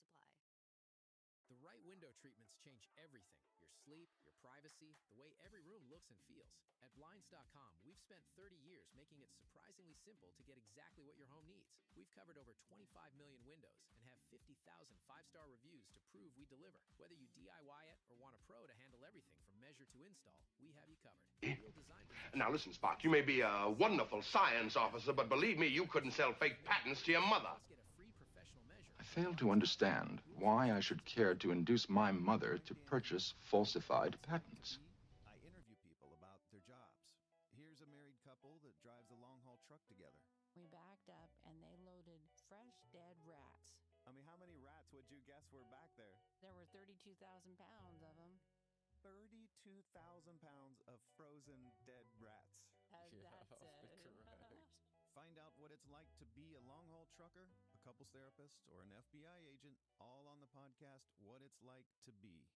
apply. The right window treatments change everything. Your sleep, your privacy, the way every room looks and feels. At Blinds.com, we've spent 30 years making it surprisingly simple to get exactly what your home needs. We've covered over 25 million windows and have 50,000 five-star reviews to prove we deliver. Whether you DIY it or want a pro to handle everything from measure to install, we have you covered. Real design Now listen, Spock, you may be a wonderful science officer, but believe me, you couldn't sell fake patents to your mother. Plus, get a free professional measure. I fail to understand why I should care to induce my mother to purchase falsified patents. I interview people about their jobs. Here's a married couple that drives a long-haul truck together. We backed up and they loaded fresh dead rats. I mean, how many rats would you guess were back there? There were 32,000 pounds of them. 32,000 pounds of frozen dead rats. That's it. Correct. Find out what it's like to be a long-haul trucker, a couples therapist, or an FBI agent, all on the podcast, What It's Like to Be.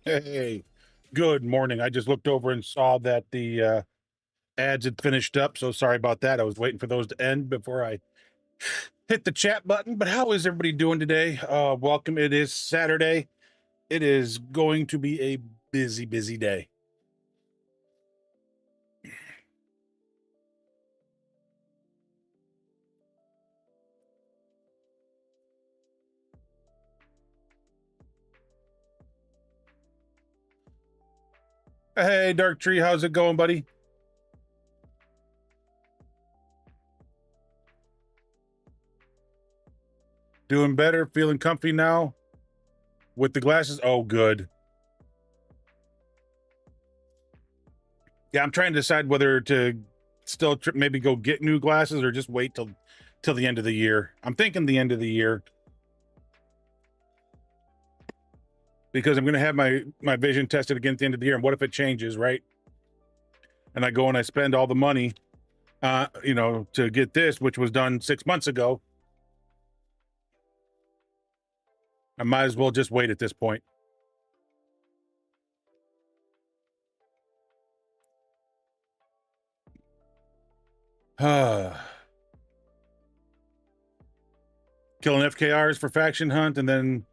Hey, good morning. I just looked over and saw that the ads had finished up, so sorry about that. I was waiting for those to end before I hit the chat button. But how is everybody doing today? Welcome. It is Saturday. It is going to be a busy, busy day. Hey, Dark Tree, how's it going, buddy? Doing better, feeling comfy now with the glasses. Oh, good. Yeah, I'm trying to decide whether to still maybe go get new glasses or just wait till the end of the year. I'm thinking the end of the year because I'm going to have my vision tested again at the end of the year. And what if it changes, right? And I go and I spend all the money, to get this, which was done 6 months ago. I might as well just wait at this point. Killing FKRs for faction hunt and then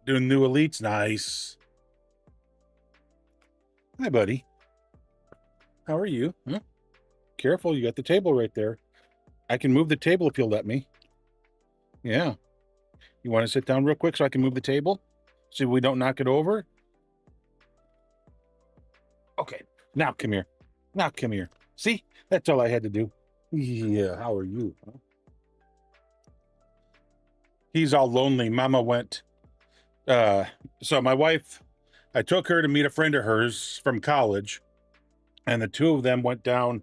doing new elites. Nice. Hi, buddy. How are you? Huh? Careful, you got the table right there. I can move the table if you'll let me. Yeah. You want to sit down real quick so I can move the table? So we don't knock it over? Okay. Now come here. Now come here. See? That's all I had to do. Yeah, how are you? Huh? He's all lonely. Mama went. So my wife, I took her to meet a friend of hers from college, and the two of them went down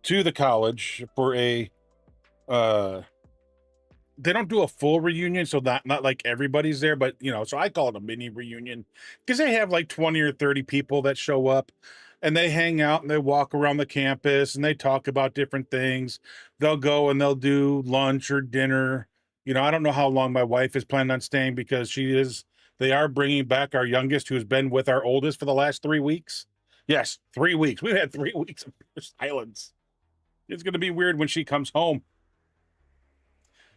to the college for a they don't do a full reunion, so not like everybody's there, but so I call it a mini reunion because they have like 20 or 30 people that show up and they hang out and they walk around the campus and they talk about different things. They'll go and they'll do lunch or dinner. I don't know how long my wife is planning on staying because they are bringing back our youngest who's been with our oldest for the last 3 weeks. Yes, 3 weeks. We've had 3 weeks of silence. It's going to be weird when she comes home.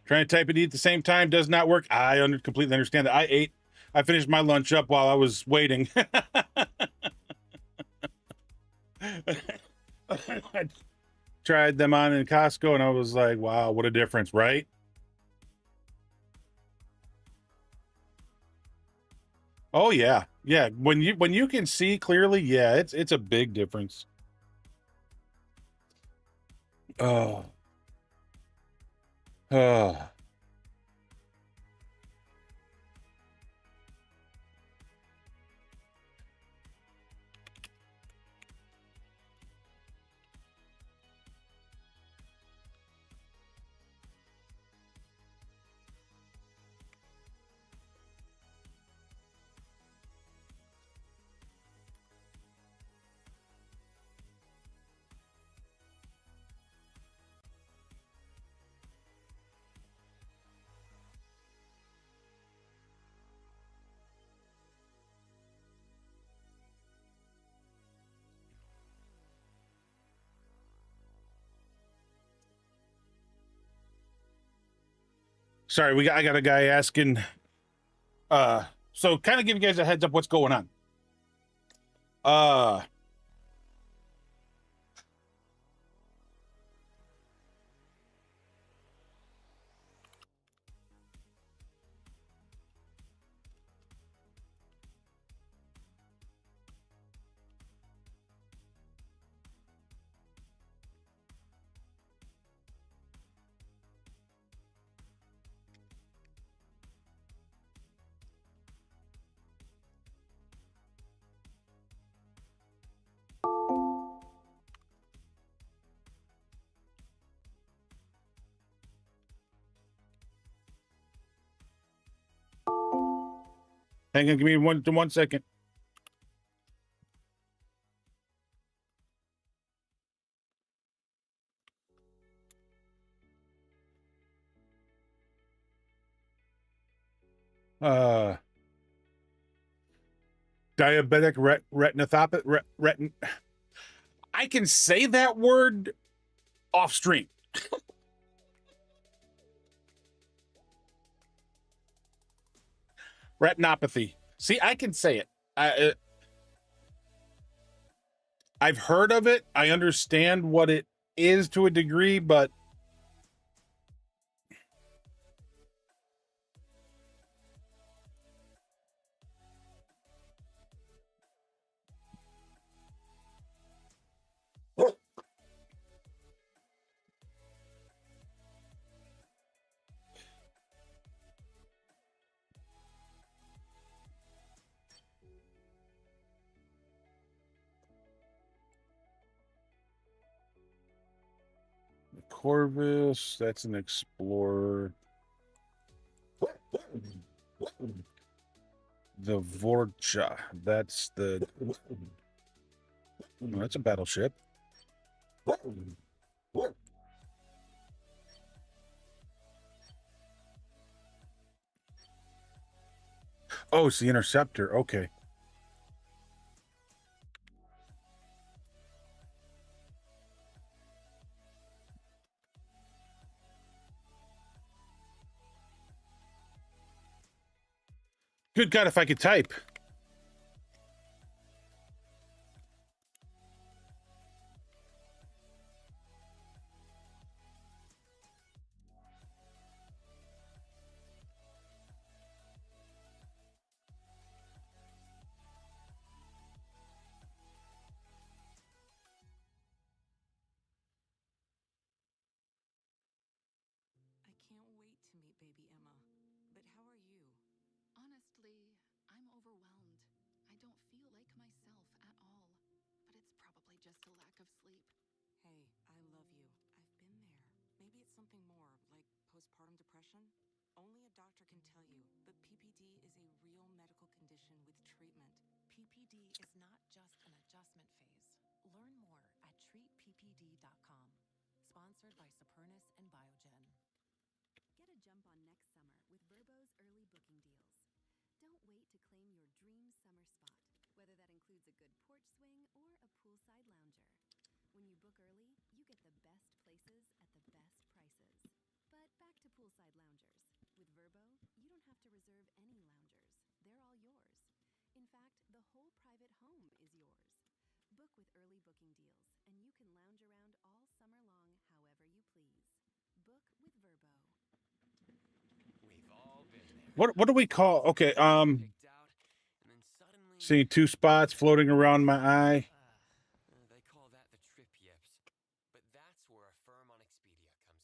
Trying to type and eat at the same time does not work. I completely understand that. I finished my lunch up while I was waiting. I tried them on in Costco and I was like, wow, what a difference, right? Oh yeah. Yeah. When you can see clearly, yeah, it's a big difference. Oh. Oh. Sorry, I got a guy asking. So kind of give you guys a heads up what's going on. Hang on, give me one second. Diabetic retinopathy. I can say that word off stream. Retinopathy. See, I can say it. I've heard of it. I understand what it is to a degree, but Corvus, that's an Explorer. The Vorcha, that's the. Oh, that's a battleship. Oh, it's the Interceptor. Okay. Good God, if I could type. I can't wait to meet baby Emma. But how are you? Honestly, I'm overwhelmed. I don't feel like myself at all. But it's probably just a lack of sleep. Hey, I love you. I've been there. Maybe it's something more, like postpartum depression? Only a doctor can tell you, but PPD is a real medical condition with treatment. PPD is not just an adjustment phase. Learn more at treatppd.com. Sponsored by Supernus and Biogen. Get a jump on next summer with Vrbo's early booking deals. Don't wait to claim your dream summer spot, whether that includes a good porch swing or a poolside lounger. When you book early, you get the best places at the best prices. But back to poolside loungers. With Vrbo, you don't have to reserve any loungers. They're all yours. In fact, the whole private home is yours. Book with early booking deals, and you can lounge around all summer long however you please. Book with Vrbo. We've all been there. What do we call? Okay, Picked out, and then suddenly seeing two spots floating around my eye. they call that the trip yips. But that's where Affirm on Expedia comes in.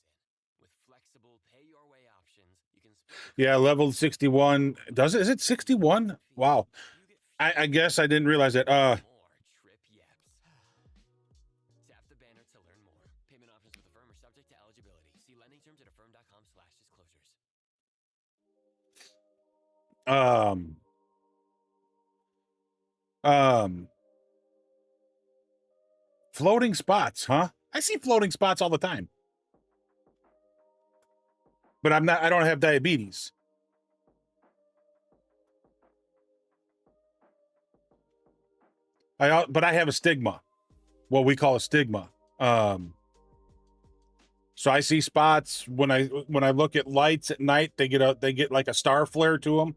With flexible pay-your-way options, you can split the Yeah, level 61. Does it? Is it 61? Wow. You get I guess I didn't realize that. more trip yips. Tap the banner to learn more. Payment options with Affirm are subject to eligibility. See lending terms at affirm.com/disclosures. Um, floating spots, huh? I see floating spots all the time. But I don't have diabetes. But I have a stigma. What we call a stigma. So I see spots when I look at lights at night, they get like a star flare to them.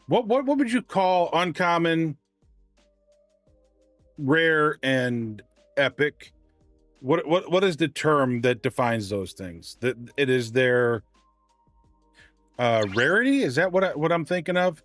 What would you call uncommon, rare, and epic? What is the term that defines those things? That it is their rarity? Is that what I'm thinking of?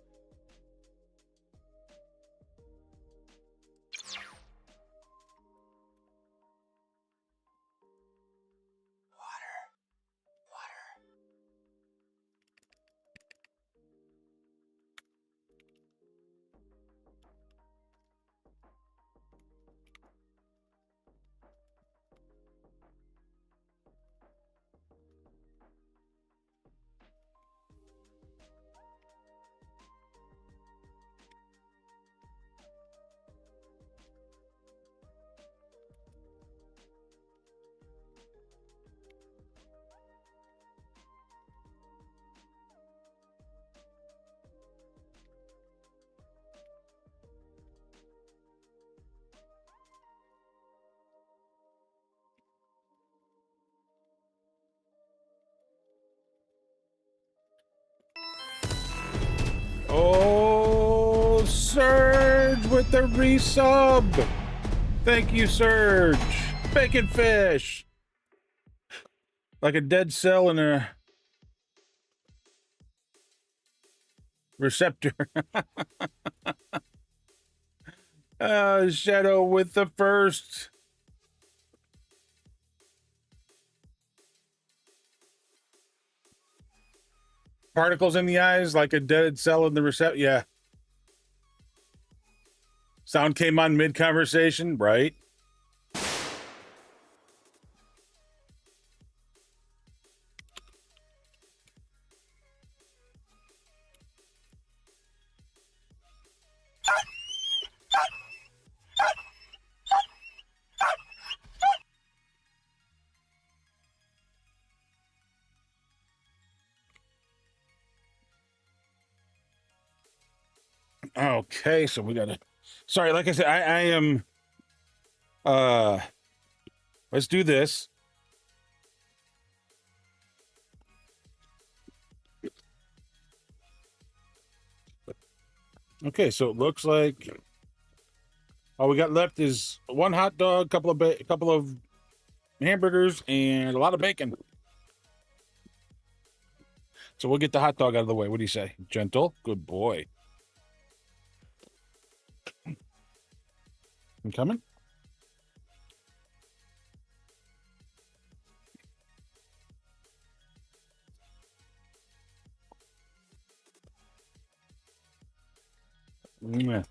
Surge with the resub. Thank you, Surge. Bacon fish. Like a dead cell in a receptor. Shadow with the first. Particles in the eyes, like a dead cell in the receptor. Yeah. Sound came on mid-conversation, right? Okay, so we gotta. Sorry, like I said, I am. Let's do this. Okay, so it looks like all we got left is one hot dog, couple of hamburgers, and a lot of bacon. So we'll get the hot dog out of the way. What do you say? Gentle, good boy. I'm coming. Yeah.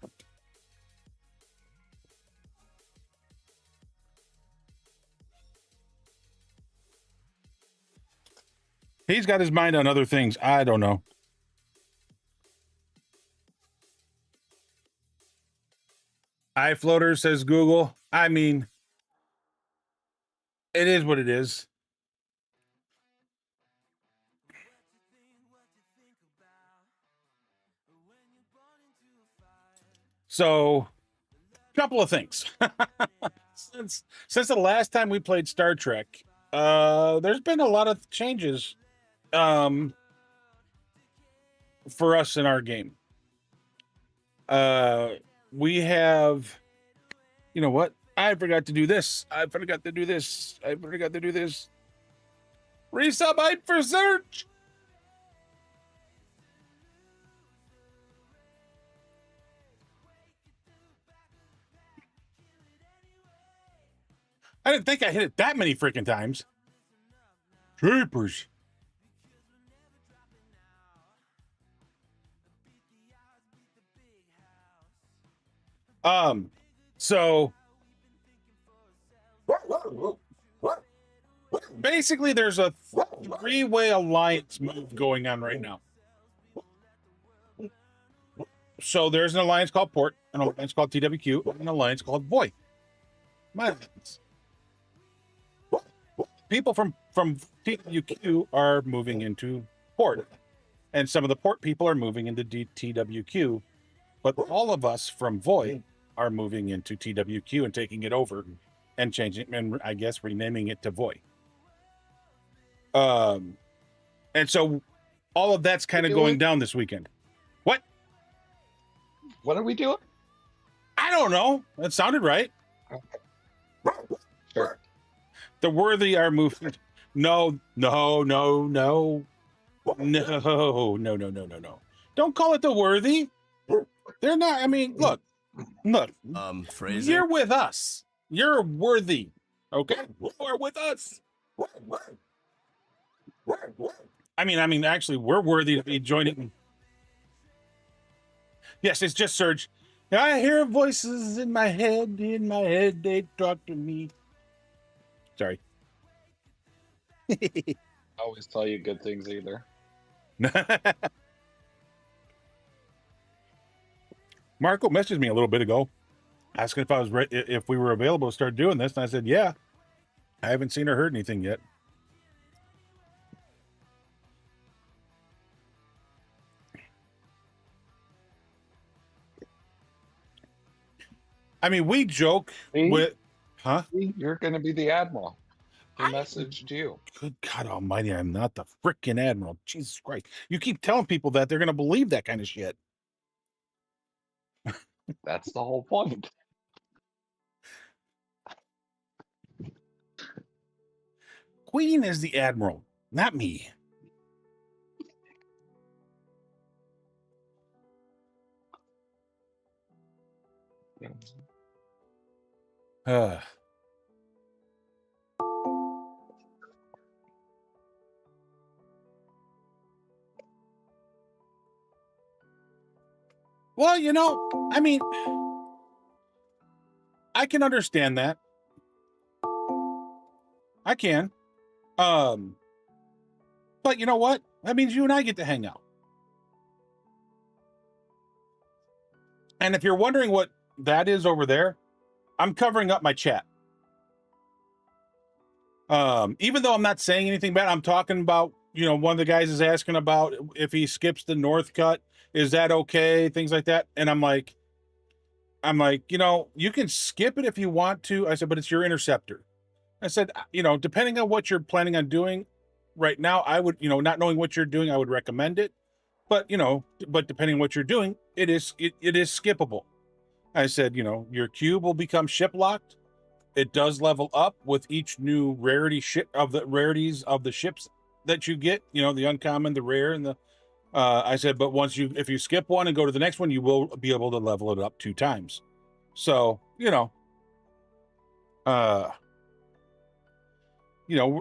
He's got his mind on other things. I don't know. iFloater says Google. I mean, it is what it is. So, couple of things. Since the last time we played Star Trek, there's been a lot of changes for us in our game. We have, you know what? I forgot to do this. I forgot to do this. Resub hype for search. I didn't think I hit it that many freaking times. Jeepers. So basically there's a three-way alliance move going on right now. So there's an alliance called Port, an alliance called TWQ, and an alliance called Void. My alliance. People from TWQ are moving into Port, and some of the Port people are moving into TWQ, but all of us from Void are moving into TWQ and taking it over and changing, and I guess renaming it to Void. And so all of that's kind of going down this weekend. What? What are we doing? I don't know. That sounded right. Sure. The worthy are moving. No. Don't call it the worthy. They're not. I mean, look. Fraser. You're with us. You're worthy. Okay, you are with us. I mean, actually, we're worthy to be joining. Yes, it's just Surge. I hear voices in my head. They talk to me. Sorry. I always tell you good things either. Marco messaged me a little bit ago, asking if I was if we were available to start doing this, and I said, "Yeah." I haven't seen or heard anything yet. I mean, we joke with, huh? You're going to be the admiral. He messaged you. Good God Almighty! I'm not the frickin' admiral. Jesus Christ! You keep telling people that they're going to believe that kind of shit. That's the whole point. Queen is the admiral, not me. Uh, well, you know, I mean, I can understand that. I can. But you know what? That means you and I get to hang out. And if you're wondering what that is over there, I'm covering up my chat. Even though I'm not saying anything bad, I'm talking about, you know, one of the guys is asking about if he skips the north cut, is that okay? Things like that. And I'm like, you know, you can skip it if you want to. I said, but it's your interceptor. I said, you know, depending on what you're planning on doing right now, I would, you know, not knowing what you're doing, I would recommend it. But, you know, but depending on what you're doing, it is skippable. I said, you know, your cube will become ship locked. It does level up with each new rarity ship of the rarities of the ships that you get, you know, the uncommon, the rare, and the I said, but if you skip one and go to the next one, you will be able to level it up 2 times. So, you know,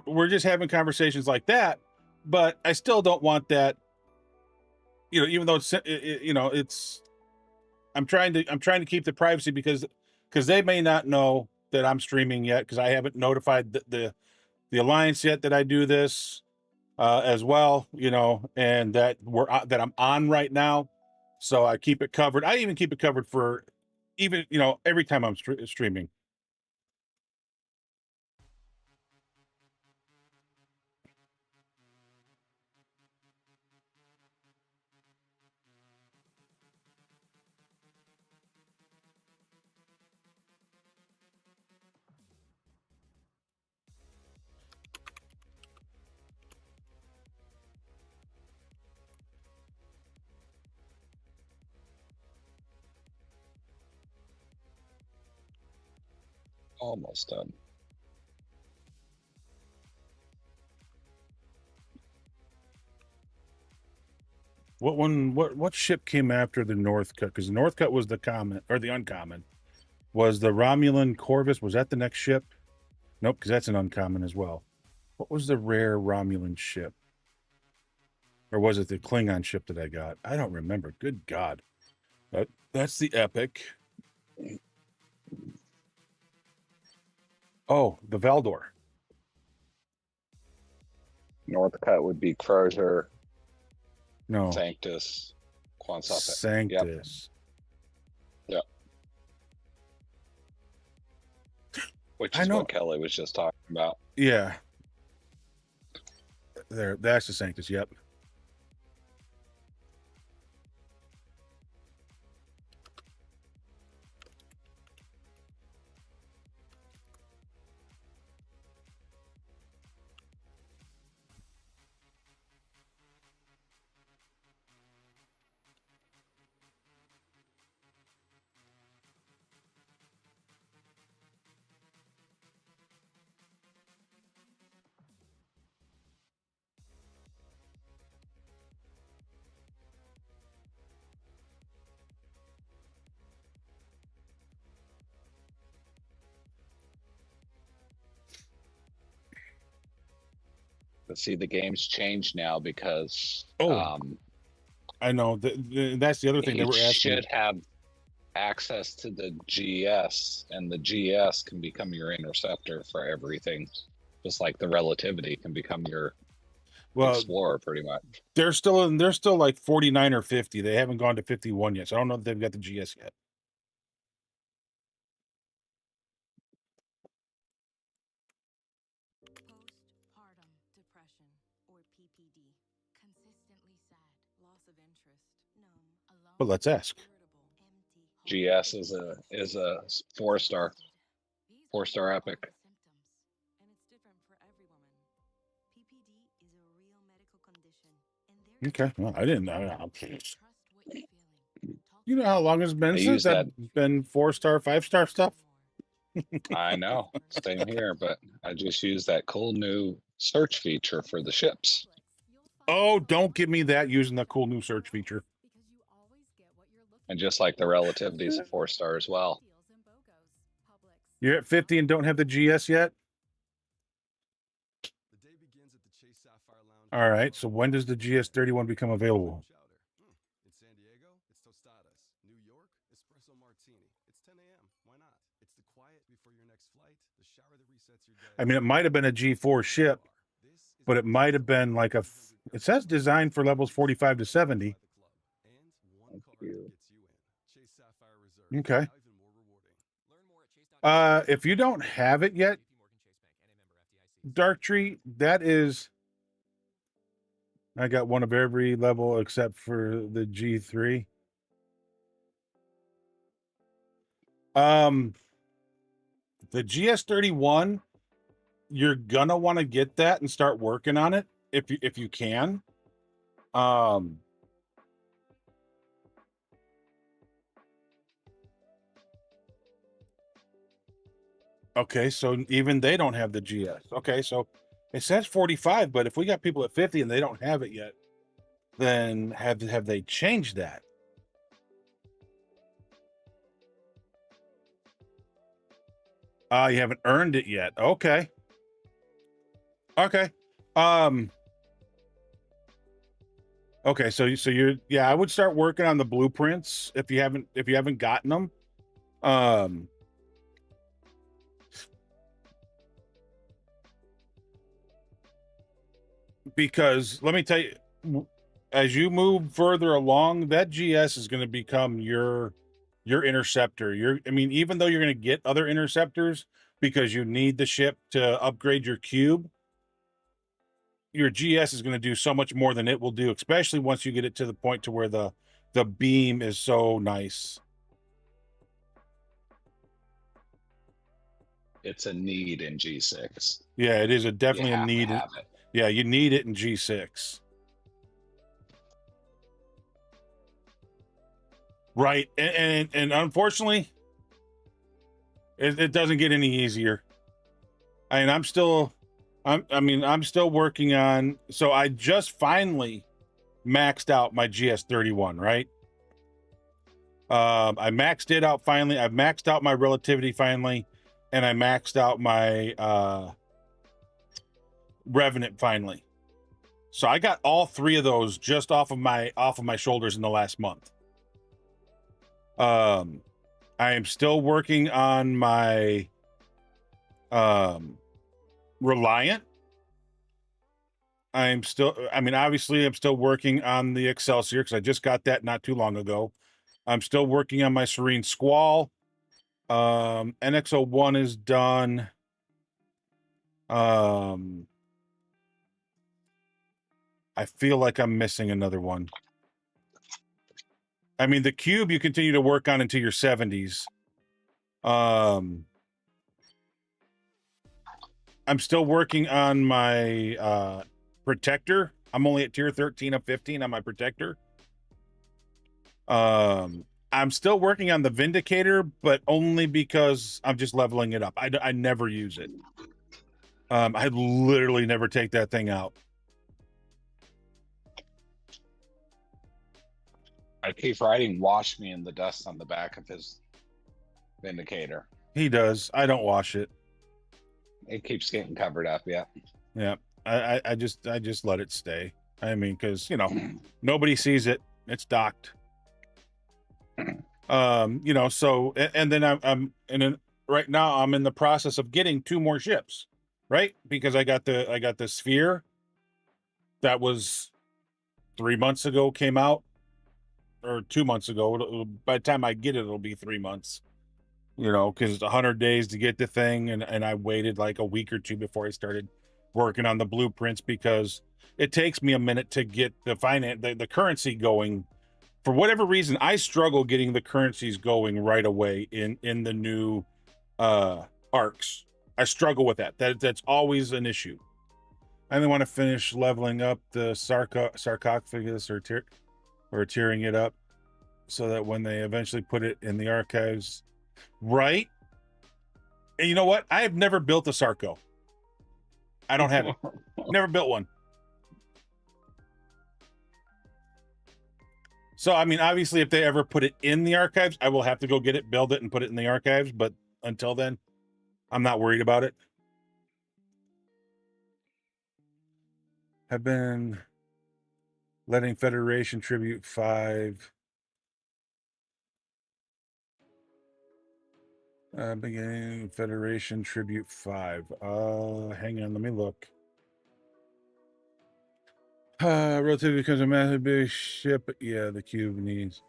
we're just having conversations like that, but I still don't want that, you know, even though I'm trying to keep the privacy because they may not know that I'm streaming yet because I haven't notified the alliance yet that I do this as well, you know, and that that I'm on right now. So I keep it covered. I even keep it covered for even, you know, every time I'm streaming. Almost done. What ship came after the North Cut? Because the North Cut was the common or the uncommon. Was the Romulan Corvus, was that the next ship? Nope, because that's an uncommon as well. What was the rare Romulan ship? Or was it the Klingon ship that I got? I don't remember. Good God. That's the Epic. Oh, the Valdor. North cut would be Crozier, No. Sanctus, Quansape. Sanctus. Yep. Which is what Kelly was just talking about. Yeah. There, that's the Sanctus, yep. But see, the game's changed now because I know that's the other thing they were asking. Should have access to the GS, and the GS can become your interceptor for everything, just like the relativity can become your explorer, pretty much. They're still like 49 or 50. They haven't gone to 51 yet, so I don't know if they've got the GS yet. Postpartum depression, or PPD. Consistently sad, loss of interest, numb, alone. But let's ask. GS is a 4-star epic. And it's different for every woman. PPD is a real medical condition. Okay, well, I didn't know. Trust what you're feeling. Talk You know how long it's been I since use that. I've been 4-star, 5-star stuff. I know, same here, but I just use that cool new search feature for the ships. Oh, don't give me that using the cool new search feature. And just like the relativity is a 4-star as well. You're at 50 and don't have the GS yet? All right, so when does the GS31 become available? In San Diego, it's tostadas. New York, espresso martini. It's 10 a.m. Why not? It's the quiet before your next flight, the shower that resets your day. I mean, it might have been a G4 ship, but it might have been like a. It says designed for levels 45 to 70. Thank you. Okay. If you don't have it yet, Dark Tree, that is. I got one of every level except for the G3. The GS31, you're gonna want to get that and start working on it if you can. Okay, so even they don't have the GS. Okay, so it says 45, but if we got people at 50 and they don't have it yet, then have they changed that? You haven't earned it yet. Okay. Okay. Okay, so you're I would start working on the blueprints if you haven't gotten them. Because let me tell you, as you move further along, that GS is going to become your interceptor. I mean, even though you're going to get other interceptors because you need the ship to upgrade your cube, your GS is going to do so much more than it will do, especially once you get it to the point to where the beam is so nice. It's a need in G6. Yeah, it is definitely a need. Have it. Yeah, you need it in G6. Right. And unfortunately, it doesn't get any easier. I mean, I'm still working on, so I just finally maxed out my GS31, right? I maxed it out finally. I've maxed out my relativity finally, and I maxed out my Revenant finally. So I got all three of those just off of my shoulders in the last month. I am still working on my Reliant. Obviously I'm still working on the Excelsior because I just got that not too long ago. I'm still working on my Serene Squall. NX01 is done. I feel like I'm missing another one. I mean, the cube you continue to work on into your 70s. I'm still working on my protector. I'm only at tier 13 of 15 on my protector. I'm still working on the Vindicator, but only because I'm just leveling it up. I never use it. I literally never take that thing out. I keep writing "wash me in the dust" on the back of his Vindicator. He does. I don't wash it. It keeps getting covered up. Yeah. Yeah. I just let it stay. I mean, because nobody sees it. It's docked. So and then I'm right now I'm in the process of getting 2 more ships, right? Because I got the Sphere that was 3 months ago came out, or 2 months ago. By the time I get it, it'll be 3 months. Because it's 100 days to get the thing, and I waited like a week or 2 before I started working on the blueprints because it takes me a minute to get the currency going. For whatever reason, I struggle getting the currencies going right away in the new arcs. I struggle with that. That's always an issue. I only want to finish leveling up the sarcophagus or tearing it up. so that when they eventually put it in the archives, right? And you know what? I have never built a Sarco. I don't have it. Never built one. So, I mean, obviously, if they ever put it in the archives, I will have to go get it, build it, and put it in the archives. But until then, I'm not worried about it. Have been letting Federation Tribute 5 beginning Federation Tribute 5. Hang on, let me look. Relatively becomes a massive big ship. Yeah, the cube needs.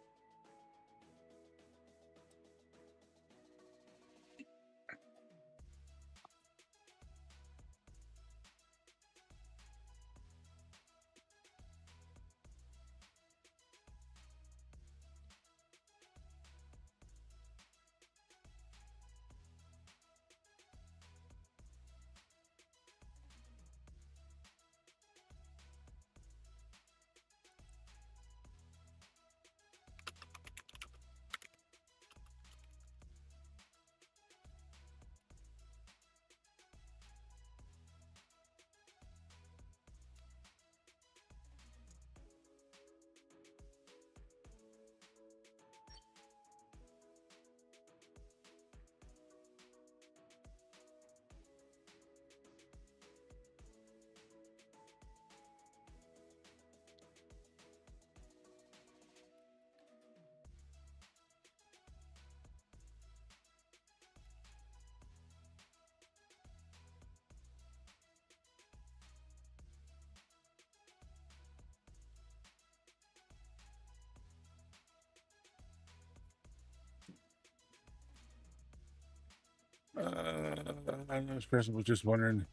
I know this person was just wondering.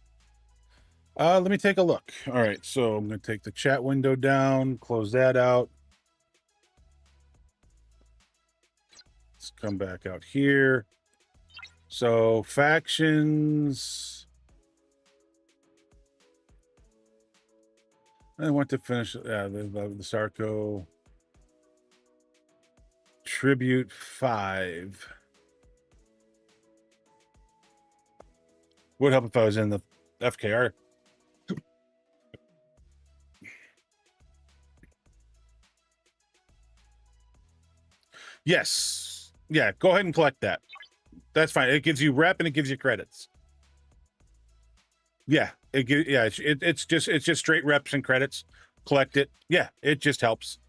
Let me take a look. All right, so I'm going to take the chat window down, close that out. Let's come back out here. So factions. I want to finish the Sarco Tribute 5. Would help if I was in the FKR. Yes. Yeah, go ahead and collect that. That's fine. It gives you rep and it gives you credits. Yeah, it's just straight reps and credits. Collect it. Yeah, it just helps.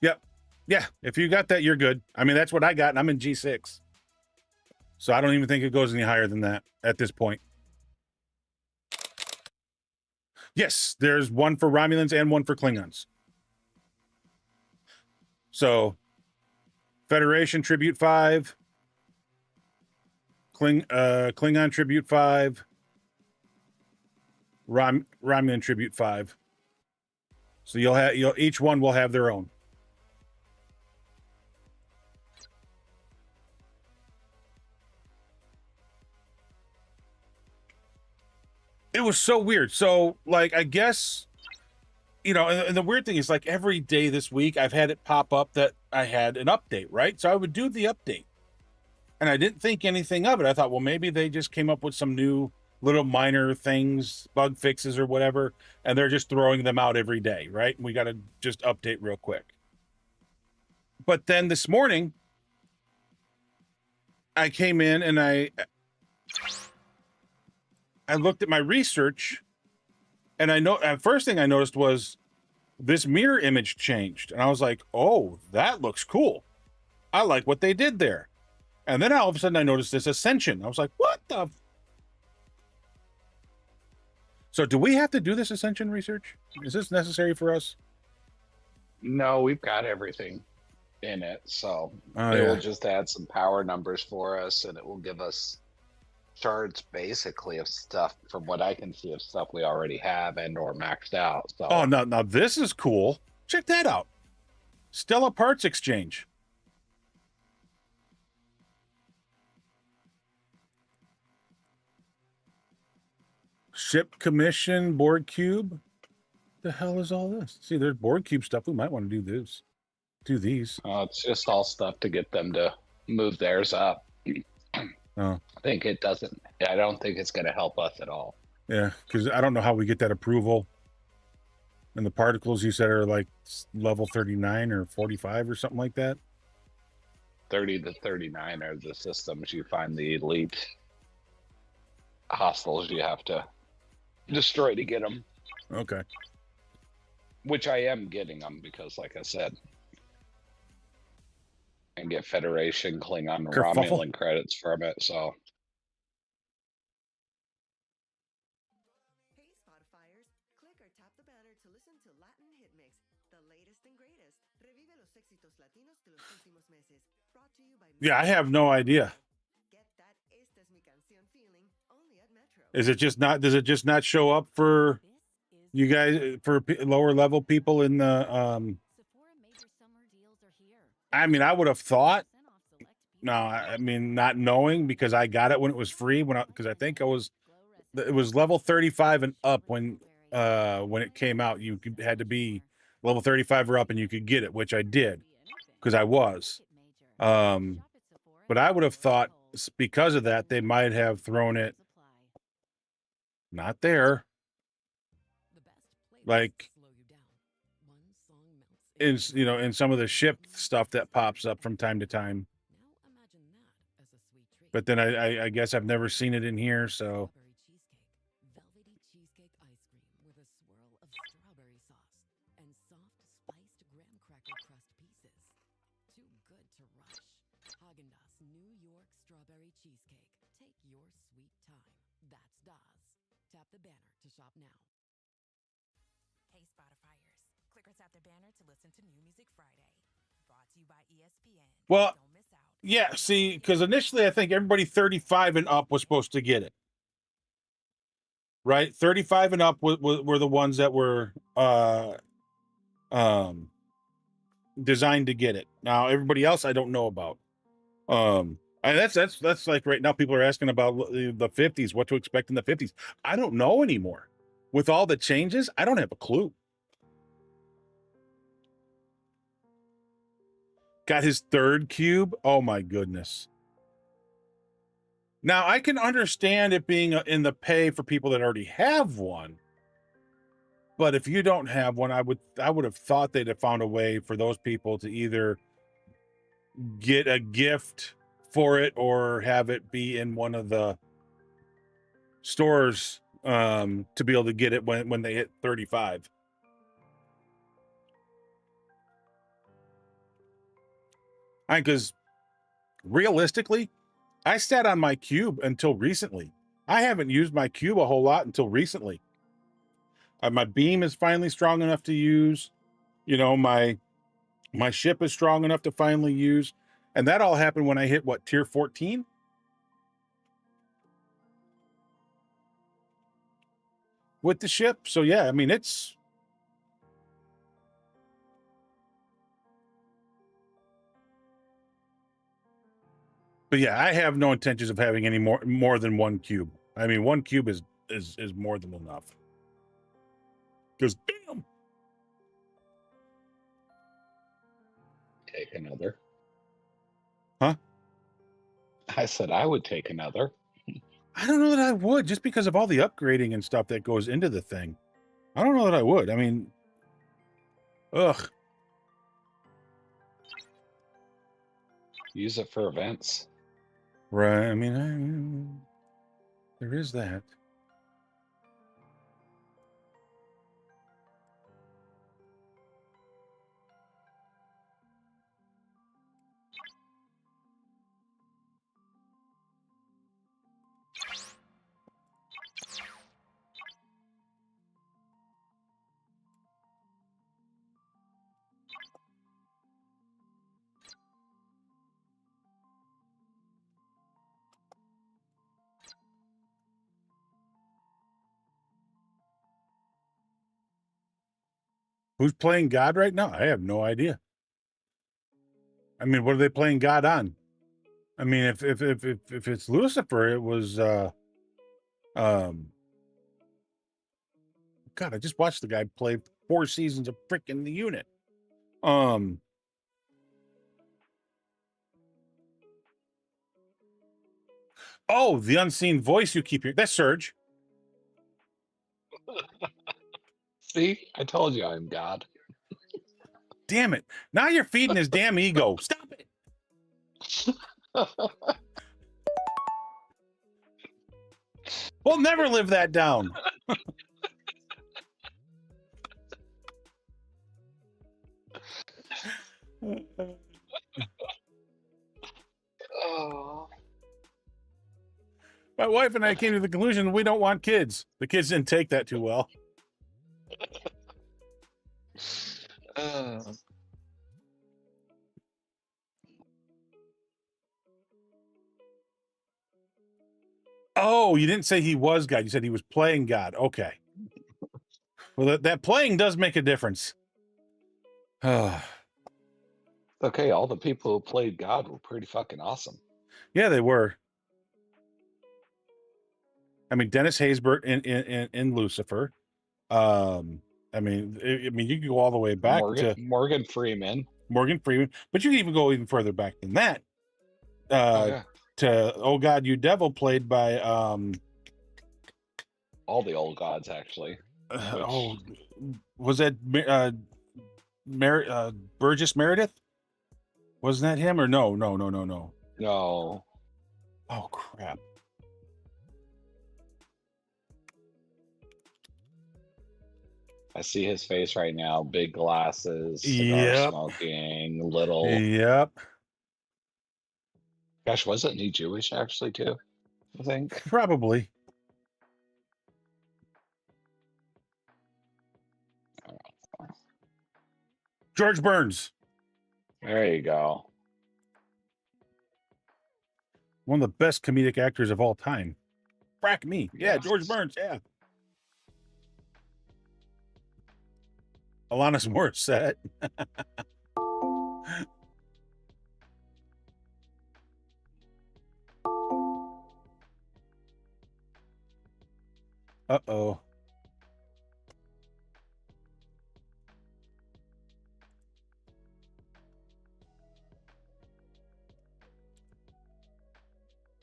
Yep. Yeah, if you got that, you're good. I mean, that's what I got, and I'm in G6. So I don't even think it goes any higher than that at this point. Yes, there's one for Romulans and one for Klingons. So Federation Tribute 5, Klingon Tribute 5, Romulan Tribute 5. So each one will have their own. It was so weird. So, like, I guess, and the weird thing is, like, every day this week, I've had it pop up that I had an update, right? So I would do the update. And I didn't think anything of it. I thought, well, maybe they just came up with some new little minor things, bug fixes or whatever, and they're just throwing them out every day, right? We got to just update real quick. But then this morning, I came in and I looked at my research, and first thing I noticed was this mirror image changed, and I was like, "Oh, that looks cool. I like what they did there." And then all of a sudden, I noticed this ascension. I was like, "What the?" So, do we have to do this ascension research? Is this necessary for us? No, we've got everything in it, so it will just add some power numbers for us, and it will give us charts basically of stuff, from what I can see, of stuff we already have and or maxed out. So now this is cool. Check that out. Stella Parts Exchange. Ship commission, board cube. The hell is all this? See, there's board cube stuff. We might want to do this. Do these. It's just all stuff to get them to move theirs up. Oh. I think it doesn't. I don't think it's going to help us at all. Yeah, because I don't know how we get that approval. And the particles you said are like level 39 or 45 or something like that. 30 to 39 are the systems you find the elite hostiles you have to destroy to get them. Okay. Which I am getting them because, like I said, and get Federation, Klingon, Romulan credits from it. So. Hey, Spotifyers, click or tap the banner to listen to Latin Hit Mix, the latest and greatest. Revive los éxitos latinos de los últimos meses. Brought to you by. Yeah, I have no idea. Get that Esta es mi canción feeling only at Metro. Is it just not? Does it just not show up for you guys, for lower level people in the? I mean, I would have thought. No, I mean, not knowing, because I got it when it was free, because I think it was level 35 and up when it came out. You had to be level 35 or up and you could get it, which I did because I was. But I would have thought because of that, they might have thrown it not there. Like in some of the ship stuff that pops up from time to time. But then I guess I've never seen it in here, so. Velvety cheesecake ice cream with a swirl of strawberry sauce and soft spiced graham cracker crust pieces. Too good to rush. Haagen-Dazs New York strawberry cheesecake. Take your sweet time. That's Dazs. Tap the banner to shop now. Hey, Spotifyers. Click or tap the banner to listen to New Music Friday. Brought to you by ESPN. Well, yeah, see, because initially I think everybody 35 and up was supposed to get it. Right? 35 and up were the ones that were designed to get it. Now, everybody else I don't know about. And that's like right now people are asking about the 50s, what to expect in the 50s. I don't know anymore. With all the changes, I don't have a clue. Got his third cube. Oh my goodness. Now I can understand it being in the pay for people that already have one. But if you don't have one, I would have thought they'd have found a way for those people to either get a gift for it or have it be in one of the stores to be able to get it when they hit 35. Because realistically, I sat on my cube until recently. I haven't used my cube a whole lot until recently. My beam is finally strong enough to use. My ship is strong enough to finally use. And that all happened when I hit, what, tier 14? With the ship. So, yeah, I mean, it's... But yeah, I have no intentions of having any more than one cube. I mean, one cube is more than enough. Because damn. Take another. Huh? I said I would take another. I don't know that I would, just because of all the upgrading and stuff that goes into the thing. I don't know that I would. I mean, ugh. Use it for events. Right. I mean, there is that. Who's playing God right now? I have no idea. I mean, what are they playing God on? I mean, if it's Lucifer, it was God, I just watched the guy play 4 seasons of freaking The Unit. Oh, the unseen voice you keep hearing. That's Surge. See, I told you I'm God. Damn it. Now you're feeding his damn ego. Stop it. We'll never live that down. Oh. My wife and I came to the conclusion we don't want kids. The kids didn't take that too well. Oh, you didn't say he was God. You said he was playing God. Okay. Well, that playing does make a difference. Okay, all the people who played God were pretty fucking awesome. Yeah, they were. I mean, Dennis Haysbert in Lucifer. I mean, you can go all the way back to Morgan Freeman. Morgan Freeman, but you can even go even further back than that. To Oh God, You Devil, played by all the old gods actually. Was that Burgess Meredith? Wasn't that him or no? No. Oh crap. I see his face right now. Big glasses, cigar smoking, little. Yep. Gosh, wasn't he Jewish actually too? I think. Probably. George Burns. There you go. One of the best comedic actors of all time. Frack me. Yeah, Yes. George Burns. Yeah. Alanis Morissette. Uh-oh.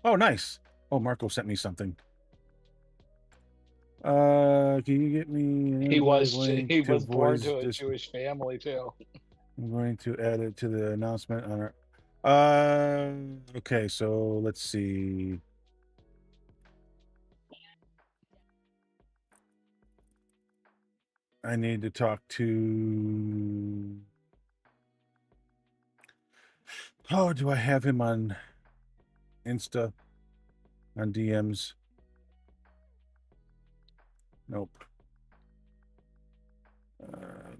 Oh, nice. Oh, Marco sent me something. Can you get me? He was to born to a this? Jewish family too. I'm going to add it to the announcement on our. Okay, so let's see. I need to talk to. Oh, do I have him on Insta? On DMs? Nope.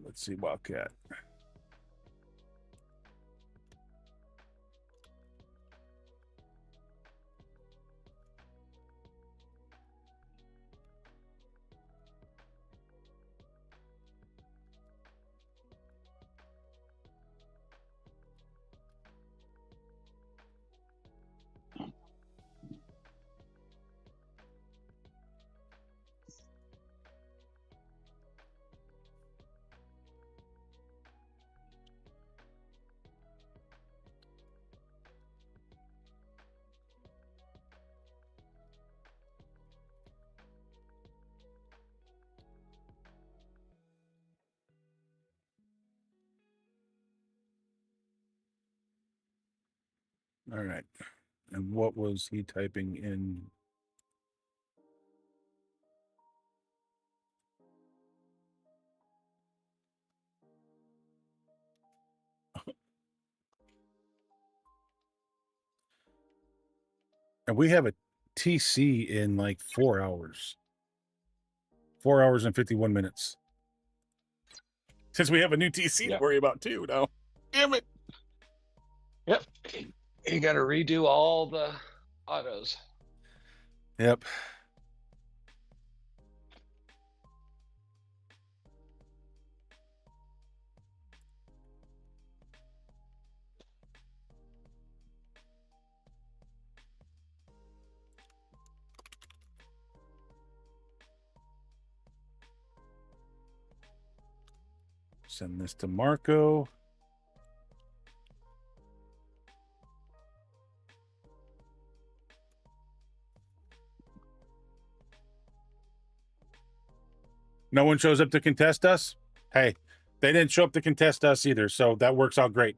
Let's see, Wildcat. All right. And what was he typing in? And we have a TC in like 4 hours. 4 hours and 51 minutes. Since we have a new TC to worry about too now. Damn it. Yep. You got to redo all the autos. Yep. Send this to Marco. No one shows up to contest us. Hey, they didn't show up to contest us either, so that works out great.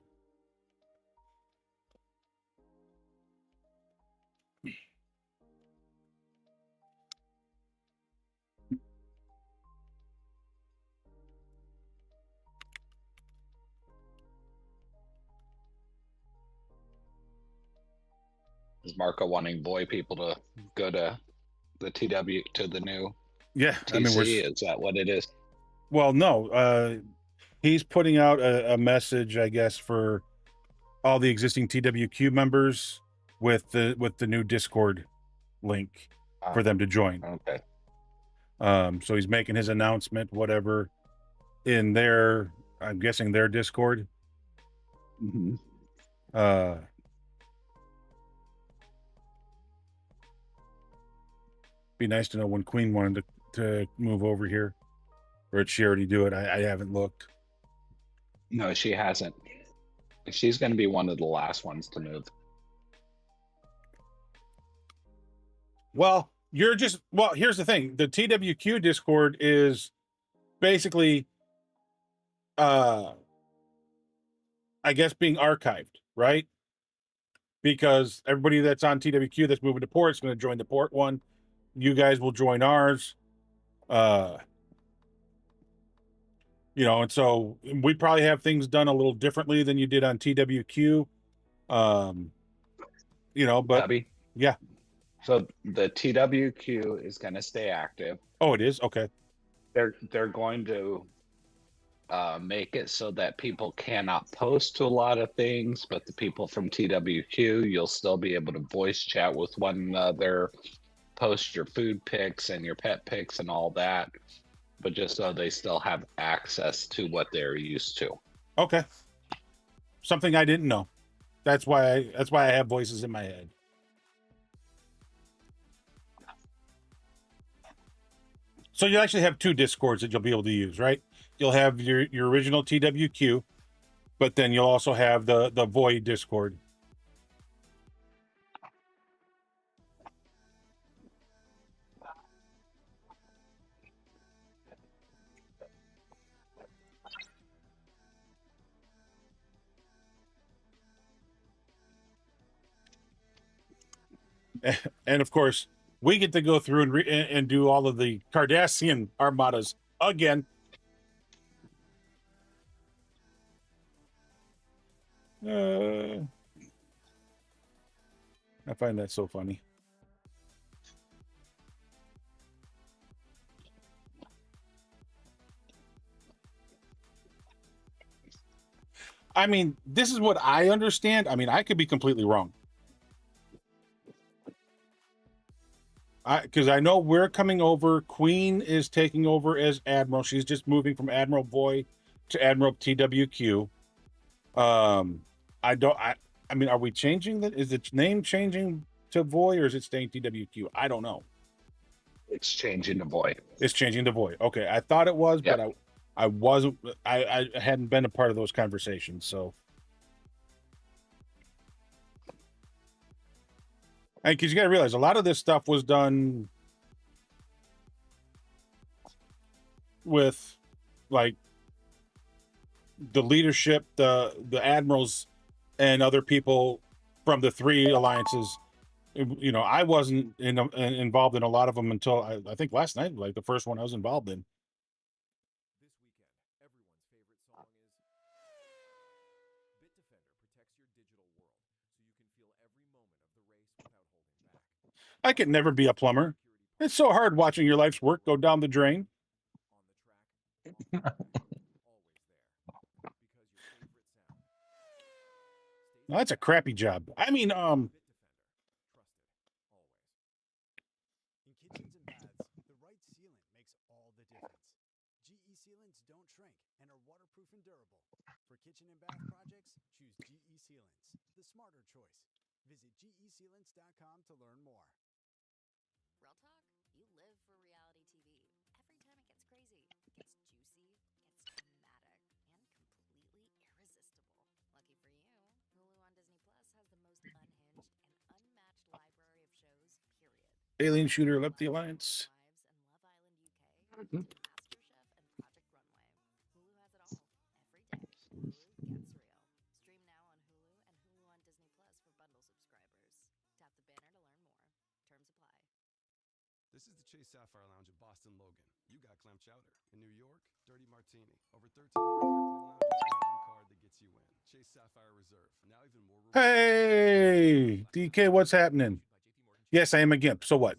Is Marco wanting boy people to go to the TW to the new Yeah, TC? I mean, Is that what it is? Well, no. He's putting out a message, I guess, for all the existing TWQ members with the new Discord link for them to join. Okay. So he's making his announcement, whatever, in their, I'm guessing their Discord. Mm-hmm. Be nice to know when Queen wanted to move over here, or did she already do it? I haven't looked. No, she hasn't. She's going to be one of the last ones to move. Well, here's the thing. The TWQ Discord is basically, I guess, being archived, right? Because everybody that's on TWQ that's moving to port is going to join the port one. You guys will join ours. And so we probably have things done a little differently than you did on TWQ. But Abby? Yeah. So the TWQ is going to stay active. Oh, it is? Okay. They're going to make it so that people cannot post to a lot of things, but the people from TWQ, you'll still be able to voice chat with one another, post your food pics and your pet pics and all that, but just so they still have access to what they're used to. Okay. Something I didn't know. That's why I have voices in my head. So you actually have two Discords that you'll be able to use, right? You'll have your original TWQ, but then you'll also have the Void Discord. And of course, we get to go through and do all of the Cardassian armadas again. I find that so funny. I mean, this is what I understand. I mean, I could be completely wrong. Because I know we're coming over. Queen is taking over as Admiral. She's just moving from Admiral Boy to Admiral TWQ. I mean, are we changing that? Is the name changing to Voy or is it staying TWQ? I don't know. It's changing to Voy. It's changing to Voy. Okay, I thought it was, yep. But I wasn't. I hadn't been a part of those conversations, so. And because you got to realize a lot of this stuff was done with, like, the leadership, the admirals, and other people from the three alliances. I wasn't involved in a lot of them until I think last night, like the first one I was involved in. I could never be a plumber. It's so hard watching your life's work go down the drain. Well, that's a crappy job. I mean, In kitchens and baths, the right sealant makes all the difference. GE sealants don't shrink and are waterproof and durable. For kitchen and bath projects, choose GE sealants, the smarter choice. Visit gesealants.com to learn more. Real talk, you live for reality TV. Every time it gets crazy, gets juicy, gets dramatic, Alien shooter left the alliance. This is the Chase Sapphire Lounge in Boston Logan. You got clam chowder. In New York, dirty martini. Over 1,300 pool lounges and one card that gets you in. Chase Sapphire Reserve. Now even more. Hey, DK, what's happening? Yes, I am a gimp. So what?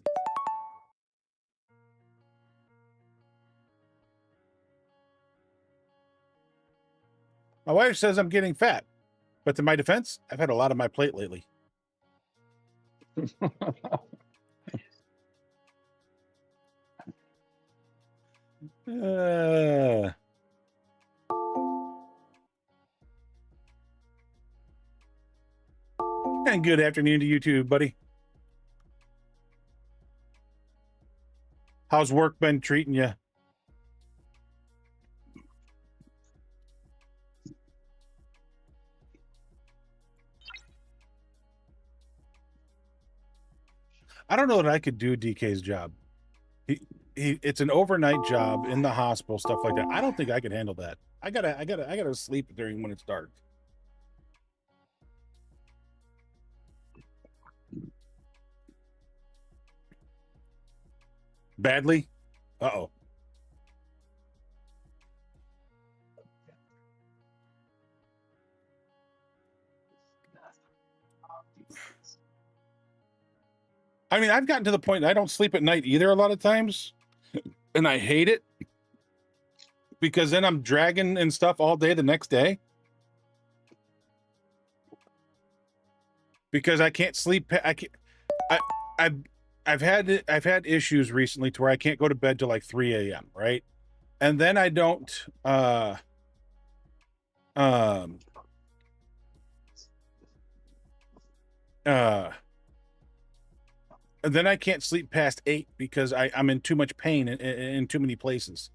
My wife says I'm getting fat, but to my defense, I've had a lot on my plate lately. And good afternoon to you too, buddy. How's work been treating you? I don't know that I could do DK's job. It's an overnight job in the hospital, stuff like that. I don't think I could handle that. I gotta sleep during when it's dark. Badly? Uh-oh. I mean, I've gotten to the point I don't sleep at night either a lot of times, and I hate it because then I'm dragging and stuff all day the next day because I can't sleep. I've had issues recently to where I can't go to bed till like 3 a.m. right, and then I don't and then I can't sleep past 8 because I'm in too much pain in too many places.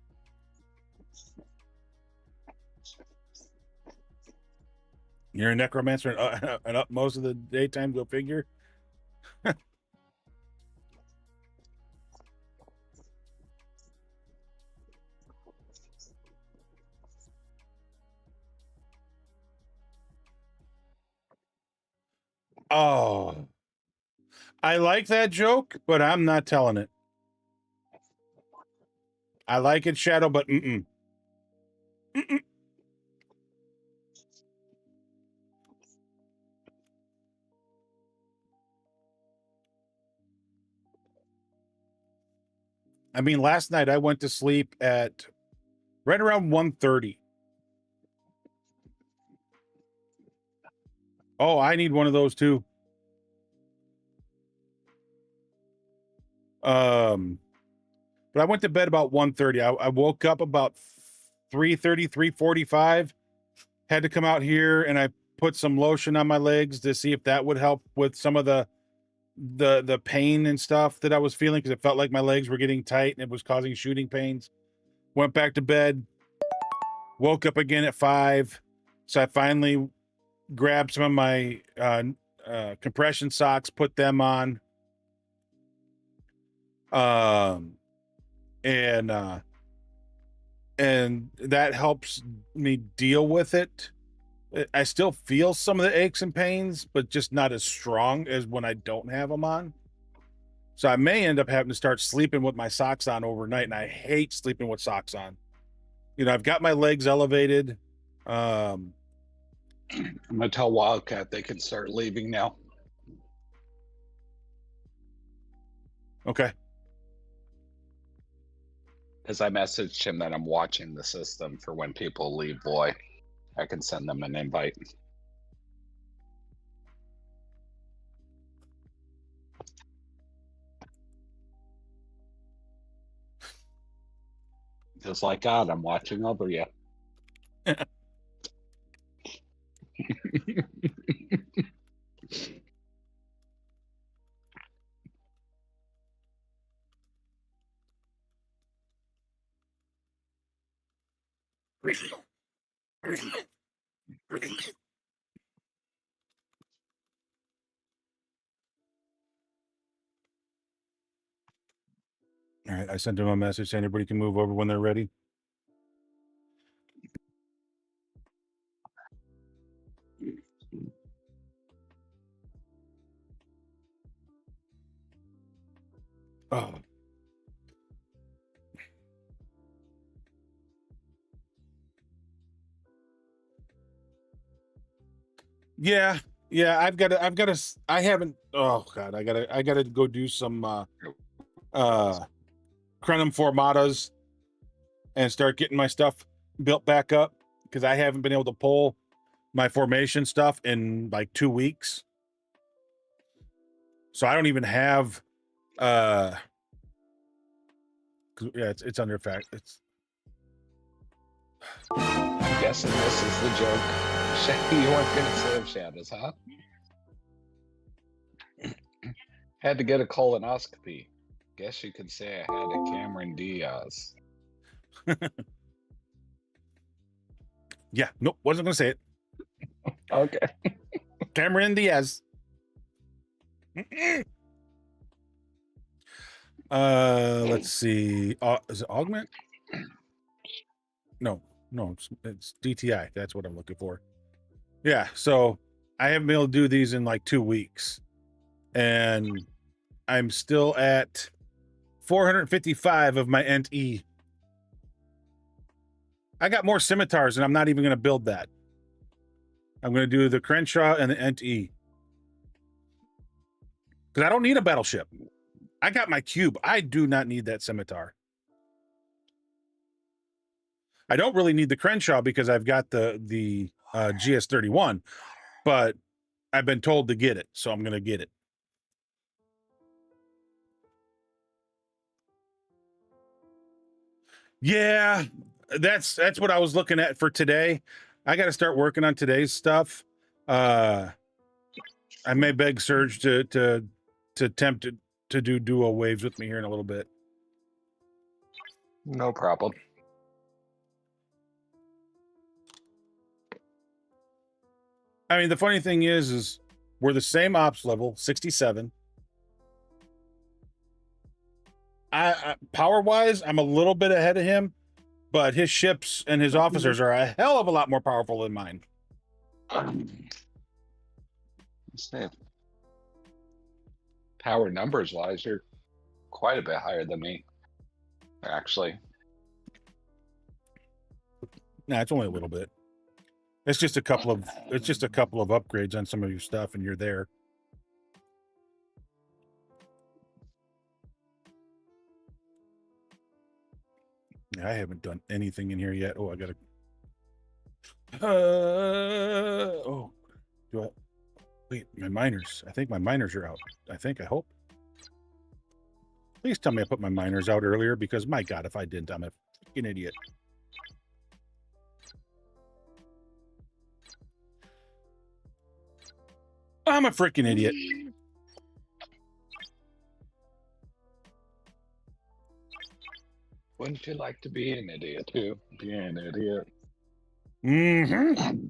You're a necromancer and up most of the daytime, go figure. Oh, I like that joke, but I'm not telling it. I like it, Shadow, but mm-mm. I mean, last night I went to sleep at right around 1:30. Oh, I need one of those too. But I went to bed about 1:30. I woke up about 3:30, 3:45. Had to come out here and I put some lotion on my legs to see if that would help with some of the pain and stuff that I was feeling because it felt like my legs were getting tight and it was causing shooting pains. Went back to bed. Woke up again at 5. So I finally grabbed some of my compression socks, put them on. And that helps me deal with it. I still feel some of the aches and pains, but just not as strong as when I don't have them on. So I may end up having to start sleeping with my socks on overnight, and I hate sleeping with socks on. You know, I've got my legs elevated. I'm gonna tell Wildcat they can start leaving now. Okay. Because I messaged him that I'm watching the system for when people leave, boy. I can send them an invite. Just like God, I'm watching over you. All right, I sent them a message. Anybody can move over when they're ready. Oh. Yeah, I've got to. I haven't. Oh God, I gotta go do some crenum formatas and start getting my stuff built back up because I haven't been able to pull my formation stuff in like 2 weeks. So I don't even have. Yeah, it's under fact. It's. I'm guessing this is the joke. You weren't going to save shadows, huh? Had to get a colonoscopy. Guess you could say I had a Cameron Diaz. Yeah, nope, wasn't going to say it. Okay. Cameron Diaz. Let's see. Is it augment? No, it's DTI. That's what I'm looking for. Yeah, so I haven't been able to do these in like 2 weeks, and I'm still at 455 of my Ent E. I got more scimitars, and I'm not even going to build that. I'm going to do the Crenshaw and the Ent E. Because I don't need a battleship. I got my cube. I do not need that scimitar. I don't really need the Crenshaw because I've got the GS31, but I've been told to get it, so I'm going to get it. Yeah, that's what I was looking at for today. I got to start working on today's stuff. I may beg Serge to attempt to do duo waves with me here in a little bit. No problem. I mean, the funny thing is we're the same ops level, 67. I power-wise, I'm a little bit ahead of him, but his ships and his officers are a hell of a lot more powerful than mine. Power numbers wise, you're quite a bit higher than me, actually. Nah, it's only a little bit. It's just a couple of upgrades on some of your stuff, and you're there. Yeah, I haven't done anything in here yet. Oh, I gotta. Oh, do I? Wait, my miners. I think my miners are out. I hope. Please tell me I put my miners out earlier, because my God, if I didn't, I'm a freaking idiot. I'm a freaking idiot. Wouldn't you like to be an idiot too? Be an idiot. Mm-hmm.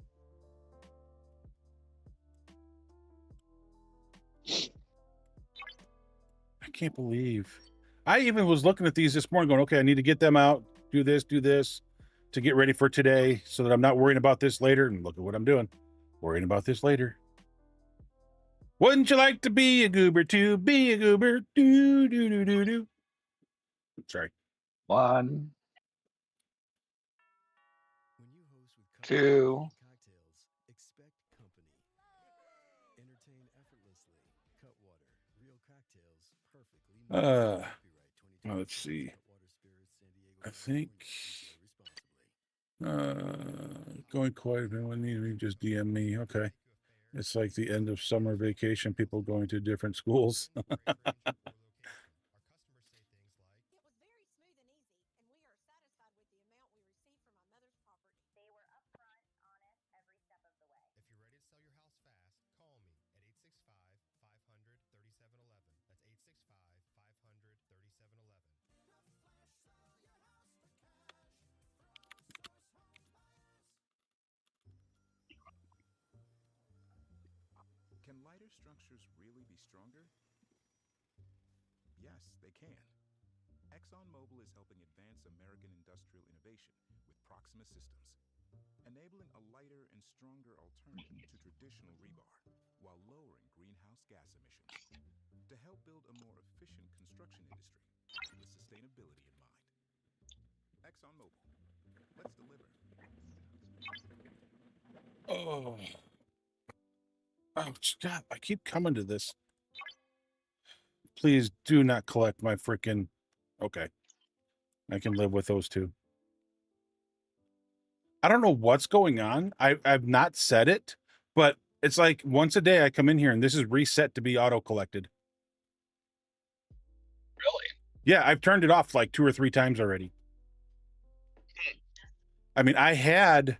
I can't believe. I even was looking at these this morning going, okay, I need to get them out, do this, to get ready for today so that I'm not worrying about this later. And look at what I'm doing. Worrying about this later. Wouldn't you like to be a goober too? Be a goober. Do, do, do, do, do. Sorry. 1, 2. Expect company. Entertain effortlessly. Cutwater. Real cocktails. Perfectly. Let's see. I think going quiet. If anyone needs me, just DM me. Okay. It's like the end of summer vacation, people going to different schools. Can lighter structures really be stronger? Yes, they can. ExxonMobil is helping advance American industrial innovation with Proxima systems, enabling a lighter and stronger alternative to traditional rebar while lowering greenhouse gas emissions to help build a more efficient construction industry with sustainability in mind. ExxonMobil, let's deliver. Oh, God, I keep coming to this. Please do not collect my freaking. Okay, I can live with those two. I don't know what's going on. I've not said it, but it's like once a day I come in here and this is reset to be auto collected. Really? Yeah, I've turned it off like 2 or 3 times already. I mean, I had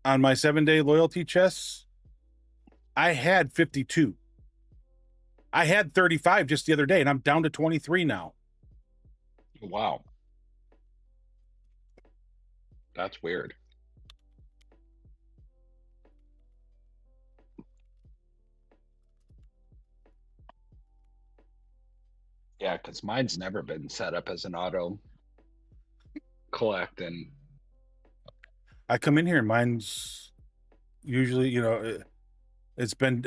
on my 7-day loyalty chests, I had 52. I had 35 just the other day, and I'm down to 23 now. Wow. That's weird. Yeah, because mine's never been set up as an auto collect, and I come in here and mine's usually, it's been,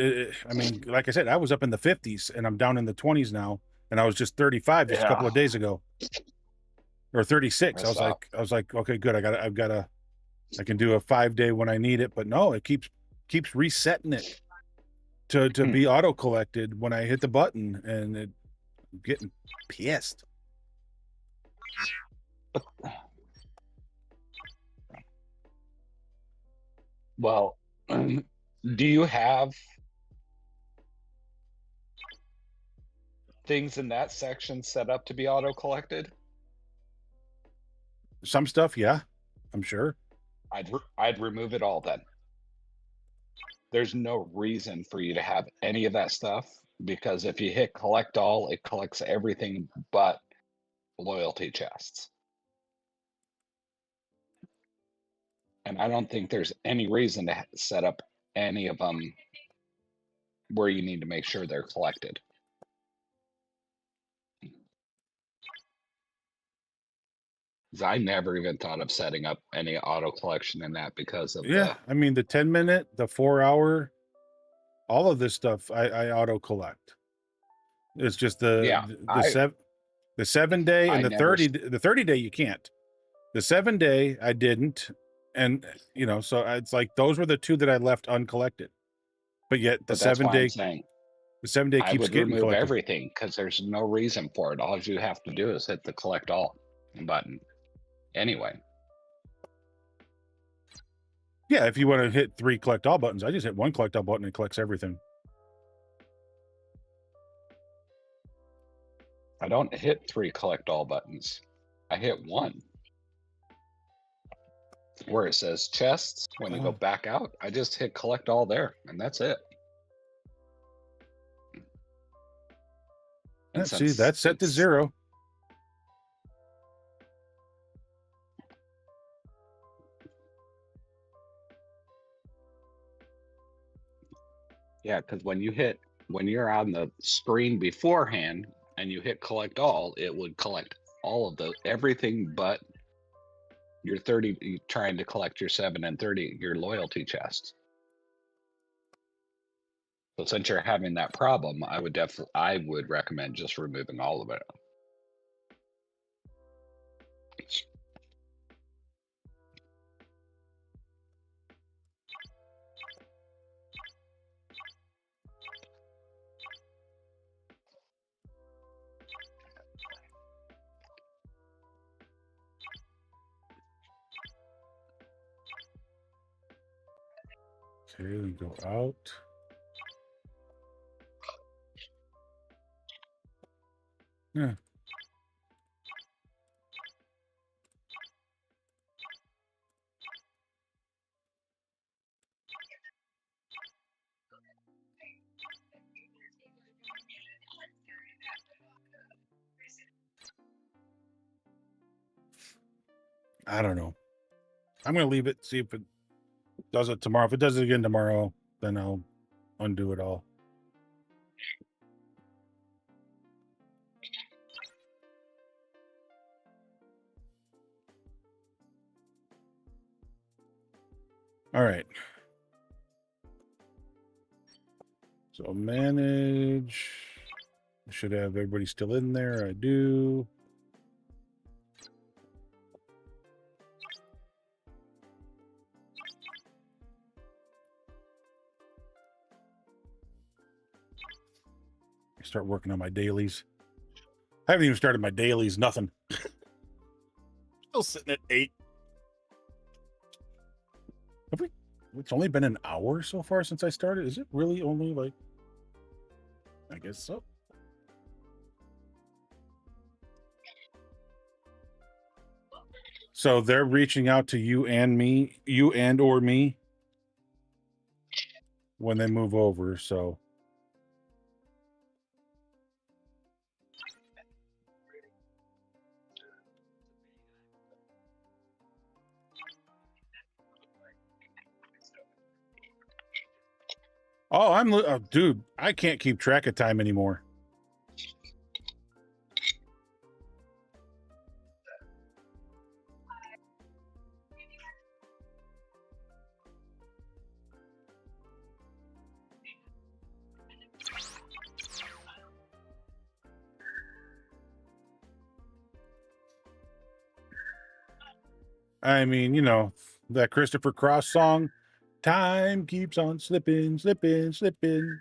I mean, like I said, I was up in the 50s and I'm down in the 20s now, and I was just 35 just a couple of days ago, or 36. I was like, okay, good. I can do a 5-day when I need it, but no, it keeps resetting it to be auto collected when I hit the button, and I'm getting pissed. well, do you have things in that section set up to be auto collected? Some stuff, yeah, I'm sure. I'd remove it all then. There's no reason for you to have any of that stuff, because if you hit collect all, it collects everything but loyalty chests. And I don't think there's any reason to set up any of them where you need to make sure they're collected. I never even thought of setting up any auto collection in that because of I mean, the 10-minute, the 4-hour, all of this stuff I auto collect. It's just the 7-day and the 30-day you can't. The 7-day I didn't, and so it's like those were the 2 that I left uncollected. But yet the 7-day, the 7-day keeps I would getting remove collected. everything because there's no reason for it. All you have to do is hit the collect all button. Anyway. Yeah, if you want to hit 3 collect all buttons, I just hit 1 collect all button and it collects everything. I don't hit 3 collect all buttons. I hit 1. Where it says chests, when you go back out, I just hit collect all there, and that's it. Let's see, that's set to 0. Yeah, because when you're on the screen beforehand and you hit collect all, it would collect all of everything but your 30, you're trying to collect your 7 and 30, your loyalty chests. So since you're having that problem, I would recommend just removing all of it. Okay, we go out. Yeah. I don't know. I'm going to leave it, see if it does it tomorrow. If it does it again tomorrow, then I'll undo it all. All right. So manage. I should have everybody still in there. I do. Start working on my dailies. I haven't even started my dailies. Nothing. Still sitting at 8. Have we? It's only been an hour so far since I started. Is it really only like? I guess so. So they're reaching out to you and me, you and or me, when they move over. So. Oh, dude, I can't keep track of time anymore. I mean, you know, that Christopher Cross song, time keeps on slipping, slipping, slipping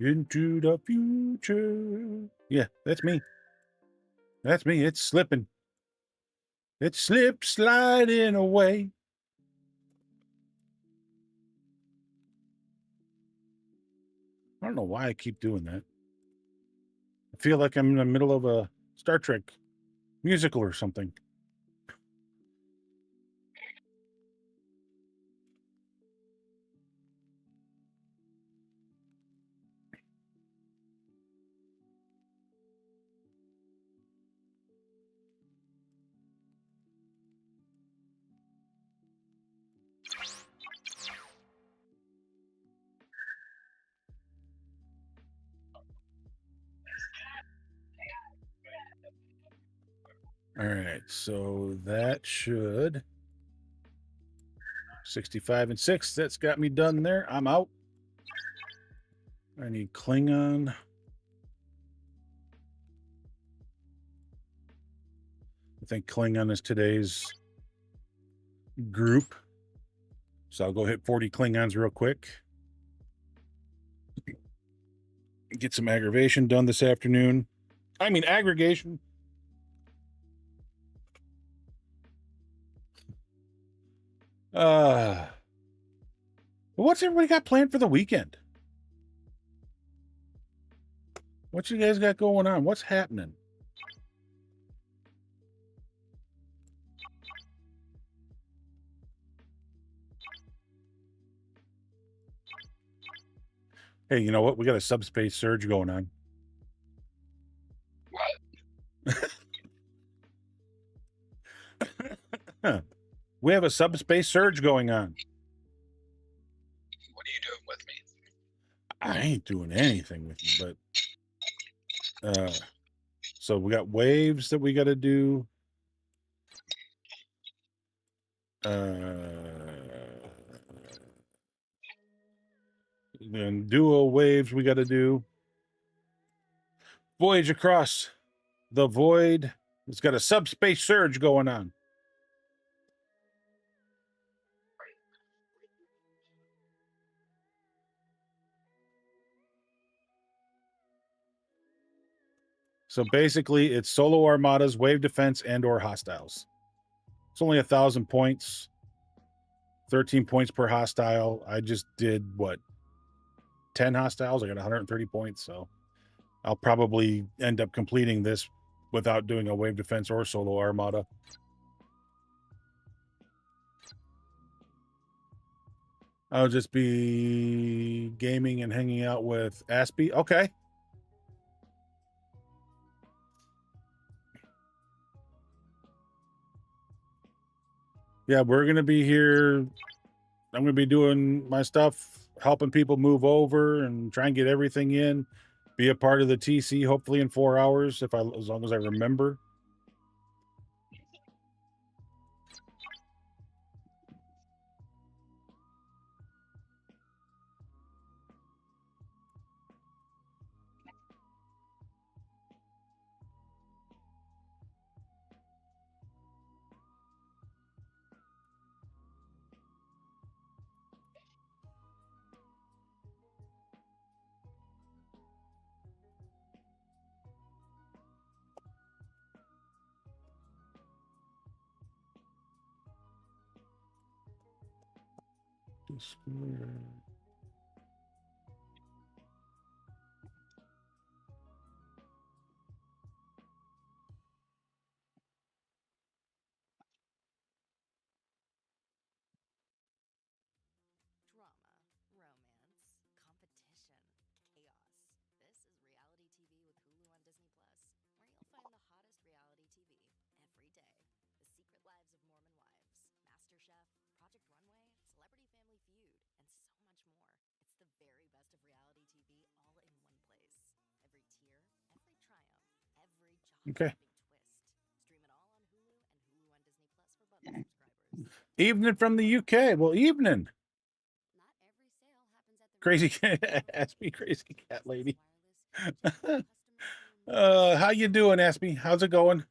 into the future. Yeah, that's me. That's me. It's slipping. It slips sliding away. I don't know why I keep doing that. I feel like I'm in the middle of a Star Trek musical or something. All right, so that should 65 and 6. That's got me done there. I'm out. I need Klingon. I think Klingon is today's group. So I'll go hit 40 Klingons real quick. Get some aggravation done this afternoon. I mean, aggregation. What's everybody got planned for the weekend? What you guys got going on? What's happening? Hey, you know what? We got a subspace surge going on. What? We have a subspace surge going on. What are you doing with me? I ain't doing anything with you, but so we got waves that we got to do. Then duo waves we got to do. Voyage across the void. It's got a subspace surge going on. So basically, it's solo armadas, wave defense, and or hostiles. It's only 1,000 points, 13 points per hostile. I just did what, 10 hostiles? I got 130 points, so I'll probably end up completing this without doing a wave defense or solo armada. I'll just be gaming and hanging out with Aspie. Okay. Yeah, we're going to be here. I'm going to be doing my stuff, helping people move over and try and get everything in. Be a part of the TC, hopefully in 4 hours, as long as I remember. Okay. Evening from the UK. Well, evening. Crazy cat. Ask me, crazy cat lady. How you doing, Aspie? How's it going?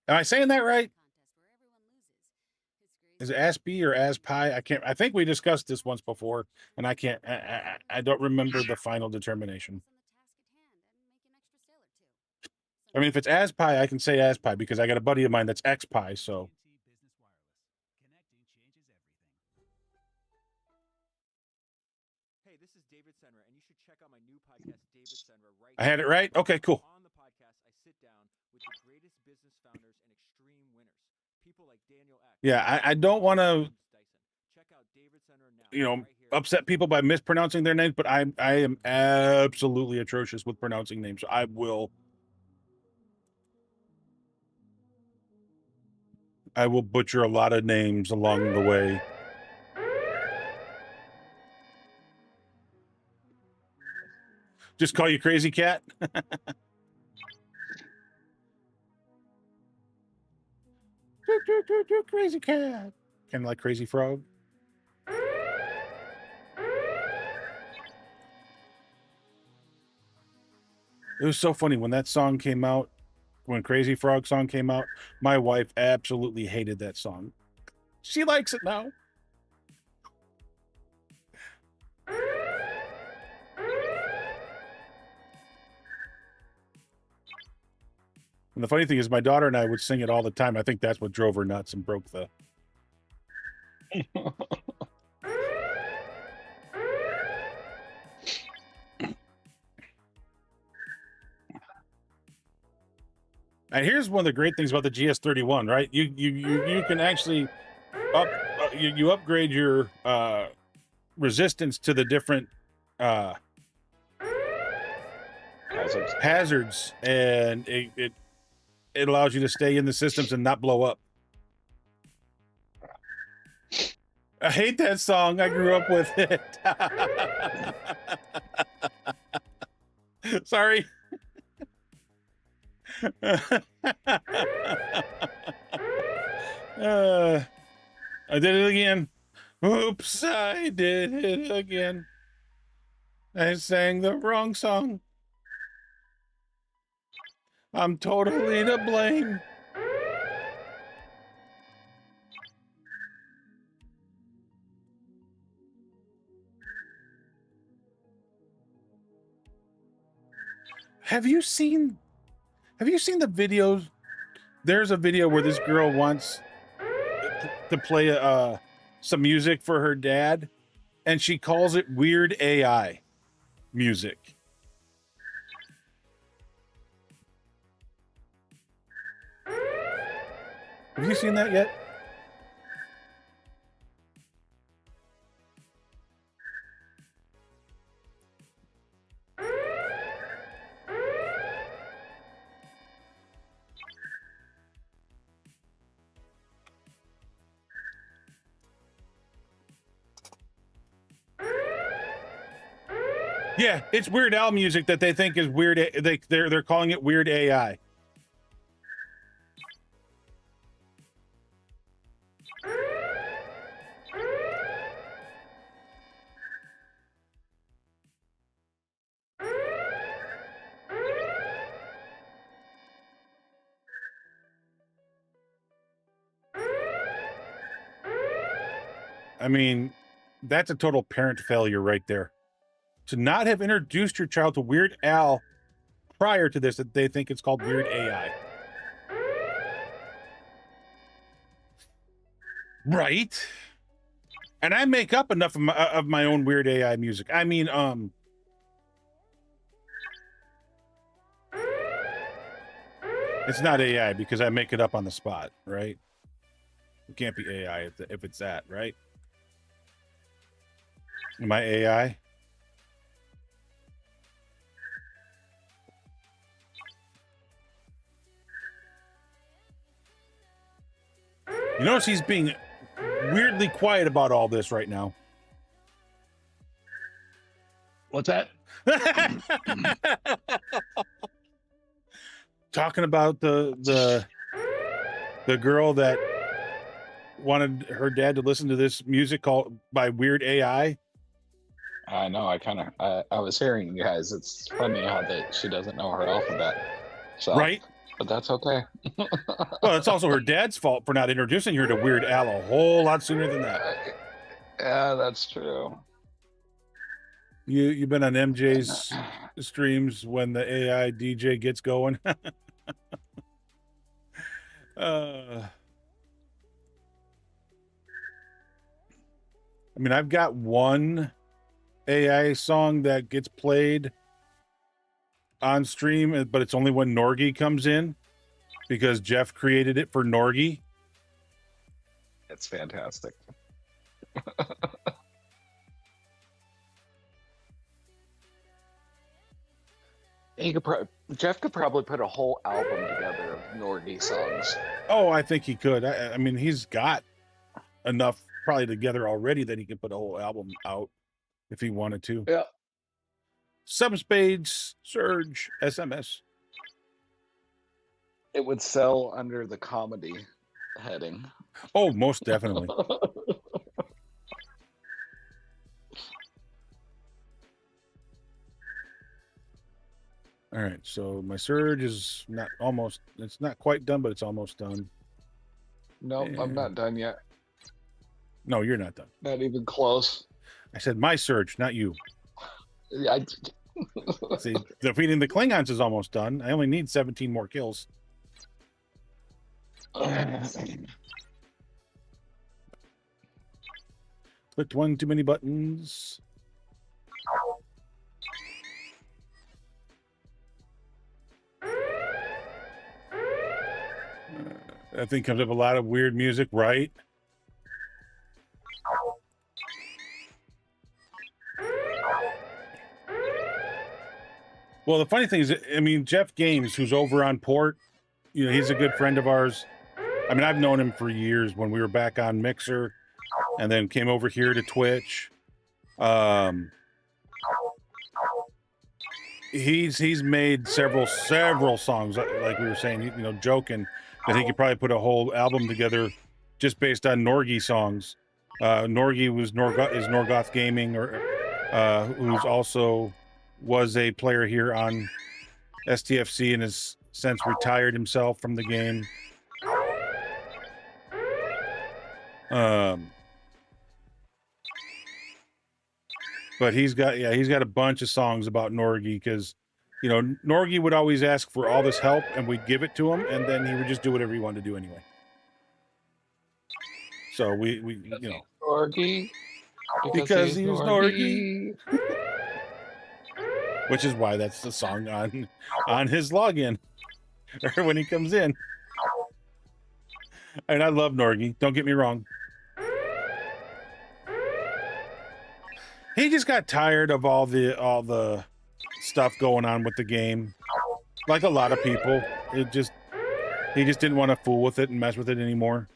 Am I saying that right? Is it Aspie or Aspie? I can't. I think we discussed this once before, and I can't. I don't remember the final determination. I mean, if it's Aspie, I can say Aspie because I got a buddy of mine that's Xpie. So. Hey, this is David Senra, and you should check out my new podcast, David Senra, right I had it right? Okay, cool. On the podcast, I sit down with the greatest business founders and extreme winners. People like Daniel Ek. Yeah, I don't want to, upset people by mispronouncing their names, but I am absolutely atrocious with pronouncing names. So I will butcher a lot of names along the way. Just call you Crazy Cat? Crazy Cat. Kind of like Crazy Frog. It was so funny when that song came out, when Crazy Frog song came out, my wife absolutely hated that song. She likes it now. And the funny thing is my daughter and I would sing it all the time. I think that's what drove her nuts and broke the... And here's one of the great things about the GS31, right? You can actually you upgrade your resistance to the different hazards, and it allows you to stay in the systems and not blow up. I hate that song. I grew up with it. Sorry. I did it again. Oops, I did it again. I sang the wrong song. I'm totally to blame. Have you seen the videos? There's a video where this girl wants to play some music for her dad, and she calls it weird AI music. Have you seen that yet? Yeah, it's Weird Al music that they think is weird. They're calling it weird AI. I mean, that's a total parent failure right there. To not have introduced your child to Weird Al prior to this, that they think it's called weird AI. Right? And I make up enough of my own weird AI music. I mean, it's not AI because I make it up on the spot, right? It can't be AI if it's that, right? Am I AI? You notice he's being weirdly quiet about all this right now. What's that? Talking about the girl that wanted her dad to listen to this music called by Weird AI. I know. I was hearing you guys. It's funny how she doesn't know her alphabet. So, right? But that's okay. Well, it's also her dad's fault for not introducing her to Weird Al a whole lot sooner than that. Yeah, that's true. You've been on MJ's streams when the AI DJ gets going. I mean, I've got one AI song that gets played on stream, but it's only when Norgy comes in because Jeff created it for Norgy. It's fantastic. Jeff could probably put a whole album together of Norgy songs. Oh, I think he could. I mean, he's got enough probably together already that he could put a whole album out if he wanted to. Yeah. Subspades, Surge, SMS. It would sell under the comedy heading. Oh, most definitely. All right, so my Surge is it's not quite done, but it's almost done. No, I'm not done yet. No, you're not done. Not even close. I said my Surge, not you. Yeah, See, defeating the Klingons is almost done. I only need 17 more kills. Clicked one too many buttons. That thing comes up a lot of weird music, right? Well, the funny thing is, I mean, Jeff Games, who's over on Port, you know, he's a good friend of ours. I mean, I've known him for years when we were back on Mixer and then came over here to Twitch. He's made several songs, like we were saying, you know, joking that he could probably put a whole album together just based on Norgy songs. Norgy is Norgoth Gaming, or who's also was a player here on STFC and has since retired himself from the game. But he's got a bunch of songs about Norgy because, you know, Norgy would always ask for all this help and we'd give it to him, and then he would just do whatever he wanted to do anyway. So we you know, Norgy because he was Norgy. Which is why that's the song on his login or when he comes in. And I love Norgy, don't get me wrong. He just got tired of all the stuff going on with the game. Like a lot of people, he just didn't want to fool with it and mess with it anymore.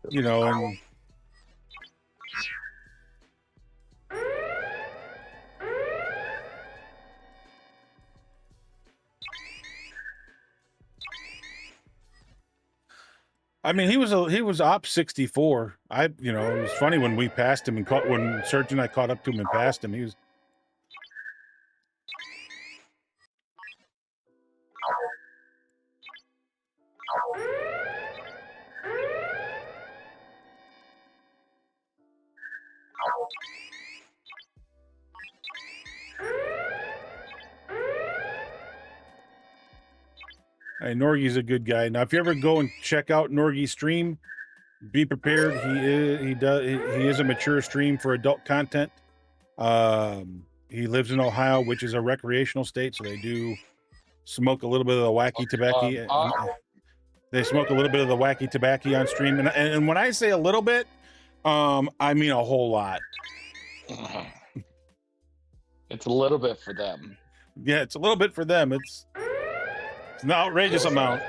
You know, and I mean, he was op 64. You know, it was funny when we passed him and when Serge and I caught up to him and passed him. He was. Norgie's a good guy. Now, if you ever go and check out Norgie's stream, be prepared. He is a mature stream for adult content. He lives in Ohio, which is a recreational state, so they do smoke a little bit of the wacky tobacco. They smoke a little bit of the wacky tobacco on stream, and when I say a little bit, I mean a whole lot. It's a little bit for them. Yeah, it's a little bit for them. It's an outrageous amount.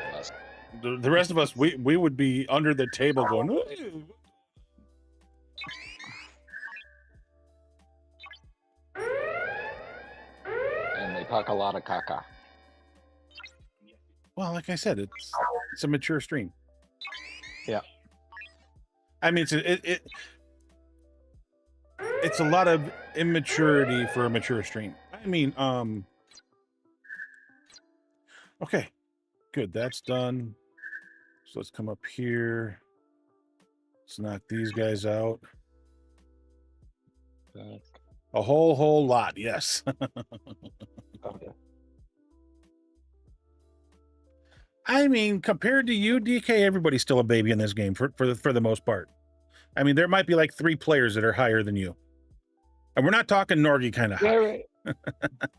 The rest of us, we would be under the table going. "Ooh." And they talk a lot of caca. Well, like I said, it's a mature stream. Yeah. I mean, it's a lot of immaturity for a mature stream. I mean, okay, good. That's done. So let's come up here. Let's knock these guys out. A whole lot, yes. Okay. I mean, compared to you, DK, everybody's still a baby in this game for the most part. I mean, there might be like 3 players that are higher than you. And we're not talking Norgie kind of high.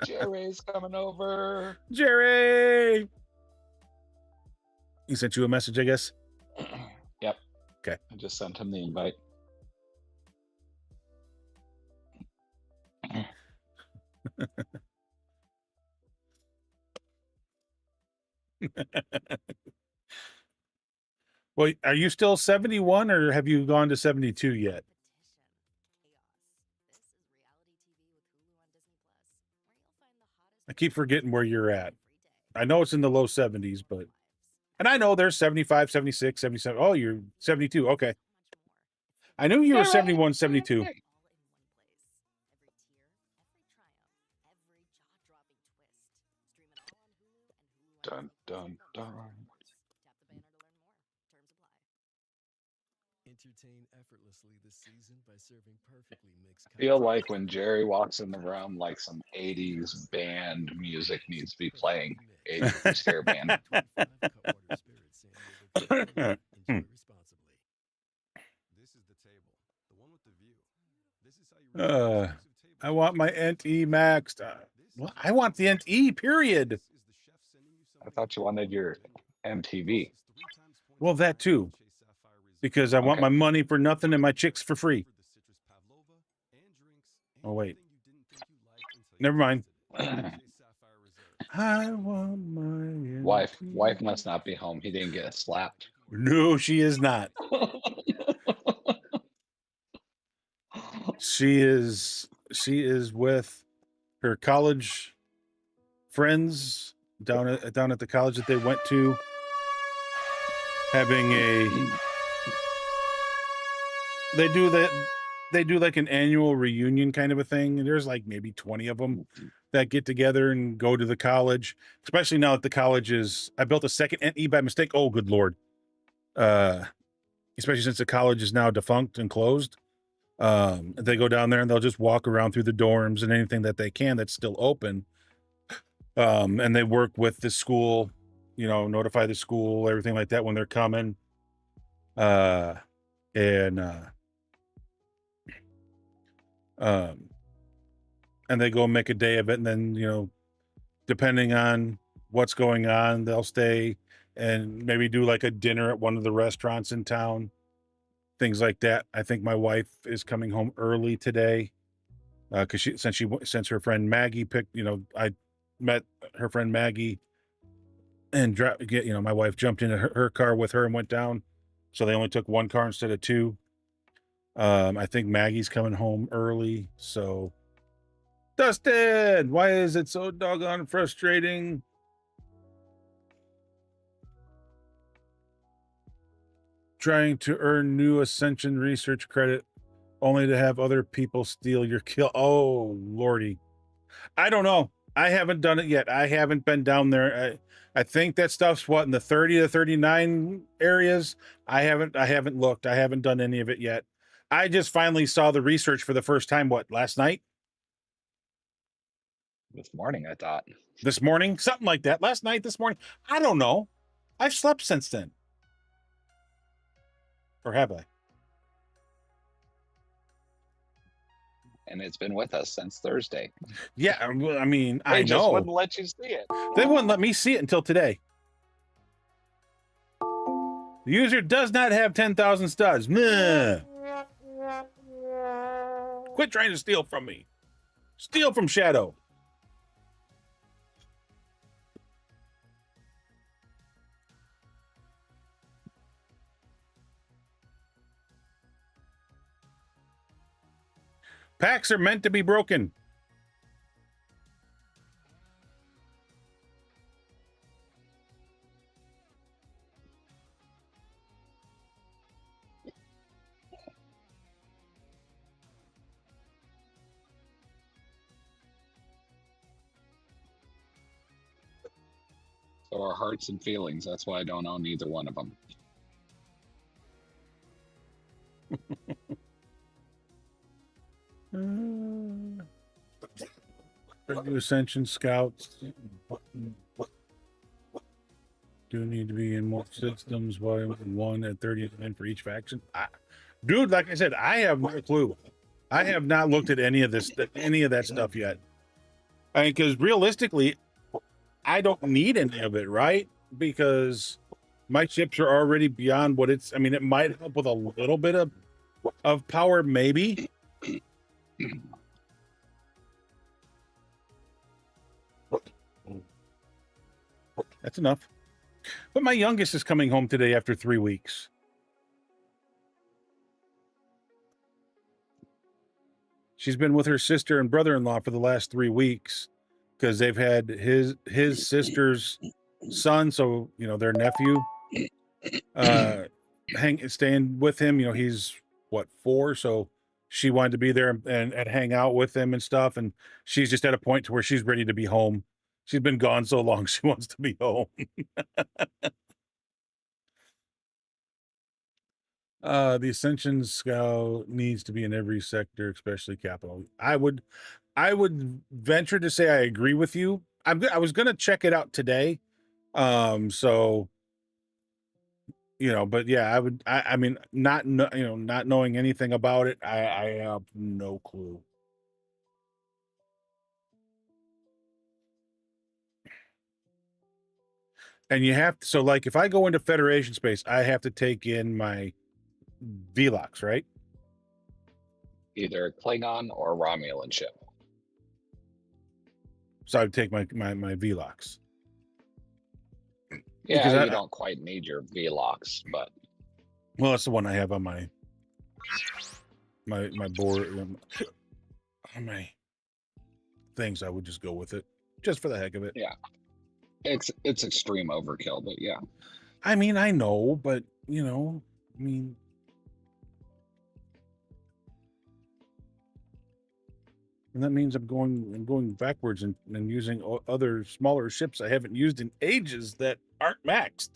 Jerry's coming over. Jerry! He sent you a message, I guess? Yep. Okay. I just sent him the invite. Well, are you still 71 or have you gone to 72 yet? I keep forgetting where you're at. I know it's in the low 70s, but and I know there's 75, 76, 77. Oh, you're 72. Okay. I knew you were 71, 72. Dun, dun, dun. Entertain effortlessly this season by serving perfectly mixed. I feel like when Jerry walks in the room, like some 80s band music needs to be playing. 80s hair band. I want my NT maxed. Well, I want the NT, period. I thought you wanted your MTV. Well, that too. Because I want my money for nothing and my chicks for free. Oh, wait. Never mind. I want my Wife must not be home. He didn't get slapped. No, she is not. She is with her college friends down at the college that they went to, having they do like an annual reunion kind of a thing. And there's like maybe 20 of them that get together and go to the college, especially now that the college I built a second NE by mistake. Oh, good Lord. Especially since the college is now defunct and closed. They go down there and they'll just walk around through the dorms and anything that they can that's still open. And they work with the school, notify the school, everything like that when they're coming. And they go make a day of it. And then, depending on what's going on, they'll stay and maybe do like a dinner at one of the restaurants in town, things like that. I think my wife is coming home early today. Cause since her friend Maggie I met her friend Maggie and my wife jumped into her car with her and went down. So they only took 1 car instead of 2. I think Maggie's coming home early. So Dustin, why is it so doggone frustrating? Trying to earn new Ascension research credit only to have other people steal your kill. Oh, Lordy. I don't know. I haven't done it yet. I haven't been down there. I think that stuff's in the 30 to 39 areas. I haven't looked. I haven't done any of it yet. I just finally saw the research for the first time, last night? This morning, I thought. This morning? Something like that. Last night, this morning? I don't know. I've slept since then. Or have I? And it's been with us since Thursday. Yeah, I mean, They I just know. wouldn't let you see it. They wouldn't let me see it until today. The user does not have 10,000 studs. Nah. Quit trying to steal from me. Steal from Shadow. Packs are meant to be broken. So our hearts and feelings. That's why I don't own either one of them. Ascension scouts do need to be in more systems. One at 39 for each faction. Dude, like I said, I have no clue. I have not looked at any of that stuff yet. I mean, because realistically, I don't need any of it, right? Because my chips are already beyond what it's. I mean, it might help with a little bit of power, maybe. That's enough. But my youngest is coming home today after 3 weeks. She's been with her sister and brother-in-law for the last 3 weeks because they've had his sister's son, so their nephew, staying with him. He's 4, so she wanted to be there and hang out with him and stuff. And she's just at a point to where she's ready to be home. She's been gone so long, she wants to be home. The Ascension Scout needs to be in every sector, especially capital. I would venture to say I agree with you. I was gonna check it out today. So but yeah, I mean, not knowing anything about it, I have no clue. And you have to, so like if I go into Federation space, I have to take in my Velox, right? Either a Klingon or a Romulan ship. So I would take my Velox. Yeah, Because you don't quite need your Velox, but well, that's the one I have on my board, on my things. I would just go with it, just for the heck of it. Yeah, it's extreme overkill, but yeah. I mean, I know, but I mean, and that means I'm going backwards and using other smaller ships I haven't used in ages that aren't maxed.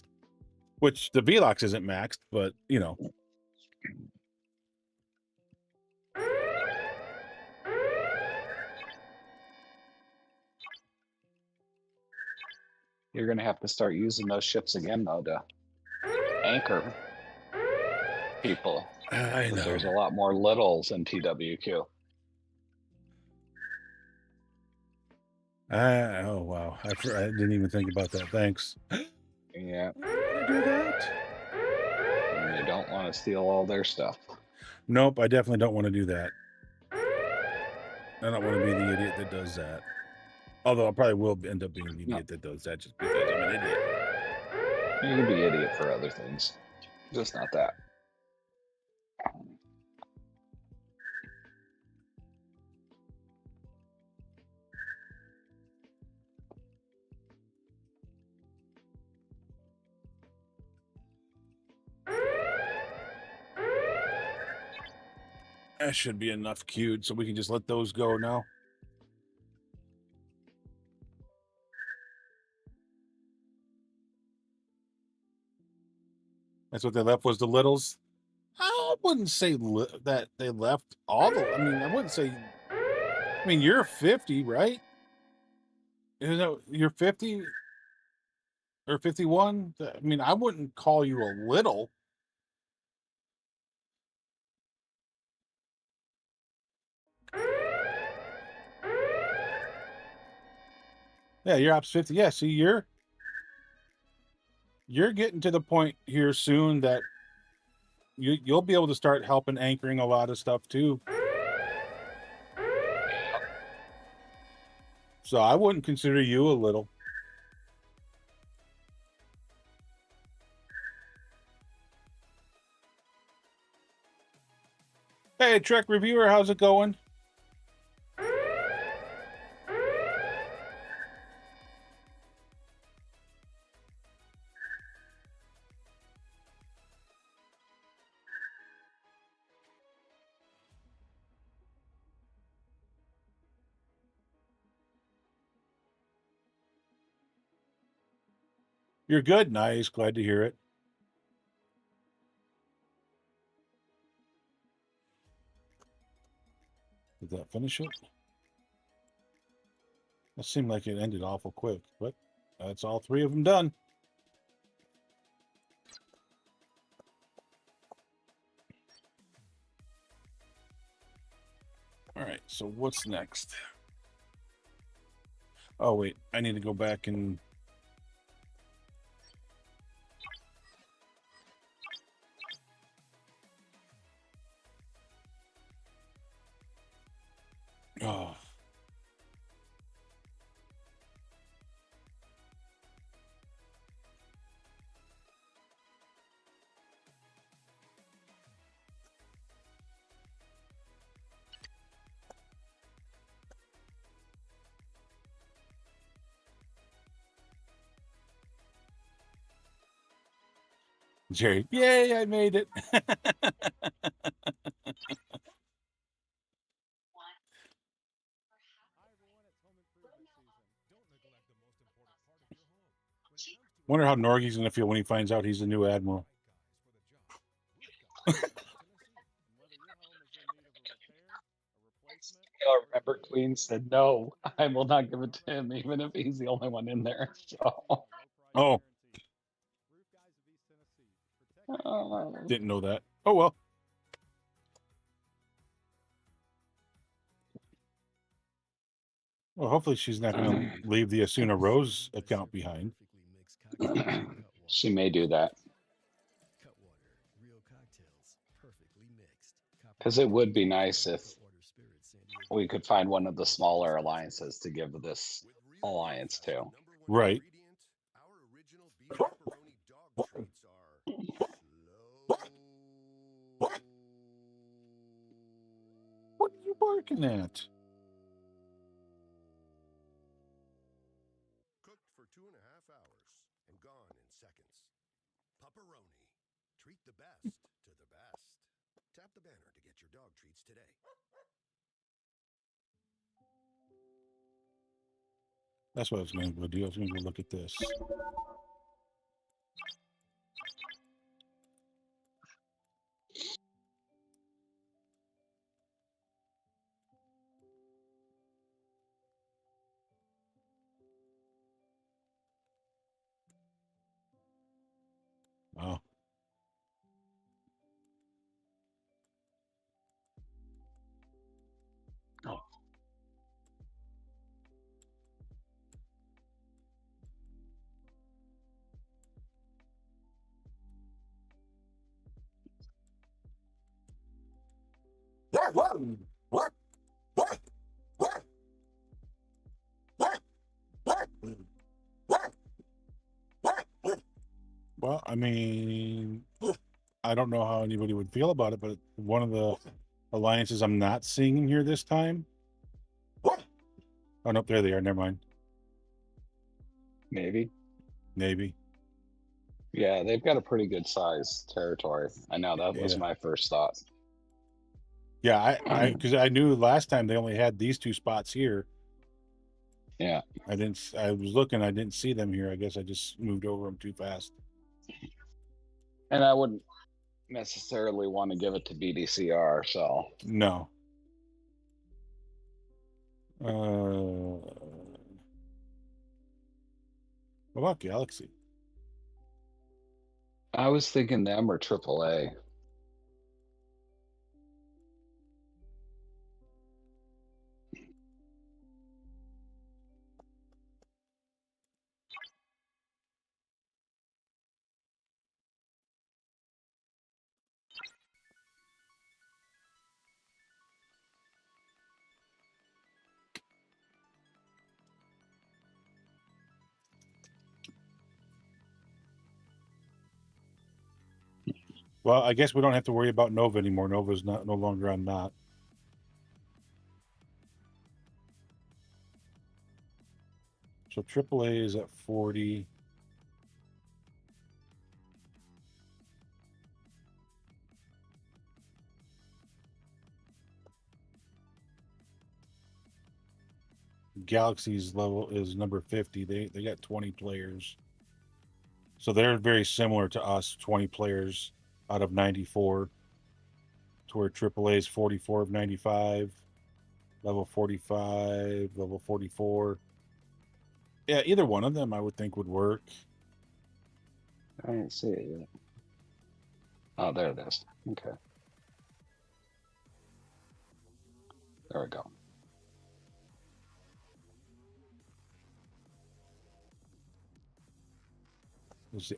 Which the Velox isn't maxed, but You're gonna have to start using those ships again, though, to anchor people. I know. There's a lot more littles in TWQ. Oh wow, I didn't even think about that. Thanks. Yeah. Do that. And you don't want to steal all their stuff. Nope, I definitely don't want to do that. I don't want to be the idiot that does that. Although I probably will end up being the idiot that does that just because I'm an idiot. You can be idiot for other things, just not that. That should be enough queued, so we can just let those go now. That's what they left, was the littles. I wouldn't say that they left all the. I mean, I wouldn't say. I mean, you're 50, right? you're 50 or 51. I mean, I wouldn't call you a little. Yeah, you're ops 50. Yeah, see, you're getting to the point here soon that you'll be able to start helping anchoring a lot of stuff too. So I wouldn't consider you a little. Hey, Trek Reviewer, how's it going? You're good. Nice. Glad to hear it. Did that finish it? That seemed like it ended awful quick, but that's all 3 of them done. All right, so what's next? Oh, wait, I need to go back and... Oh. Jerry, yay, I made it. Wonder how Norgie's going to feel when he finds out he's the new admiral. Remember, Queen said, no, I will not give it to him, even if he's the only one in there. So. Oh. Didn't know that. Oh, well. Well, hopefully she's not going to leave the Asuna Rose account behind. She may do that. Because it would be nice if we could find one of the smaller alliances to give this alliance to. Right. What are you barking at? Cooked for 2.5 hours and gone in seconds. Pepperoni. Treat the best to the best. Tap the banner to get your dog treats today. That's what I was going to go do. I was going to go look at this. Oh. Oh. Well, I mean, I don't know how anybody would feel about it, but one of the alliances I'm not seeing in here this time. Oh, no, there they are. Never mind. Maybe. Maybe. Yeah, they've got a pretty good size territory. I know that was my first thought. Yeah, because I knew last time they only had these 2 spots here. Yeah. I was looking, I didn't see them here. I guess I just moved over them too fast. And I wouldn't necessarily want to give it to BDCR, so. No. What about Galaxy? I was thinking them or AAA. Well, I guess we don't have to worry about Nova anymore. Nova's no longer on that. So AAA is at 40. Galaxy's level is number 50. They got 20 players. So they're very similar to us, 20 players out of 94. To where AAA is 44 of 95. Level 45, level 44. Yeah, either one of them I would think would work. I don't see it yet. Oh, there it is. Okay. There we go.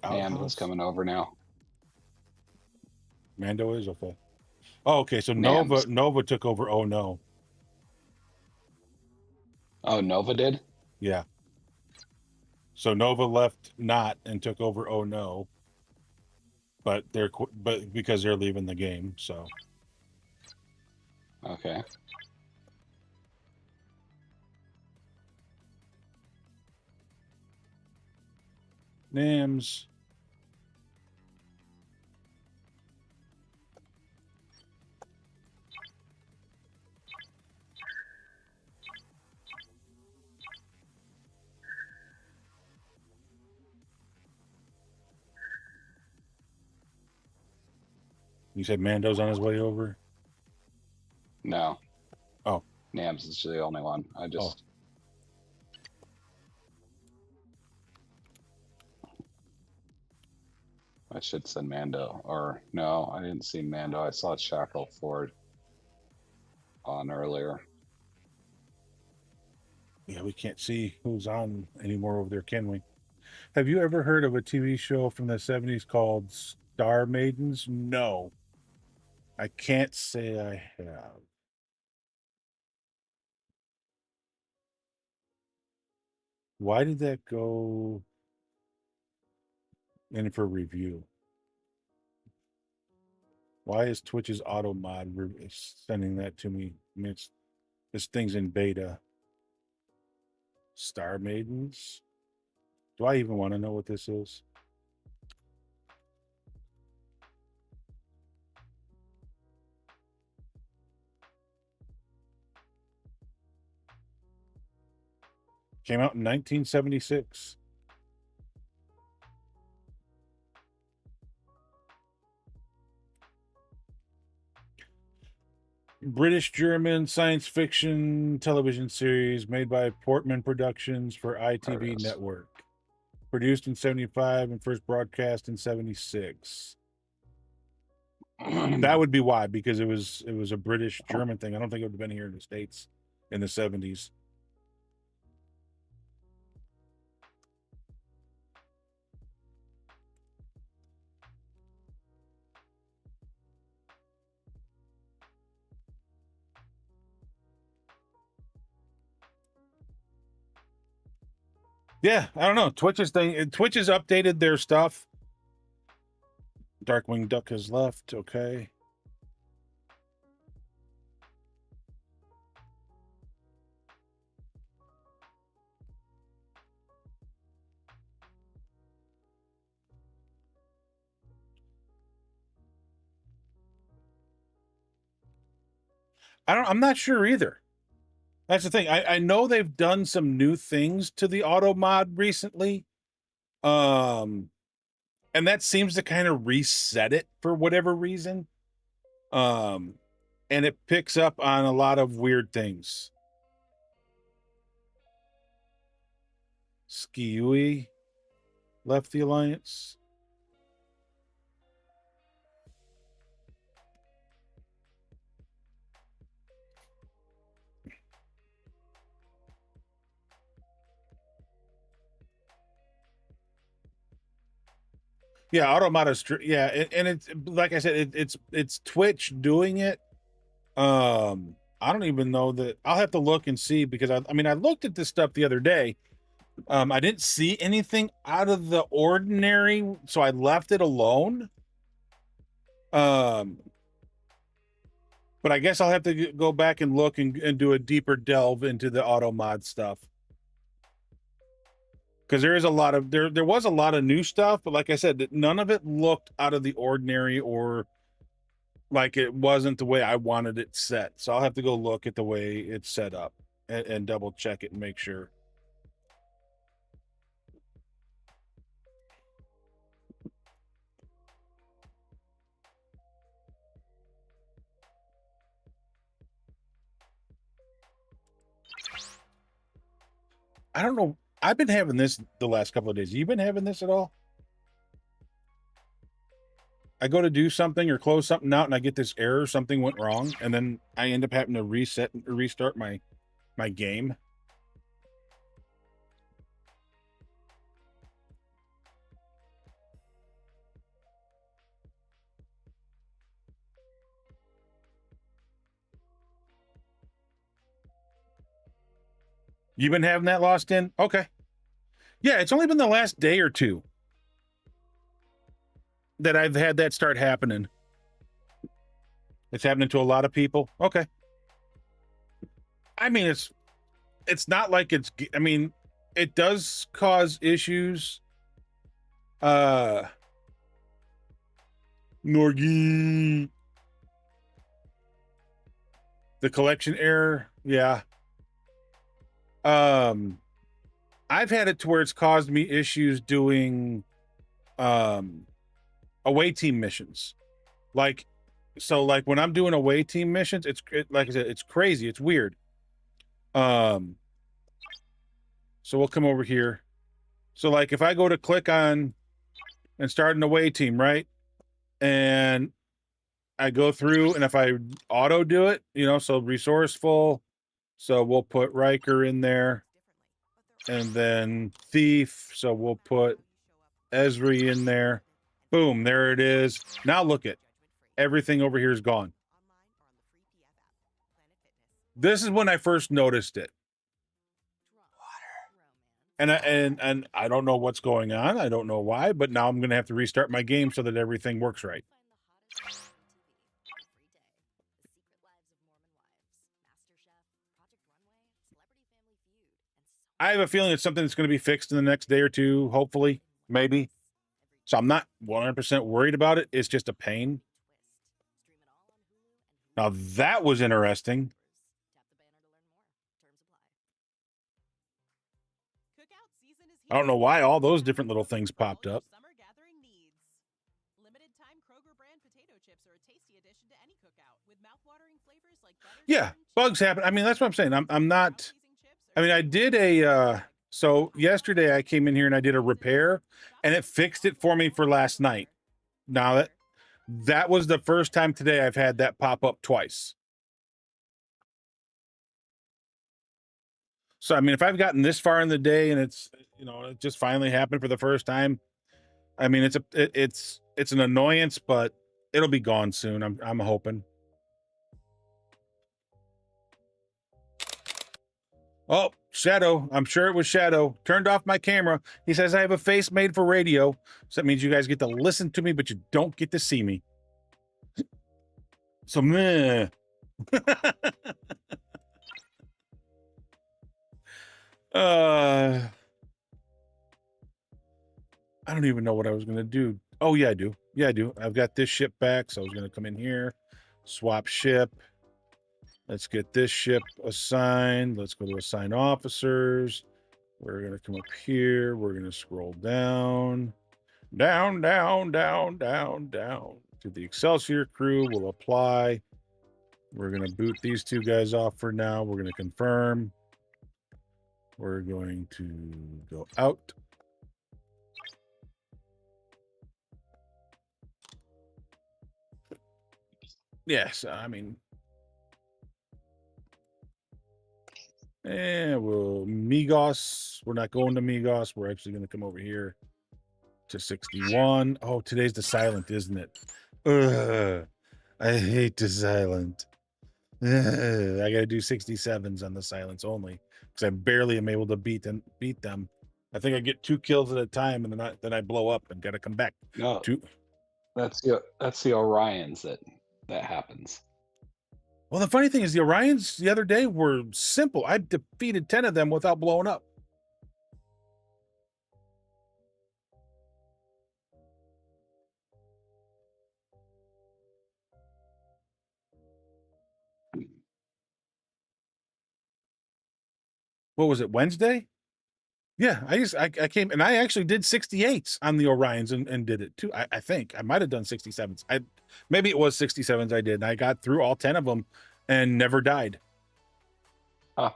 Mando's coming over now. Mando is okay. Oh, okay. So Nova took over. Oh no. Oh, Nova did? Yeah. So Nova left not and took over. Oh no. But because they're leaving the game, so. Okay. Names. You said Mando's on his way over? No. Oh. Nams is the only one. I just. I should send Mando. Or no, I didn't see Mando. I saw Shackle Ford on earlier. Yeah, we can't see who's on anymore over there, can we? Have you ever heard of a TV show from the 70s called Star Maidens? No. I can't say I have. Why did that go in for review? Why is Twitch's auto mod sending that to me? I mean, this thing's in beta. Star Maidens? Do I even want to know what this is? Came out in 1976. British-German science fiction television series made by Portman Productions for ITV Network. Produced in 75 and first broadcast in 76. That would be why, because it was a British-German thing. I don't think it would have been here in the States in the 70s. Yeah, I don't know. Twitch has updated their stuff. Darkwing Duck has left. Okay. I'm not sure either. That's the thing. I know they've done some new things to the auto mod recently. And that seems to kind of reset it for whatever reason. And it picks up on a lot of weird things. Skiui. left the alliance. Yeah, Automata. Yeah, and it's like I said, it's Twitch doing it. I don't even know that. I'll have to look and see, because I mean I looked at this stuff the other day. I didn't see anything out of the ordinary, so I left it alone. But I guess I'll have to go back and look and do a deeper delve into the auto mod stuff. Because there is a lot of there was a lot of new stuff, but like I said, none of it looked out of the ordinary or like it wasn't the way I wanted it set. So I'll have to go look at the way it's set up and double check it and make sure. I don't know. I've been having this the last couple of days. You been having this at all? I go to do something or close something out and I get this error, something went wrong, and then I end up having to restart my game. You been having that, Lost In? Okay. Yeah, it's only been the last day or two that I've had that start happening. It's happening to a lot of people. Okay. I mean, it's not like it's, I mean, it does cause issues. Norgi. The collection error. Yeah. I've had it to where it's caused me issues doing away team missions. Like, so like when I'm doing away team missions, like I said, it's crazy, it's weird. So we'll come over here. So like if I go to click on and start an away team, right? And I go through, and if I auto do it, you know, so resourceful, so we'll put Riker in there, and then Thief, so we'll put Esri in there. Boom, there it is. Now look at everything over here is gone. This is when I first noticed it. And I don't know what's going on. I don't know why, but now I'm going to have to restart my game so that everything works right. I have a feeling it's something that's going to be fixed in the next day or two, hopefully, maybe. So I'm not 100% worried about it. It's just a pain. Now that was interesting. I don't know why all those different little things popped up. Yeah, bugs happen. I mean, that's what I'm saying. I'm not. I mean, I did a. So yesterday I came in here and I did a repair, and it fixed it for me for last night. Now that was the first time today I've had that pop up twice. So I mean, if I've gotten this far in the day and it's, you know, it just finally happened for the first time, I mean, it's an annoyance, but it'll be gone soon. I'm hoping. Oh, Shadow. I'm sure it was Shadow. Turned off my camera. He says I have a face made for radio. So that means you guys get to listen to me, but you don't get to see me. So, meh. I don't even know what I was going to do. Oh, yeah, I do. Yeah, I do. I've got this ship back, so I was going to come in here, swap ship. Let's get this ship assigned. Let's go to assign officers. We're going to come up here. We're going to scroll down, down, down, down, down, down to the Excelsior crew. We'll apply. We're going to boot these two guys off for now. We're going to confirm. We're going to go out. Yes, I mean, well, Migos. We're not going to Migos. We're actually going to come over here to 61. Oh, today's the silent, isn't it? Ugh, I hate the silent. Ugh, I got to do 67s on the silence only because I barely am able to beat them. I think I get 2 kills at a time, and then I blow up and got to come back. No, to that's the Orions that happens. Well, the funny thing is the Orions the other day were simple. I defeated 10 of them without blowing up. What was it, Wednesday? Yeah, I came and I actually did 68s on the Orions and did it too. I think I might have done 67s. Maybe it was 67s I did. And I got through all 10 of them and never died. Huh.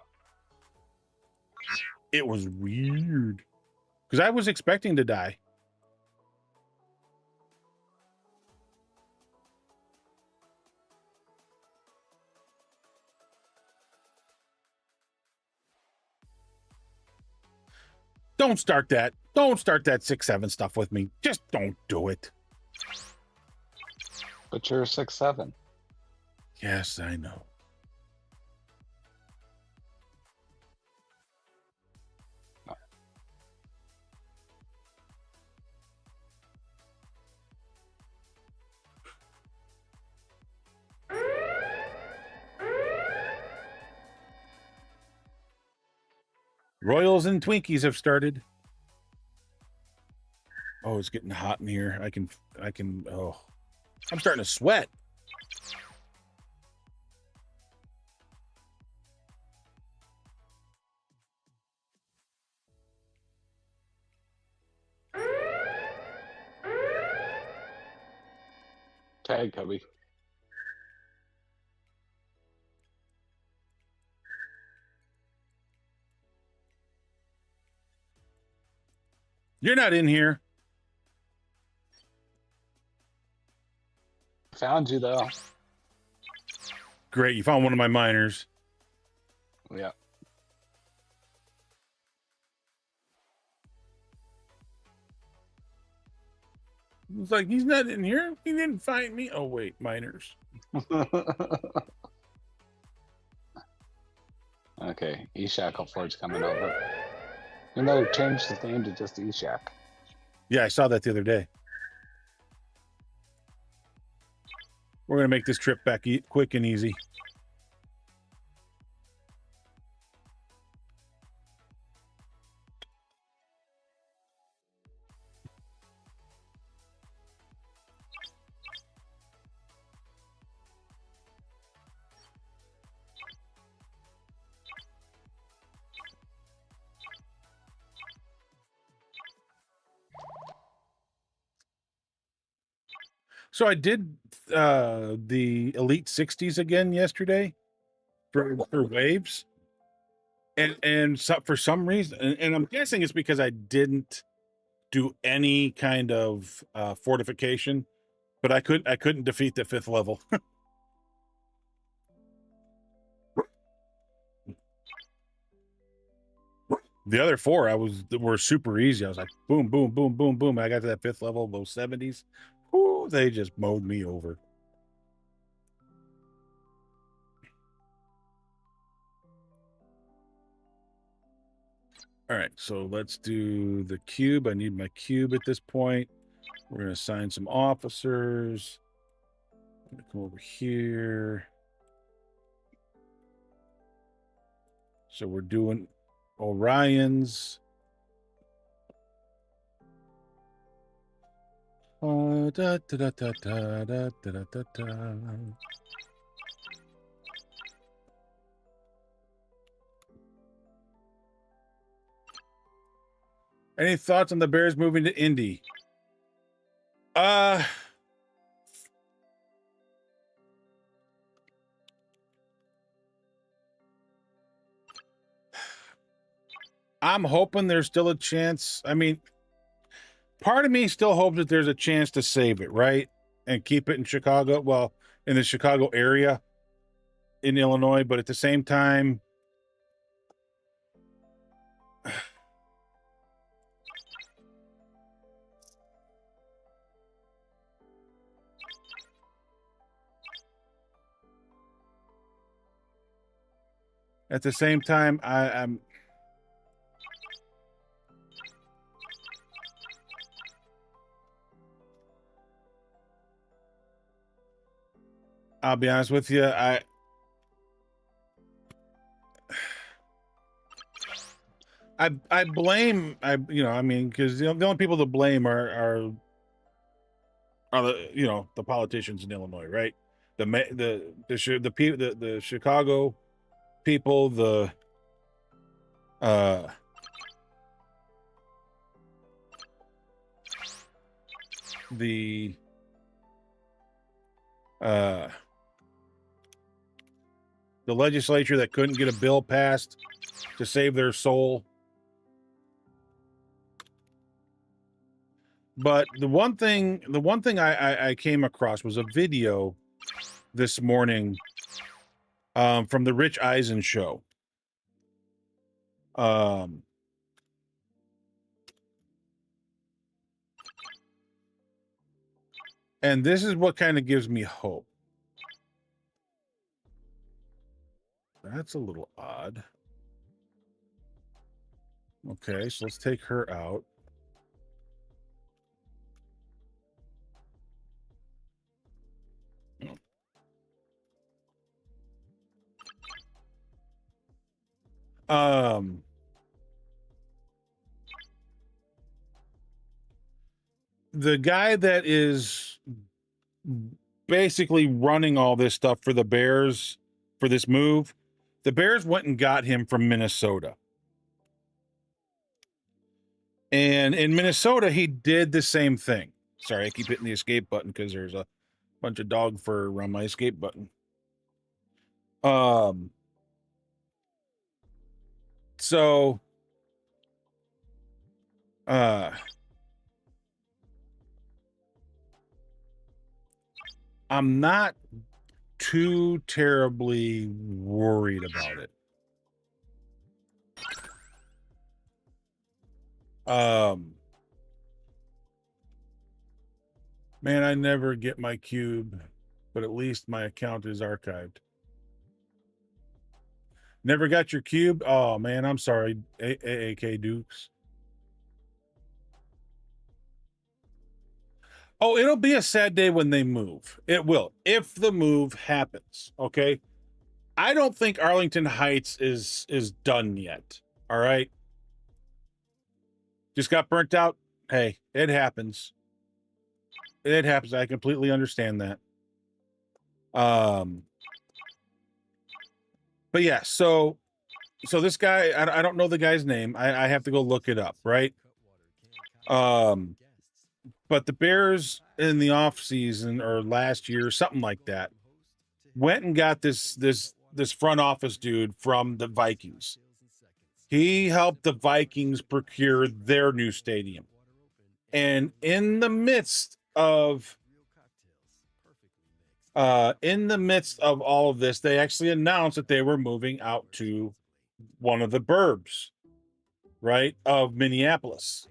It was weird because I was expecting to die. Don't start that. Don't start that 6-7 stuff with me. Just don't do it. But you're 6-7. Yes, I know. Royals and Twinkies have started. Oh, it's getting hot in here. I can, oh, I'm starting to sweat. Tag, Cubby. You're not in here. Found you, though. Great, you found one of my miners. Yeah. It's like, he's not in here. He didn't find me. Oh, wait, miners. Okay, Eshak Ford's coming over. You know, change the name to just Eshak. Yeah, I saw that the other day. We're going to make this trip back quick and easy. So I did the Elite 60s again yesterday for waves. And so, for some reason, and I'm guessing it's because I didn't do any kind of fortification, but I couldn't defeat the 5th level. The other 4 were super easy. I was like, boom, boom, boom, boom, boom. I got to that 5th level, those 70s. Whoo, they just mowed me over. All right, so let's do the cube. I need my cube at this point. We're going to assign some officers. I'm going to come over here. So we're doing Orions. Da, da, da, da, da, da, da, da, da. Any thoughts on the Bears moving to Indy? I'm hoping there's still a chance. I mean, part of me still hopes that there's a chance to save it, right? And keep it in Chicago. Well, in the Chicago area in Illinois, but at the same time, I'm I'll be honest with you, I blame because the only people to blame are the politicians in Illinois, right? The Chicago people, the legislature that couldn't get a bill passed to save their soul. But the one thing I came across was a video this morning from the Rich Eisen show. And this is what kind of gives me hope. That's a little odd. Okay, so let's take her out. The guy that is basically running all this stuff for the Bears for this move, the Bears went and got him from Minnesota. And in Minnesota, he did the same thing. Sorry, I keep hitting the escape button because there's a bunch of dog fur around my escape button. So I'm not too terribly worried about it. Man, I never get my cube, but at least my account is archived. Never got your cube? Oh man, I'm sorry, AAK Dukes. Oh, it'll be a sad day when they move. It will, if the move happens. Okay, I don't think Arlington Heights is done yet. All right, just got burnt out. Hey, it happens. It happens. I completely understand that. But yeah, so this guy, I don't know the guy's name. I have to go look it up, right? But the Bears in the off season or last year, something like that, went and got this front office dude from the Vikings. He helped the Vikings procure their new stadium. And in the midst of all of this, they actually announced that they were moving out to one of the burbs, right, of Minneapolis.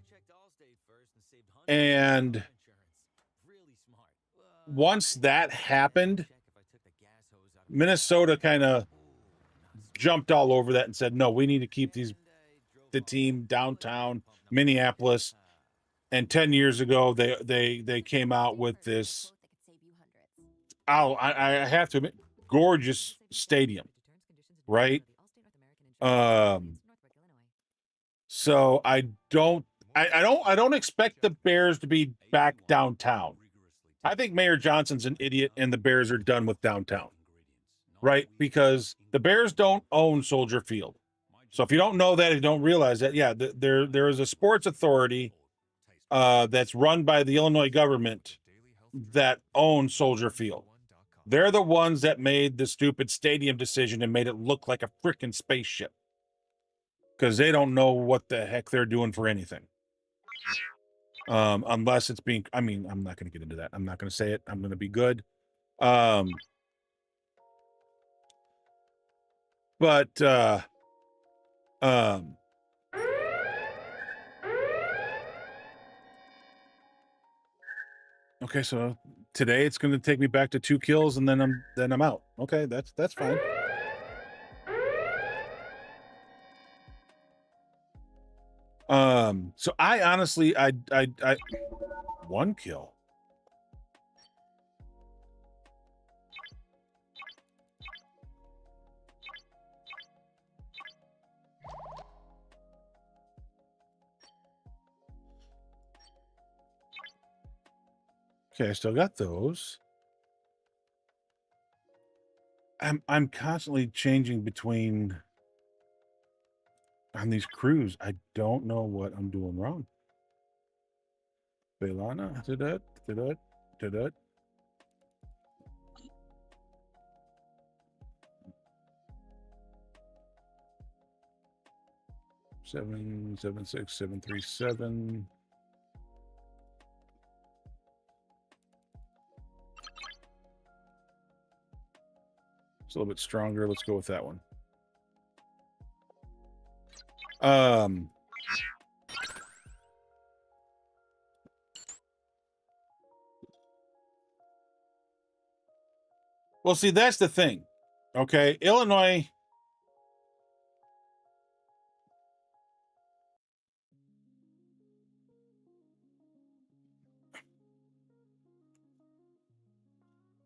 And once that happened, Minnesota kind of jumped all over that and said, no, we need to keep the team downtown Minneapolis. And 10 years ago, they came out with this, I have to admit, gorgeous stadium, right? So I don't expect the Bears to be back downtown. I think Mayor Johnson's an idiot and the Bears are done with downtown, right? Because the Bears don't own Soldier Field. So if you don't know that, you don't realize that, yeah, there is a sports authority that's run by the Illinois government that owns Soldier Field. They're the ones that made the stupid stadium decision and made it look like a freaking spaceship. Because they don't know what the heck they're doing for anything. Unless it's being, I'm not going to get into that. I'm not going to say it. I'm going to be good. Um, but um, okay, so today it's going to take me back to 2 kills, and then I'm out. Okay, that's fine. So I honestly, I 1 kill. Okay, I still got those. I'm constantly changing between on these crews. I don't know what I'm doing wrong. Belana, did that. 776 737. It's a little bit stronger. Let's go with that one. Well, see, that's the thing. Okay, Illinois.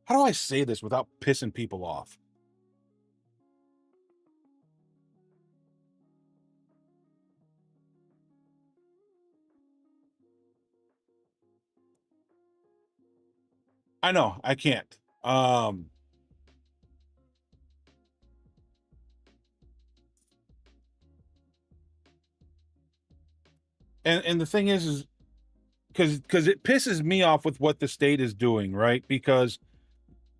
How do I say this without pissing people off? I know, I can't. And the thing is because it pisses me off with what the state is doing, right? Because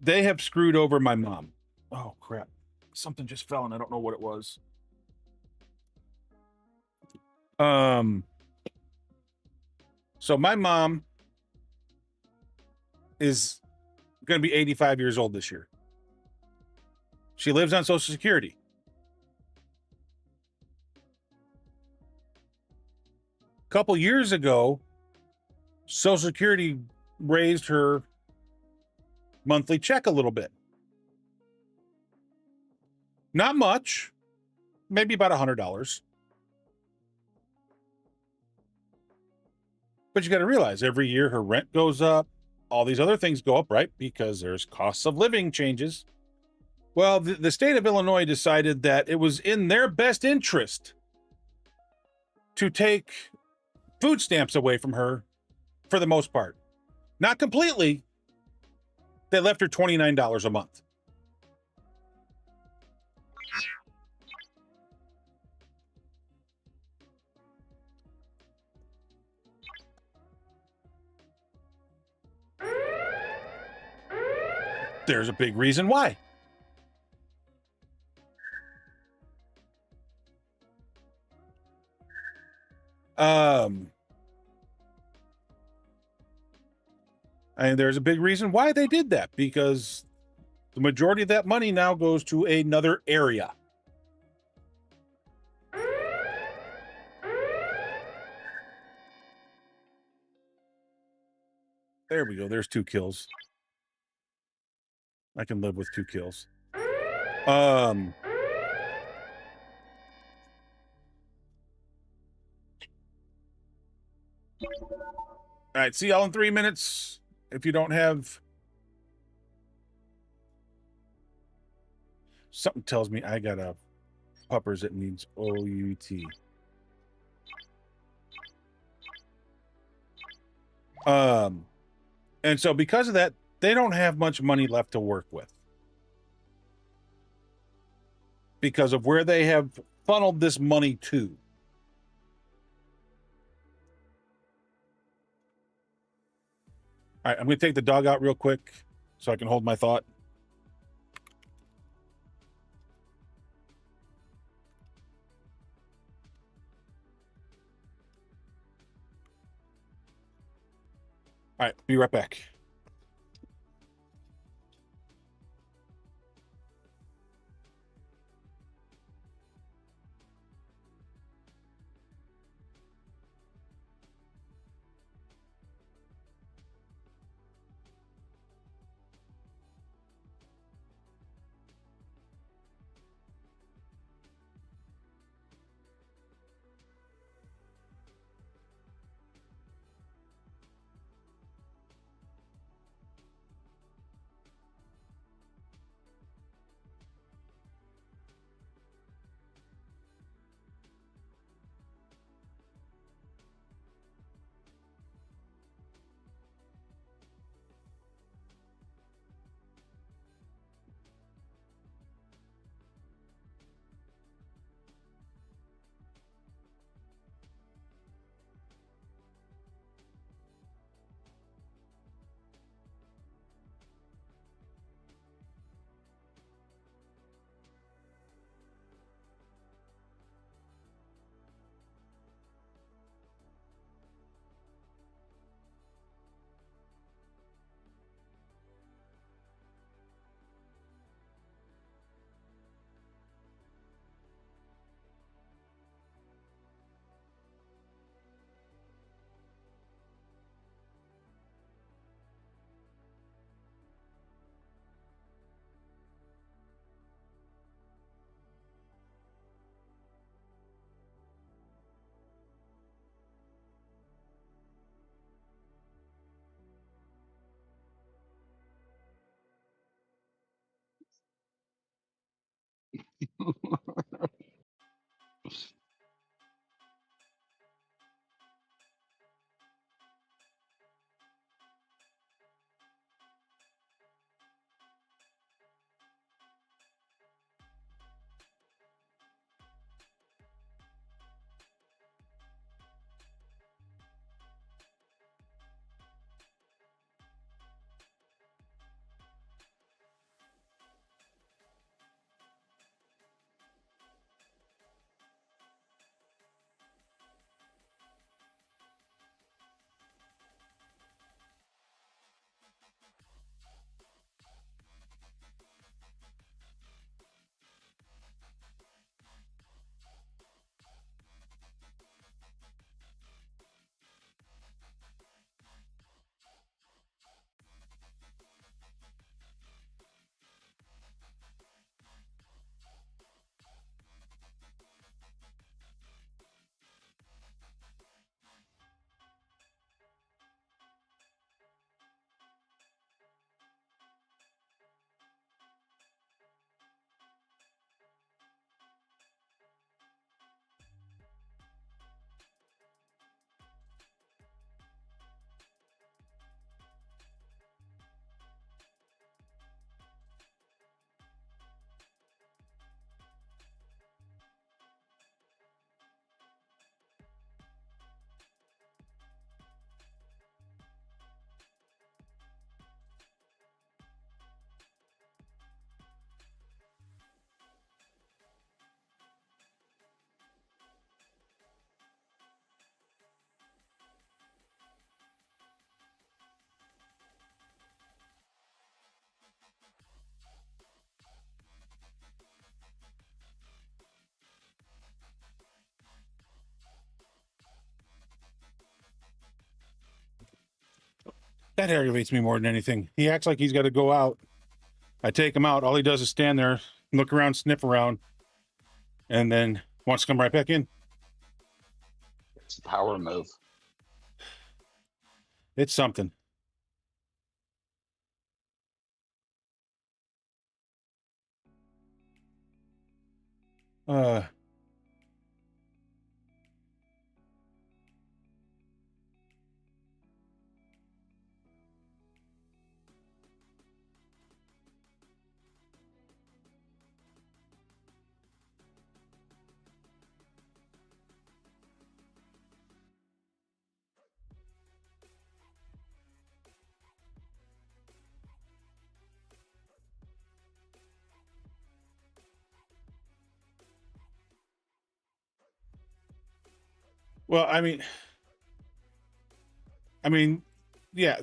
they have screwed over my mom. Oh crap. Something just fell and I don't know what it was. So my mom is going to be 85 years old this year. She lives on Social Security. A couple years ago, Social Security raised her monthly check a little bit. Not much, maybe about $100. But you got to realize every year her rent goes up, all these other things go up, right? Because there's costs of living changes. Well, the state of Illinois decided that it was in their best interest to take food stamps away from her for the most part. Not completely. They left her $29 a month. There's a big reason why. And there's a big reason why they did that, because the majority of that money now goes to another area. There we go. There's 2 kills. I can live with 2 kills. All right, see y'all in 3 minutes. If you don't have... Something tells me I got a puppers that needs OUT. And so because of that, they don't have much money left to work with. Because of where they have funneled this money to. All right, I'm going to take the dog out real quick so I can hold my thought. All right, be right back. That aggravates me more than anything. He acts like he's got to go out. I take him out. All he does is stand there, look around, sniff around, and then wants to come right back in. It's a power move. It's something. Well, I mean, yeah,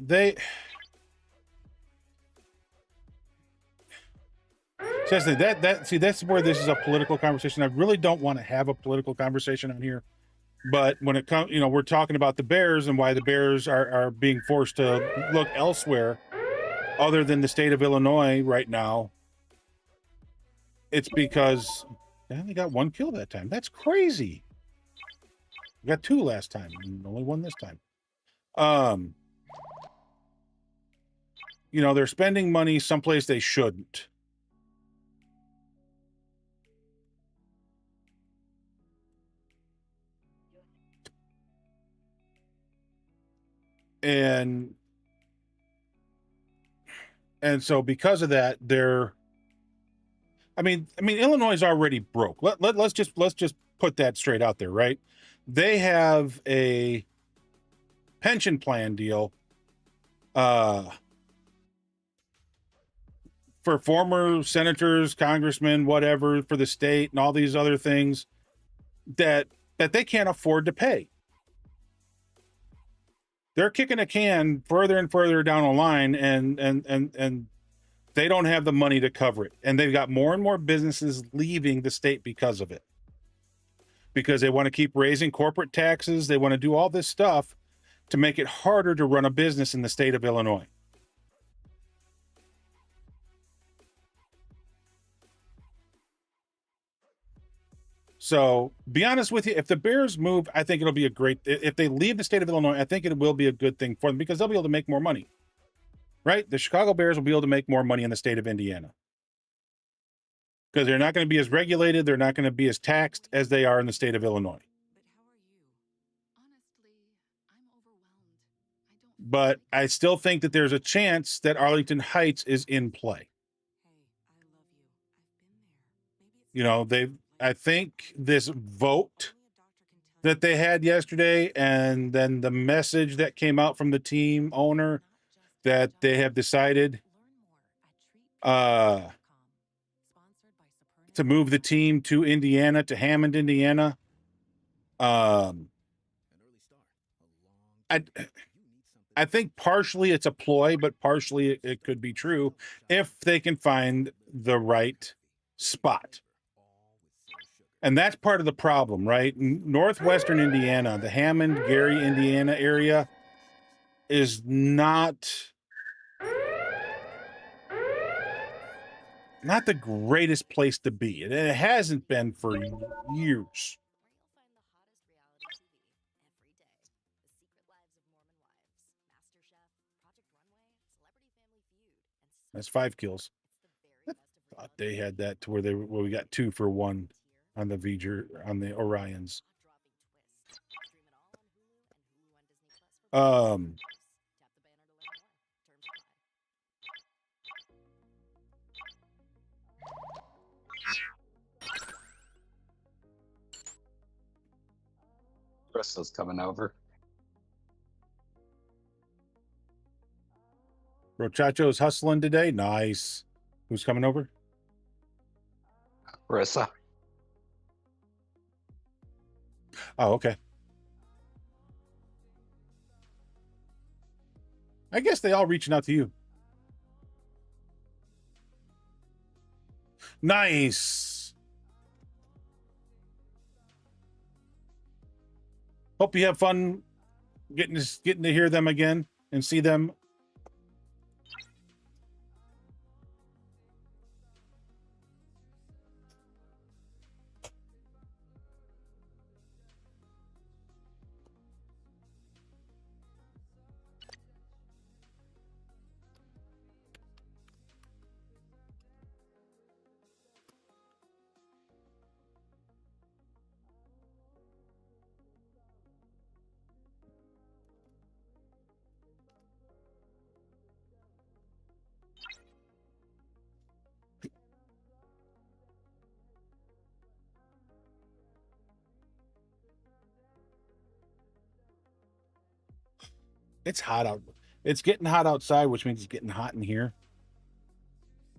seriously, that's where this is a political conversation. I really don't want to have a political conversation on here, but when it comes, we're talking about the Bears and why the Bears are being forced to look elsewhere other than the state of Illinois right now. It's because they only got one kill that time. That's crazy. We got two last time, and only one this time. They're spending money someplace they shouldn't. And so because of that, Illinois is already broke. Let's just put that straight out there, right? They have a pension plan deal for former senators, congressmen, whatever, for the state and all these other things that they can't afford to pay. They're kicking a can further and further down the line, and they don't have the money to cover it. And they've got more and more businesses leaving the state because of it. Because they want to keep raising corporate taxes. They want to do all this stuff to make it harder to run a business in the state of Illinois. So, be honest with you, if the Bears move, I think it'll be if they leave the state of Illinois, I think it will be a good thing for them because they'll be able to make more money. Right? The Chicago Bears will be able to make more money in the state of Indiana. because they're not going to be as regulated. They're not going to be as taxed as they are in the state of Illinois. But I still think that there's a chance that Arlington Heights is in play. You know, I think this vote that they had yesterday, and then the message that came out from the team owner that they have decided to move the team to Indiana, to Hammond, Indiana. I think partially it's a ploy, but partially it could be true if they can find the right spot. And that's part of the problem, right? Northwestern Indiana, the Hammond, Gary, Indiana area is not the greatest place to be. It hasn't been for years. That's 5 kills. I thought they had that to where we got 2 for 1 on the Orions. Crystal's coming over. Rochacho's hustling today. Nice. Who's coming over? Marissa. Oh, okay. I guess they all reaching out to you. Nice. Hope you have fun getting to hear them again and see them. It's hot out. It's getting hot outside, which means it's getting hot in here.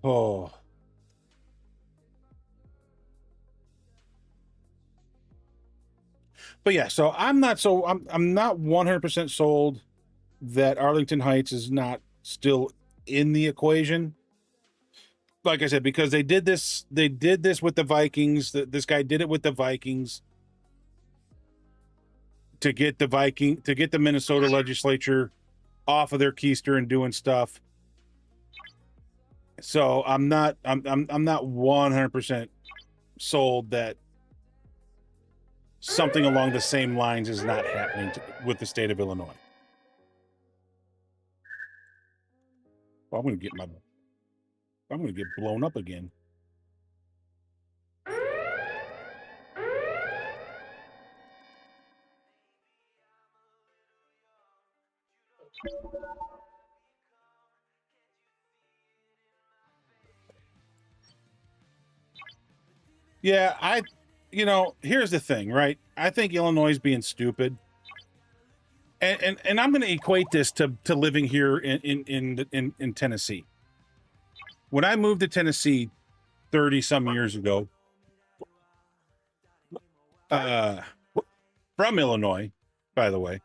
Oh. But yeah, so I'm not 100% sold that Arlington Heights is not still in the equation. Like I said, because they did this with the Vikings. This guy did it with the Vikings to get the Minnesota legislature off of their keister and doing stuff. So I'm not 100% sold that something along the same lines is not happening with the state of Illinois. Well, I'm going to get blown up again. Yeah, here's the thing, right? I think Illinois is being stupid. And I'm going to equate this to living here in Tennessee. When I moved to Tennessee 30 some years ago, from Illinois, by the way,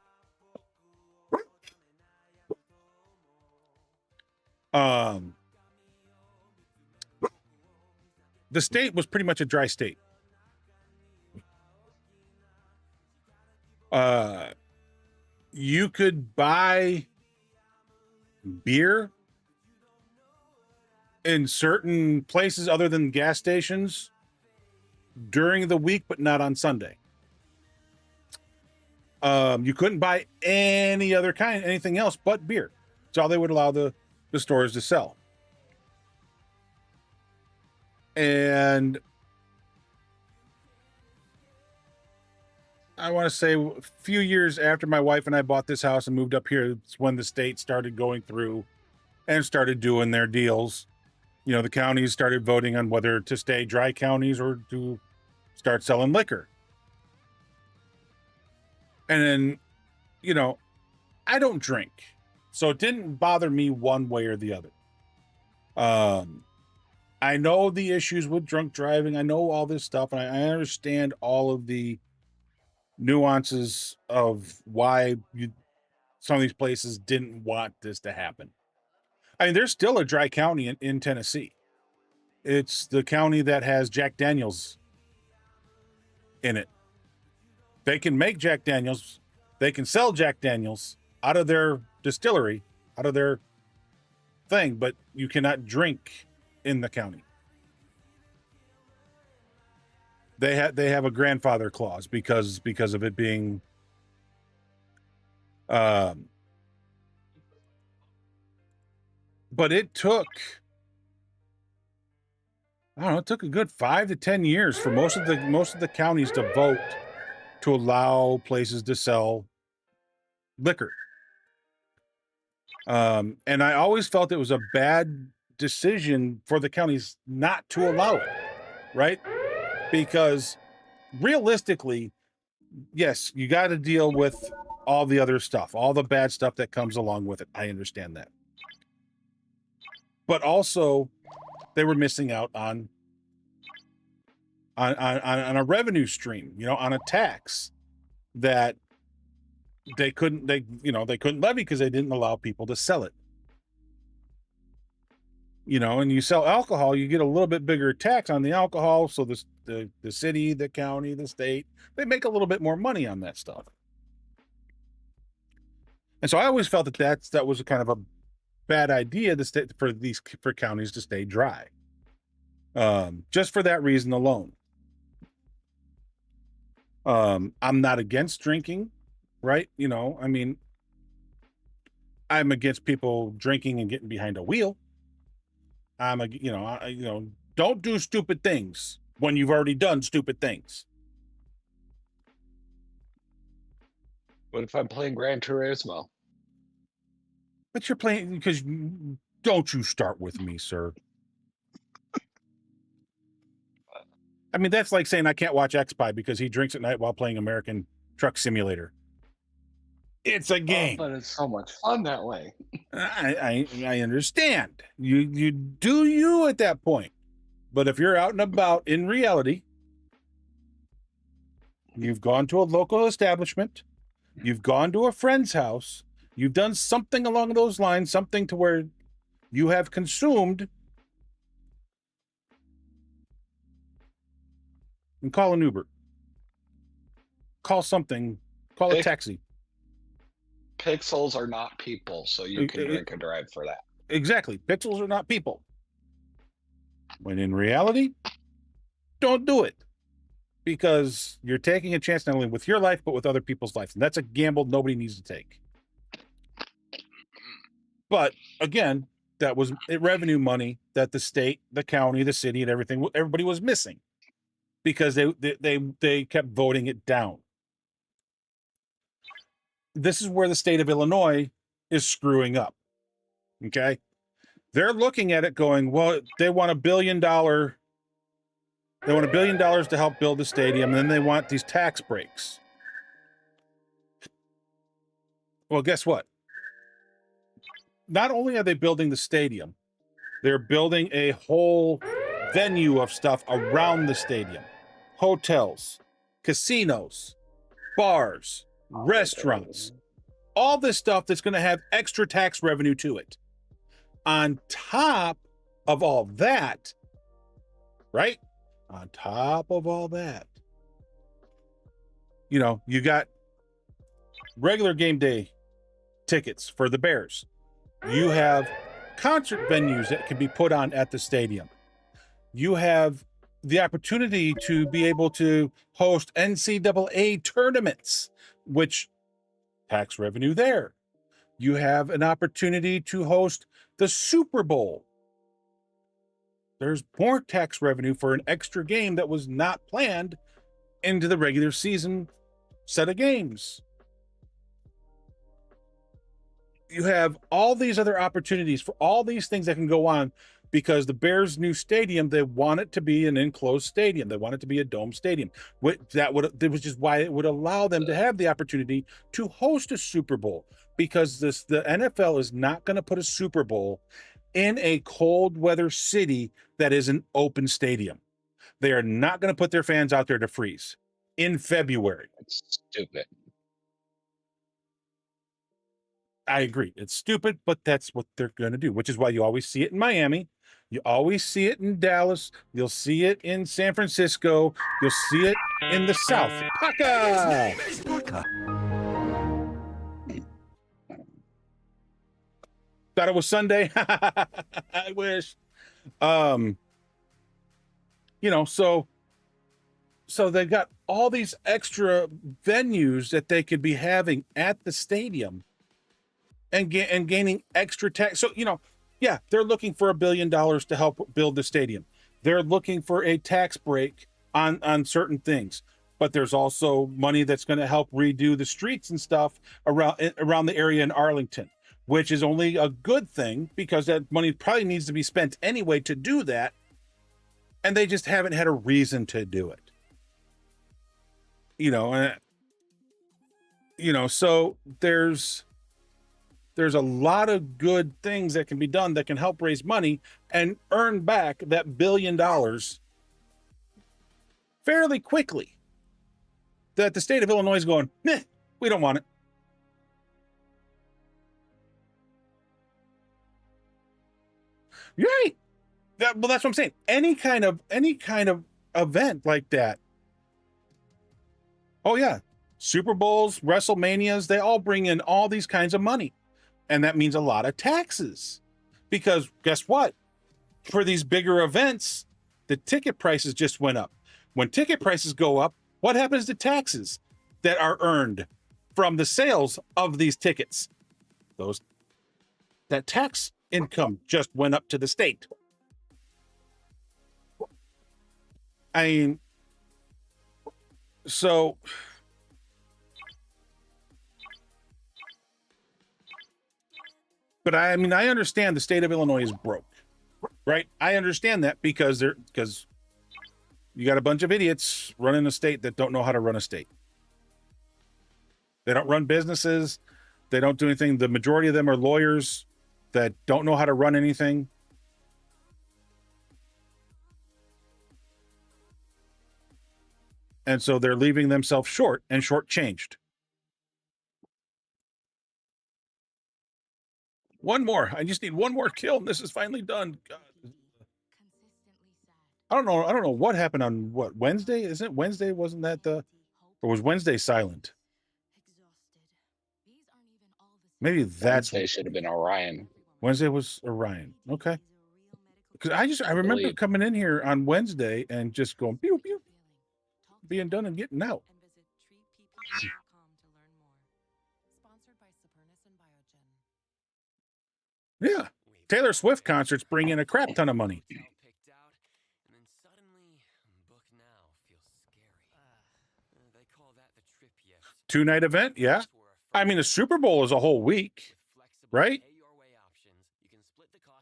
the state was pretty much a dry state. You could buy beer in certain places other than gas stations during the week, but not on Sunday. You couldn't buy anything else but beer. It's all they would allow the stores to sell. And I want to say a few years after my wife and I bought this house and moved up here, it's when the state started going through and started doing their deals. You know, the counties started voting on whether to stay dry counties or to start selling liquor. And then, you know, I don't drink, so it didn't bother me one way or the other. I know the issues with drunk driving. I know all this stuff, and I understand all of the nuances of why some of these places didn't want this to happen. I mean, there's still a dry county in Tennessee. It's the county that has Jack Daniels in it. They can make Jack Daniels. They can sell Jack Daniels out of their distillery, out of their thing, but you cannot drink in the county. They have a grandfather clause because of it being but it took, I don't know, it took a good 5 to 10 years for most of the counties to vote to allow places to sell liquor. And I always felt it was a bad decision for the counties not to allow it, right? Because realistically, yes, you got to deal with all the other stuff, all the bad stuff that comes along with it. I understand that. But also, they were missing out on a revenue stream, you know, on a tax that they couldn't levy because they didn't allow people to sell it. You know, and you sell alcohol, you get a little bit bigger tax on the alcohol. So the city, the county, the state, they make a little bit more money on that stuff. And so I always felt that was a kind of a bad idea for counties to stay dry. Just for that reason alone. I'm not against drinking, right? You know, I mean, I'm against people drinking and getting behind a wheel. Don't do stupid things when you've already done stupid things. What if I'm playing Gran Turismo? But you're playing because don't you start with me, sir. I mean, that's like saying I can't watch X-Pie because he drinks at night while playing American Truck Simulator. It's a game. But it's so much fun that way. I understand. You do you at that point. But if you're out and about in reality, you've gone to a local establishment, you've gone to a friend's house, you've done something along those lines, something to where you have consumed, and call an Uber. Call something. Call a taxi. Pixels are not people, so you can drink and drive for that. Exactly. Pixels are not people. When in reality, don't do it. Because you're taking a chance not only with your life, but with other people's lives. And that's a gamble nobody needs to take. But again, that was revenue money that the state, the county, the city, and everybody was missing. Because they kept voting it down. This is where the state of Illinois is screwing up. Okay? They're looking at it going, well, they want $1 billion. They want $1 billion to help build the stadium, and then they want these tax breaks. Well, guess what? Not only are they building the stadium, they're building a whole venue of stuff around the stadium. Hotels, casinos, bars, restaurants, all this stuff that's going to have extra tax revenue to it. On top of all that, right? On top of all that, you know, you got regular game day tickets for the Bears. You have concert venues that can be put on at the stadium. You have the opportunity to be able to host NCAA tournaments, which tax revenue there. You have an opportunity to host the Super Bowl. There's more tax revenue for an extra game that was not planned into the regular season set of games. You have all these other opportunities for all these things that can go on because the Bears' new stadium, they want it to be an enclosed stadium. They want it to be a dome stadium. Which is why it would allow them to have the opportunity to host a Super Bowl, because the NFL is not going to put a Super Bowl in a cold weather city that is an open stadium. They are not going to put their fans out there to freeze in February. It's stupid. I agree. It's stupid, but that's what they're going to do, which is why you always see it in Miami. You always see it in Dallas. You'll see it in San Francisco. You'll see it in the South. Paca! Thought it was Sunday. I wish. So they've got all these extra venues that they could be having at the stadium and gaining extra tax. So, yeah, they're looking for $1 billion to help build the stadium. They're looking for a tax break on certain things, but there's also money that's going to help redo the streets and stuff around the area in Arlington, which is only a good thing because that money probably needs to be spent anyway to do that. And they just haven't had a reason to do it. So there's a lot of good things that can be done that can help raise money and earn back that $1 billion fairly quickly. That the state of Illinois is going, meh, we don't want it. You're right. That's what I'm saying. Any kind of event like that. Oh yeah, Super Bowls, WrestleManias, they all bring in all these kinds of money. And that means a lot of taxes. Because guess what? For these bigger events, the ticket prices just went up. When ticket prices go up, what happens to taxes that are earned from the sales of these tickets? That tax income just went up to the state. I mean, so but I understand the state of Illinois is broke, right? I understand that because you got a bunch of idiots running a state that don't know how to run a state. They don't run businesses. They don't do anything. The majority of them are lawyers that don't know how to run anything. And so they're leaving themselves short and shortchanged. One more. I just need one more kill, and this is finally done. God. I don't know what happened on Wednesday? Isn't it Wednesday? Wasn't that or was Wednesday silent? Maybe that's Wednesday should have been Orion. Wednesday was Orion. Okay. Because I remember coming in here on Wednesday and just going pew pew, being done and getting out. Yeah. Taylor Swift concerts bring in a crap ton of money. Two-night event, yeah. I mean, the Super Bowl is a whole week, right?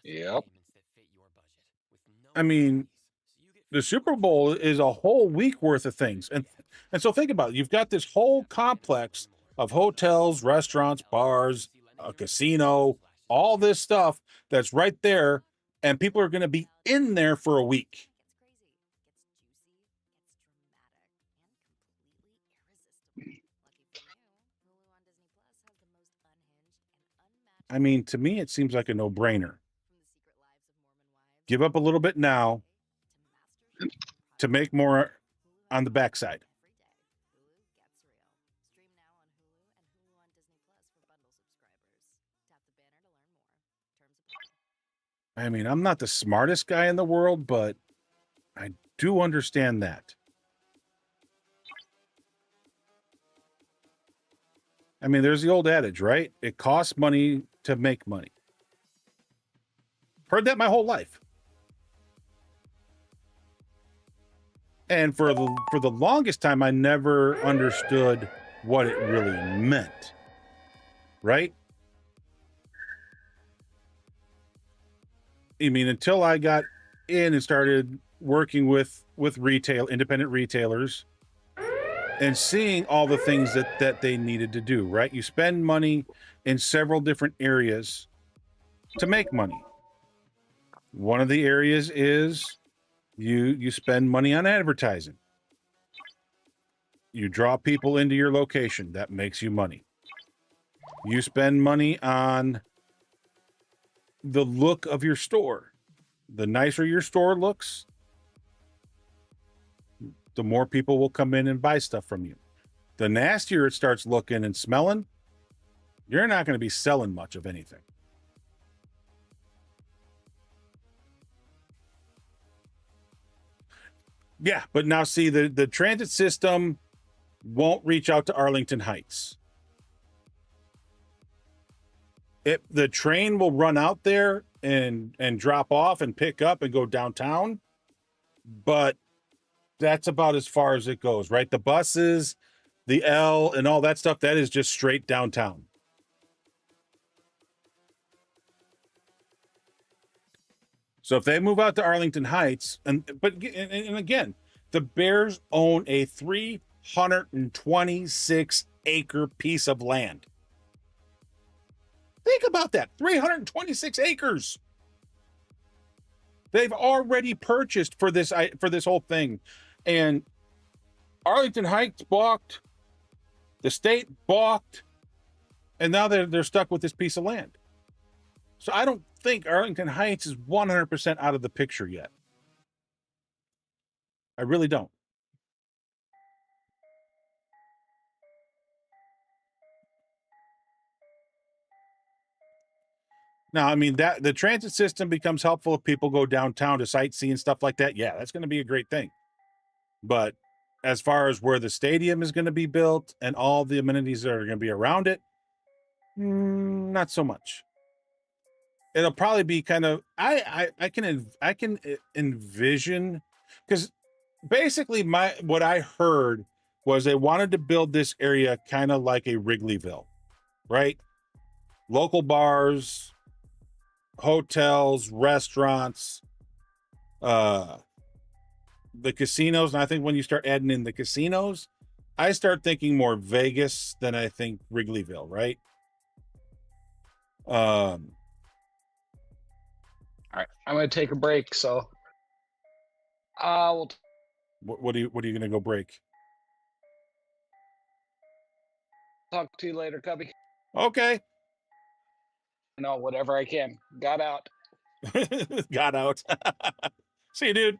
Yep. I mean, the Super Bowl is a whole week worth of things. And so think about it. You've got this whole complex of hotels, restaurants, bars, a casino, all this stuff that's right there, and people are going to be in there for a week. I mean, to me, it seems like a no-brainer. Give up a little bit now to make more on the backside. I mean, I'm not the smartest guy in the world, but I do understand that. I mean, there's the old adage, right? It costs money to make money. Heard that my whole life. And for the longest time, I never understood what it really meant. Right? I mean, until I got in and started working with independent retailers and seeing all the things that they needed to do, right? You spend money in several different areas to make money. One of the areas is you spend money on advertising. You draw people into your location. That makes you money. You spend money on the look of your store. The nicer your store looks, the more people will come in and buy stuff from you. The nastier it starts looking and smelling, you're not going to be selling much of anything. Yeah, but now see, the transit system won't reach out to Arlington Heights. The train will run out there and drop off and pick up and go downtown, but that's about as far as it goes, right? The buses, the L, and all that stuff, that is just straight downtown. So if they move out to Arlington Heights, and again, the Bears own a 326 acre piece of land. Think about that, 326 acres. They've already purchased for this whole thing, and Arlington Heights balked, the state balked, and now they're stuck with this piece of land. So I don't think Arlington Heights is 100% out of the picture yet. I really don't. Now, I mean, that the transit system becomes helpful if people go downtown to sightsee and stuff like that. Yeah, that's going to be a great thing. But as far as where the stadium is going to be built and all the amenities that are going to be around it, not so much. It'll probably be kind of I can envision, because basically what I heard was they wanted to build this area kind of like a Wrigleyville, right? Local bars, hotels, restaurants, the casinos. And I think when you start adding in the casinos, I start thinking more Vegas than I think Wrigleyville, right? All right, I'm going to take a break. So, we'll what are you going to go break? talk to you later, Cubby. Okay. No, whatever I can. Got out. Got out. See you, dude.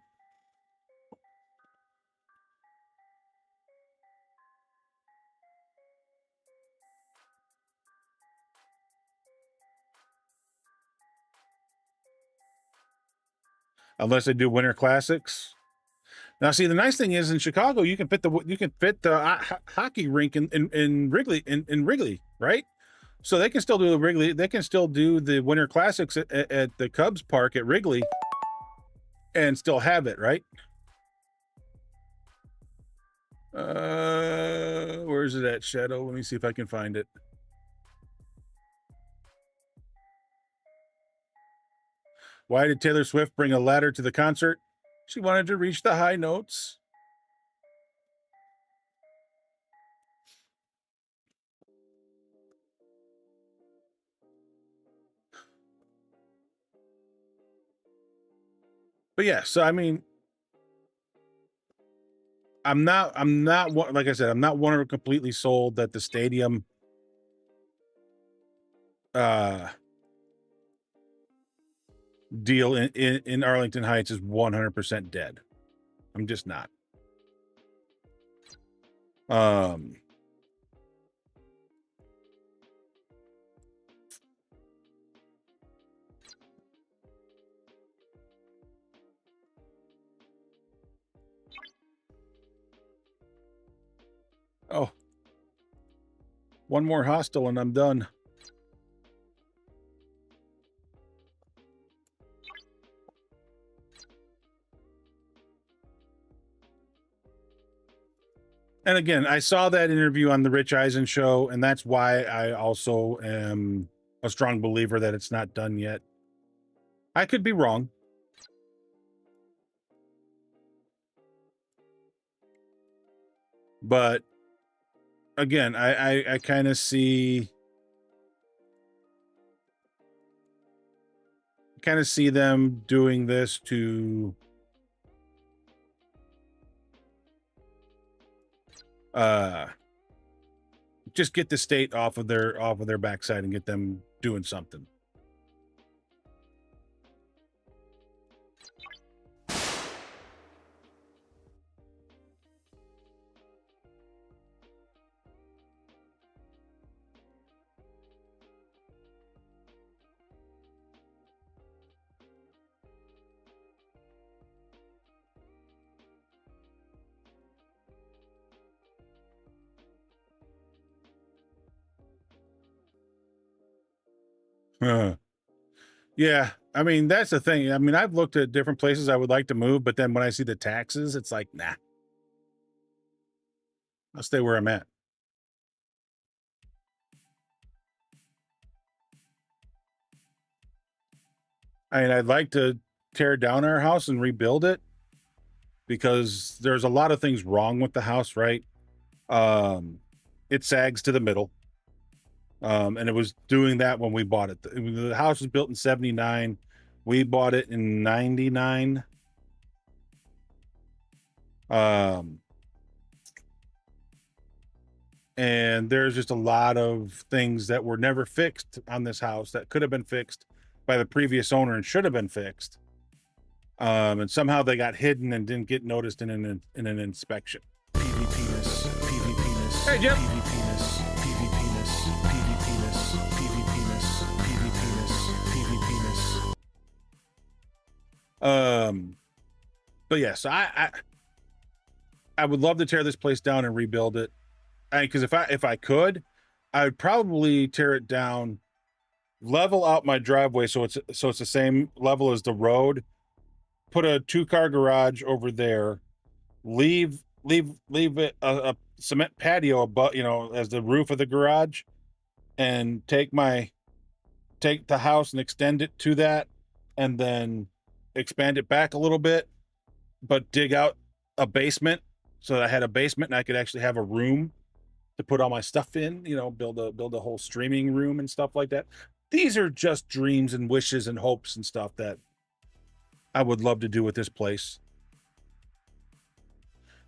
Unless they do winter classics. Now, see, the nice thing is in Chicago, you can fit the hockey rink in Wrigley, right? So they can still do the Wrigley. They can still do the winter classics at the Cubs Park at Wrigley, and still have it, right? Where's it at, Shadow? Let me see if I can find it. Why did Taylor Swift bring a ladder to the concert? She wanted to reach the high notes. But yeah, so I mean, I'm not like I said, I'm not 100% completely sold that the stadium deal in Arlington Heights is 100% dead. I'm just not. Oh, one more hostel and I'm done. And again, I saw that interview on the Rich Eisen show, and that's why I also am a strong believer that it's not done yet. I could be wrong. But again, I kind of see them doing this to just get the state off of their backside and get them doing something. Yeah, I mean, that's the thing. I mean, I've looked at different places I would like to move, but then when I see the taxes, it's like, nah, I'll stay where I'm at. I mean, I'd like to tear down our house and rebuild it because there's a lot of things wrong with the house, right? It sags to the middle. And it was doing that when we bought it. The house was built in 79. We bought it in 99. And there's just a lot of things that were never fixed on this house that could have been fixed by the previous owner and should have been fixed. And somehow they got hidden and didn't get noticed in an inspection. PV penis, PV penis. Hey, Jim. PV penis, PV penis, PV penis, PV penis, PV penis, PV penis. But yes, I would love to tear this place down and rebuild it. Because if I could, I would probably tear it down, level out my driveway so it's the same level as the road. Put a 2-car garage over there. Leave it a cement patio above, as the roof of the garage, and take the house and extend it to that, and then expand it back a little bit, but dig out a basement so that I had a basement and I could actually have a room to put all my stuff in, build a whole streaming room and stuff like that. These are just dreams and wishes and hopes and stuff that I would love to do with this place.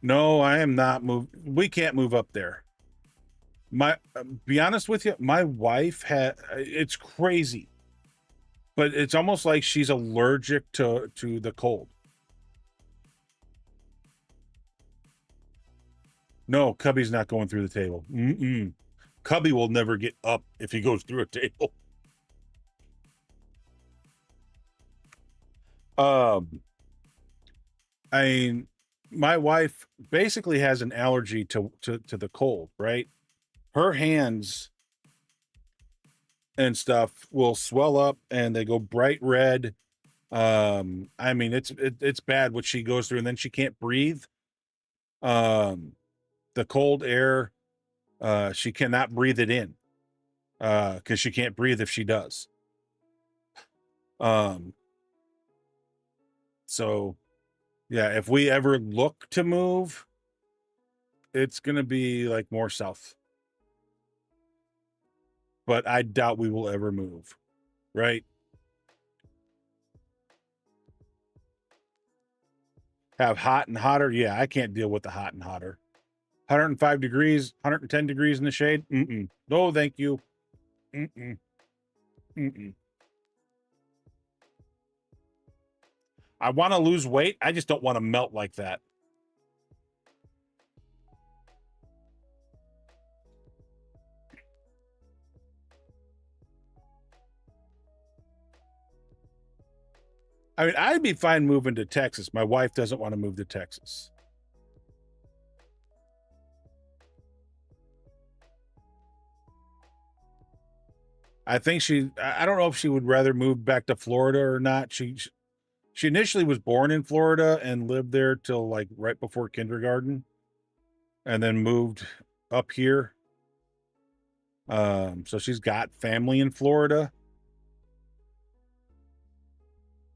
No, I am not we can't move up there. Be honest with you, my wife it's crazy, but it's almost like she's allergic to the cold. No, Cubby's not going through the table. Cubby will never get up if he goes through a table. I mean, my wife basically has an allergy to the cold, right? Her hands and stuff will swell up and they go bright red. I mean, it's bad what she goes through, and then she can't breathe. The cold air, she cannot breathe it in, because she can't breathe if she does. So yeah, if we ever look to move, it's gonna be like more south. But I doubt we will ever move, right? Have hot and hotter? Yeah, I can't deal with the hot and hotter. 105 degrees, 110 degrees in the shade? No, thank you. I want to lose weight. I just don't want to melt like that. I mean, I'd be fine moving to Texas. My wife doesn't want to move to Texas. I think I don't know if she would rather move back to Florida or not. She initially was born in Florida and lived there till like right before kindergarten. and then moved up here. So she's got family in Florida.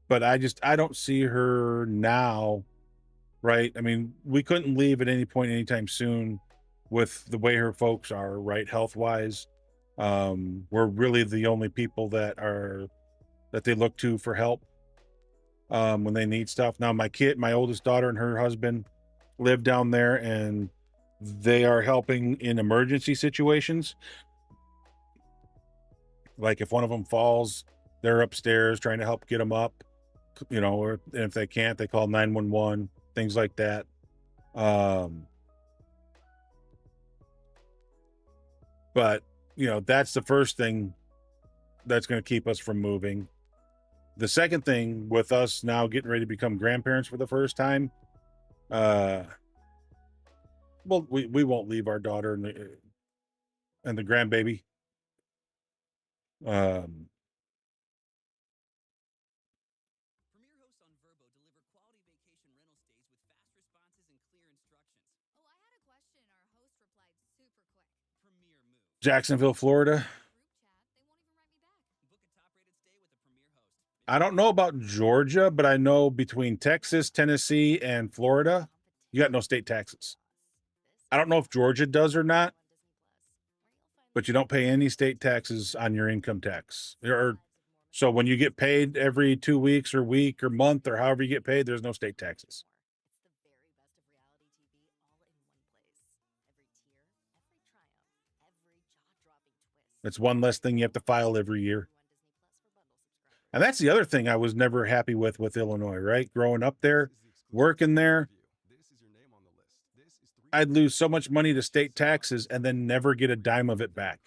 But I don't see her now, right? I mean, we couldn't leave at any point anytime soon with the way her folks are, right? Health wise. We're really the only people that they look to for help when they need stuff. Now, my oldest daughter and her husband live down there, and they are helping in emergency situations. Like if one of them falls, they're upstairs trying to help get them up, or if they can't, they call 911, things like that. But that's the first thing that's going to keep us from moving. The second thing, with us now getting ready to become grandparents for the first time, well, we won't leave our daughter and the grandbaby. Jacksonville, Florida. I don't know about Georgia, but I know between Texas, Tennessee, and Florida, you got no state taxes. I don't know if Georgia does or not, but you don't pay any state taxes on your income tax. So when you get paid every 2 weeks or week or month or however you get paid, there's no state taxes. It's one less thing you have to file every year. And that's the other thing I was never happy with Illinois, right? Growing up there, working there, I'd lose so much money to state taxes and then never get a dime of it back.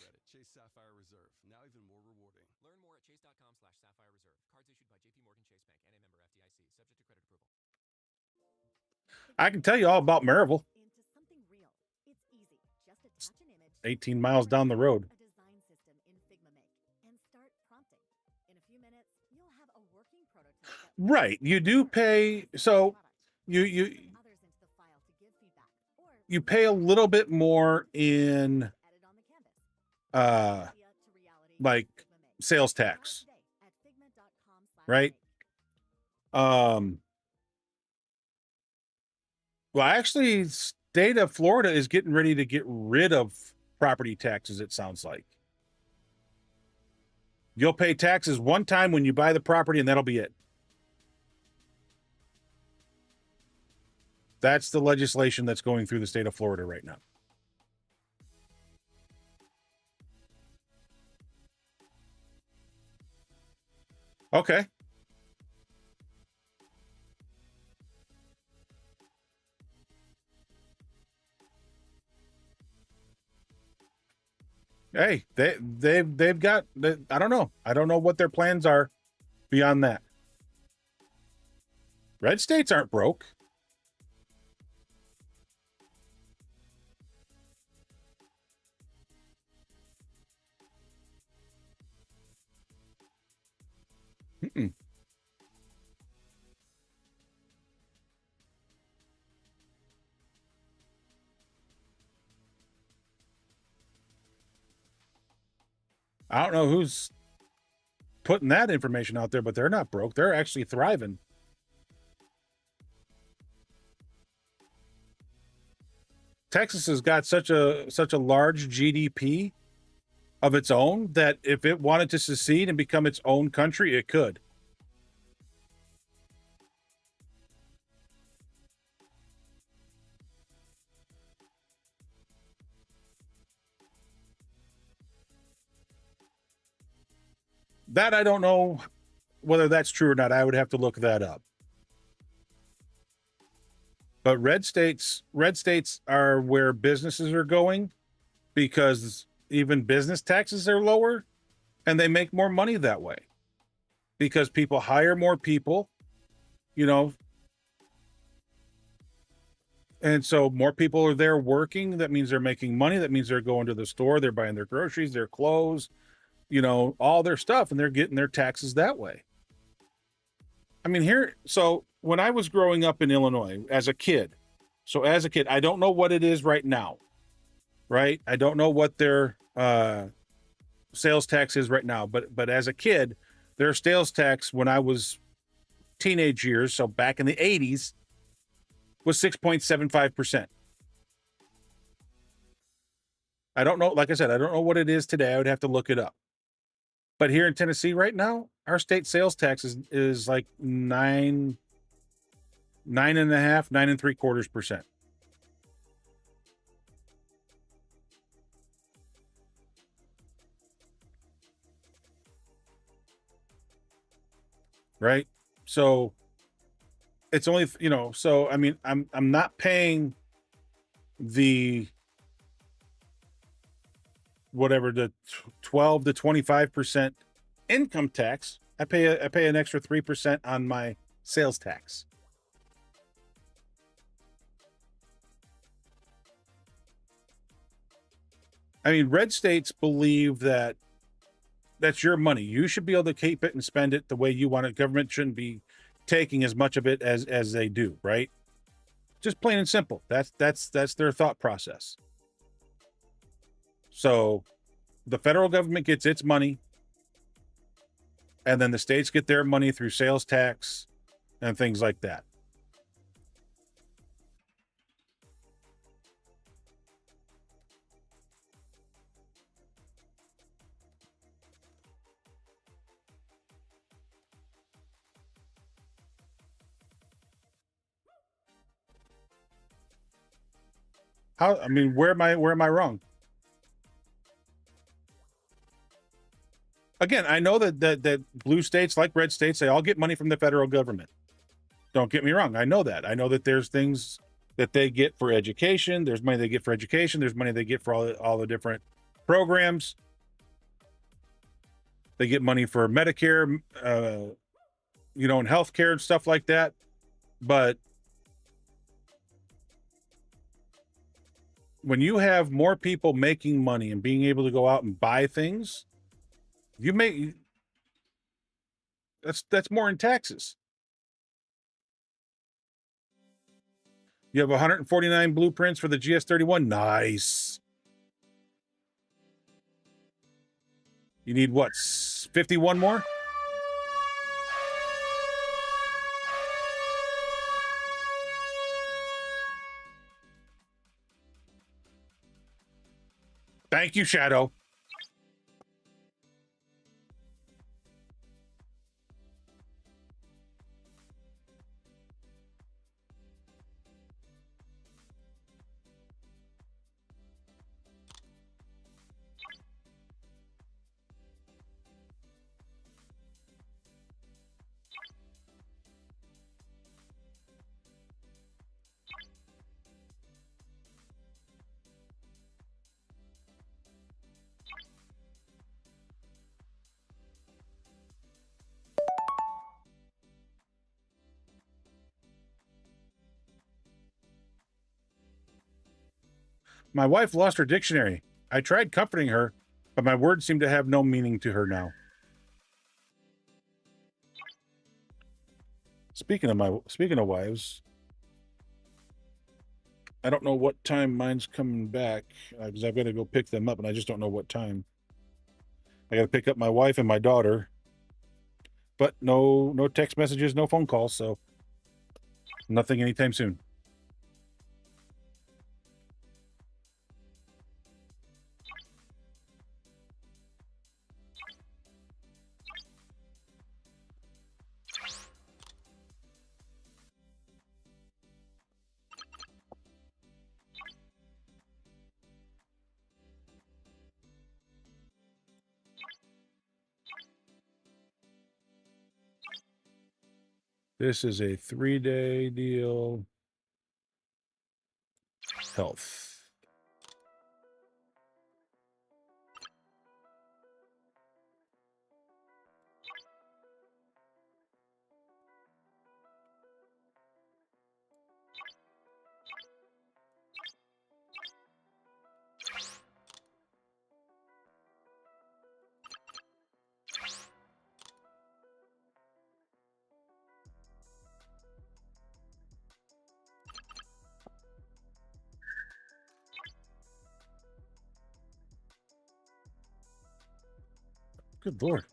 I can tell you all about Maryville. 18 miles down the road. Right. You do pay. So you pay a little bit more in like sales tax. Right? Well, actually, state of Florida is getting ready to get rid of property taxes, it sounds like. You'll pay taxes one time when you buy the property, and that'll be it. That's the legislation that's going through the state of Florida right now. Okay. Hey, they've got, I don't know. I don't know what their plans are beyond that. Red states aren't broke. Mm-mm. I don't know who's putting that information out there, but they're not broke. They're actually thriving. Texas has got such a large GDP of its own that if it wanted to secede and become its own country, it could. That I don't know whether that's true or not. I would have to look that up. But red states are where businesses are going because even business taxes are lower and they make more money that way because people hire more people, and so more people are there working. That means they're making money. That means they're going to the store. They're buying their groceries, their clothes, all their stuff, and they're getting their taxes that way. I mean, so when I was growing up in Illinois as a kid, So as a kid, I don't know what it is right now, right? I don't know what their sales tax is right now, but as a kid, their sales tax when I was teenage years, so back in the 80s, was 6.75%. I don't know, like I said, I don't know what it is today. I would have to look it up. But here in Tennessee right now, our state sales tax is like 9.5, 9.75%. Right? So it's only, so I mean, I'm not paying the whatever the 12 to 25% income tax. I pay an extra 3% on my sales tax. I mean, red states believe that that's your money. You should be able to keep it and spend it the way you want it. Government shouldn't be taking as much of it as they do, right? Just plain and simple. That's their thought process. So the federal government gets its money, and then the states get their money through sales tax and things like that. How? I mean, where am I wrong? Again, I know that blue states, like red states, they all get money from the federal government. Don't get me wrong. I know that. I know that there's things that they get for education. There's money they get for education. There's money they get for all the different programs. They get money for Medicare, and healthcare and stuff like that. But when you have more people making money and being able to go out and buy things, that's more in taxes. You have 149 blueprints for the GS31. Nice. You need what? 51 more? Thank you, Shadow. My wife lost her dictionary. I tried comforting her, but my words seem to have no meaning to her now. Speaking of wives, I don't know what time mine's coming back because I've got to go pick them up, and I just don't know what time. I got to pick up my wife and my daughter, but no text messages, no phone calls, so nothing anytime soon. This is a 3-day deal. Health. Good Lord.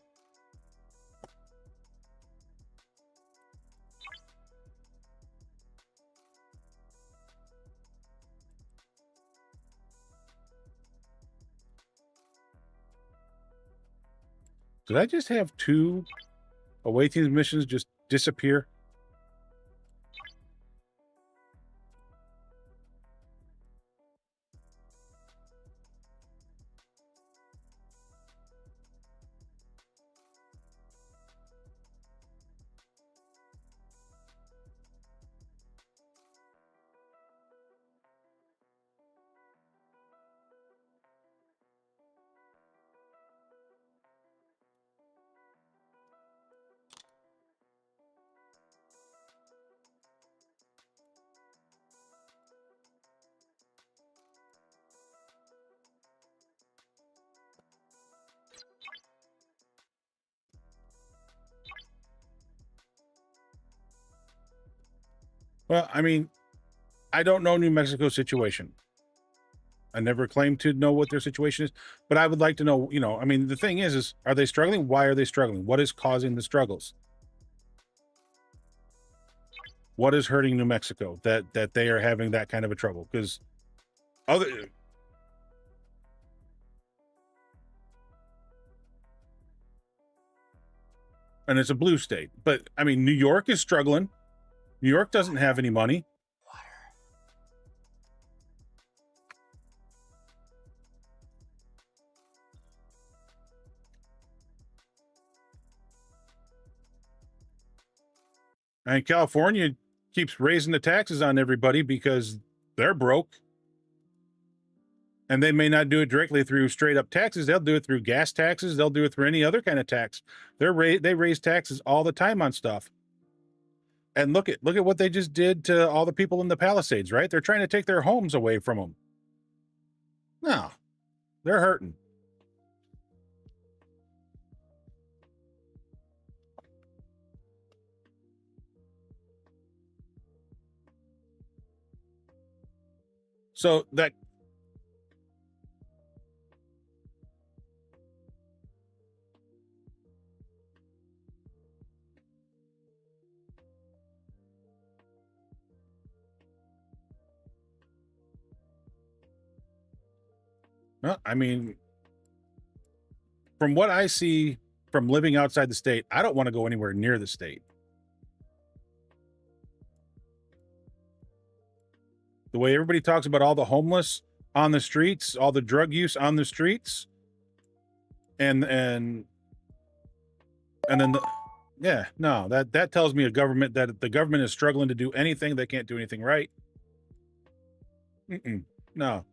Did I just have 2 away teams missions just disappear? Well, I mean, I don't know New Mexico's situation. I never claimed to know what their situation is, but I would like to know, I mean, the thing is are they struggling? Why are they struggling? What is causing the struggles? What is hurting New Mexico that they are having that kind of a trouble? Because other and it's a blue state, but I mean, New York is struggling. New York doesn't have any money. And California keeps raising the taxes on everybody because they're broke. And they may not do it directly through straight up taxes. They'll do it through gas taxes. They'll do it through any other kind of tax. They raise taxes all the time on stuff. And look at what they just did to all the people in the Palisades, right? They're trying to take their homes away from them. No, they're hurting. So that well, I mean, from what I see from living outside the state, I don't want to go anywhere near the state. The way everybody talks about all the homeless on the streets, all the drug use on the streets, and then that tells me that the government is struggling to do anything. They can't do anything right. No.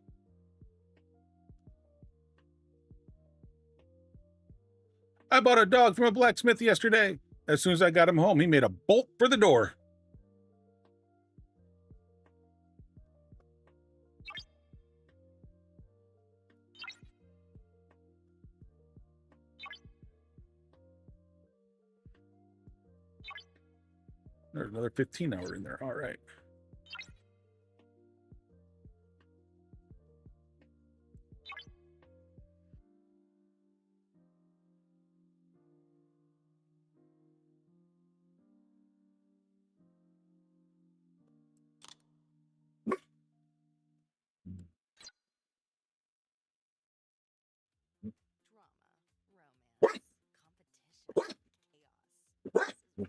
I bought a dog from a blacksmith yesterday. As soon as I got him home, he made a bolt for the door. There's another 15-hour in there. All right.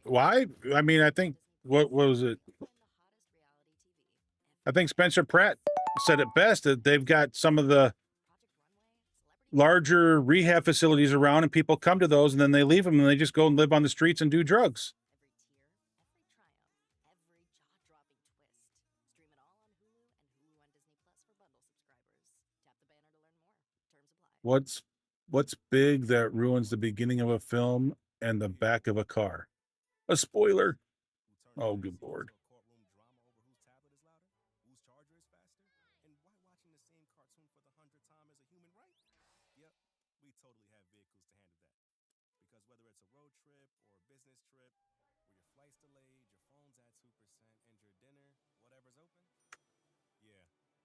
Why? I mean, I think what was it? I think Spencer Pratt said it best that they've got some of the larger rehab facilities around, and people come to those, and then they leave them, and they just go and live on the streets and do drugs. What's big that ruins the beginning of a film and the back of a car? A spoiler. Oh, good Lord.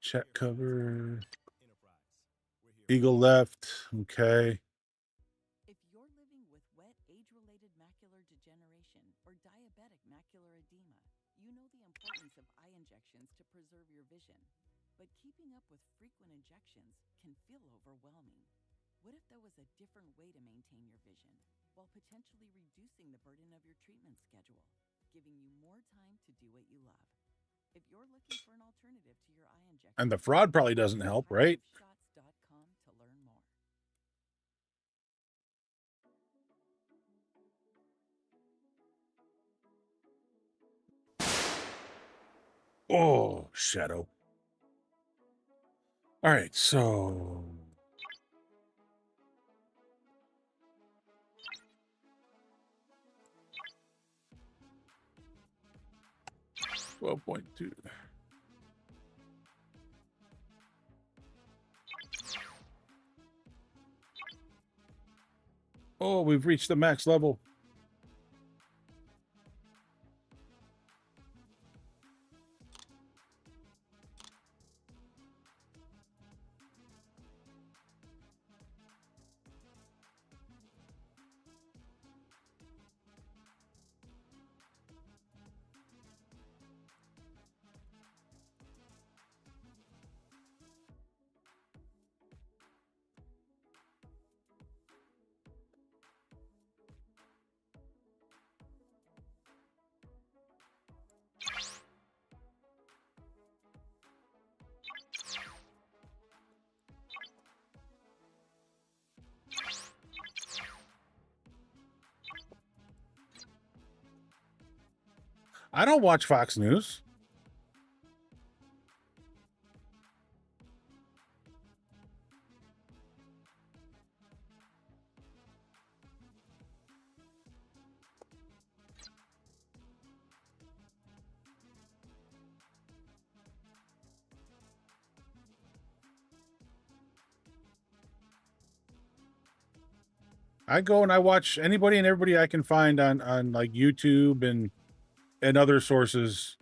Check cover. Eagle left. Okay. If you're living keeping up with frequent injections can feel overwhelming. What if there was a different way to maintain your vision while potentially reducing the burden of your treatment schedule, giving you more time to do what you love? If you're looking for an alternative to your eye injection, And the fraud probably doesn't help, right? Shots.com to learn more. Oh, Shadow. All right, so 12.2. Oh, we've reached the max level. I don't watch Fox News. I go and I watch anybody and everybody I can find on like YouTube and other sources.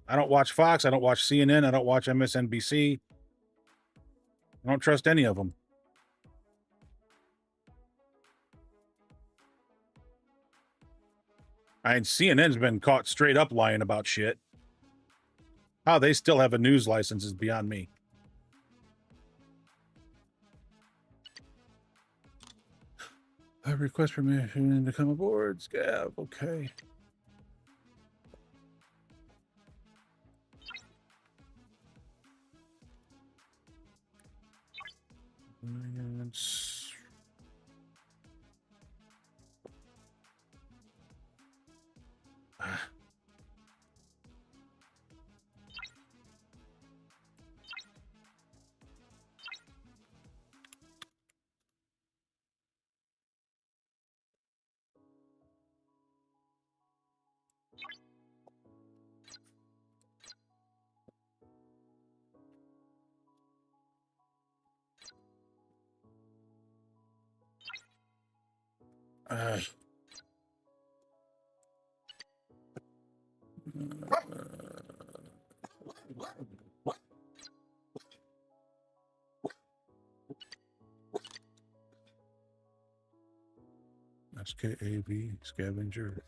I don't watch Fox. I don't watch CNN. I don't watch MSNBC. I don't trust any of them. And CNN's been caught straight up lying about shit. How they still have a news license is beyond me. I request permission to come aboard. Scav, okay. SKAV, scavenger.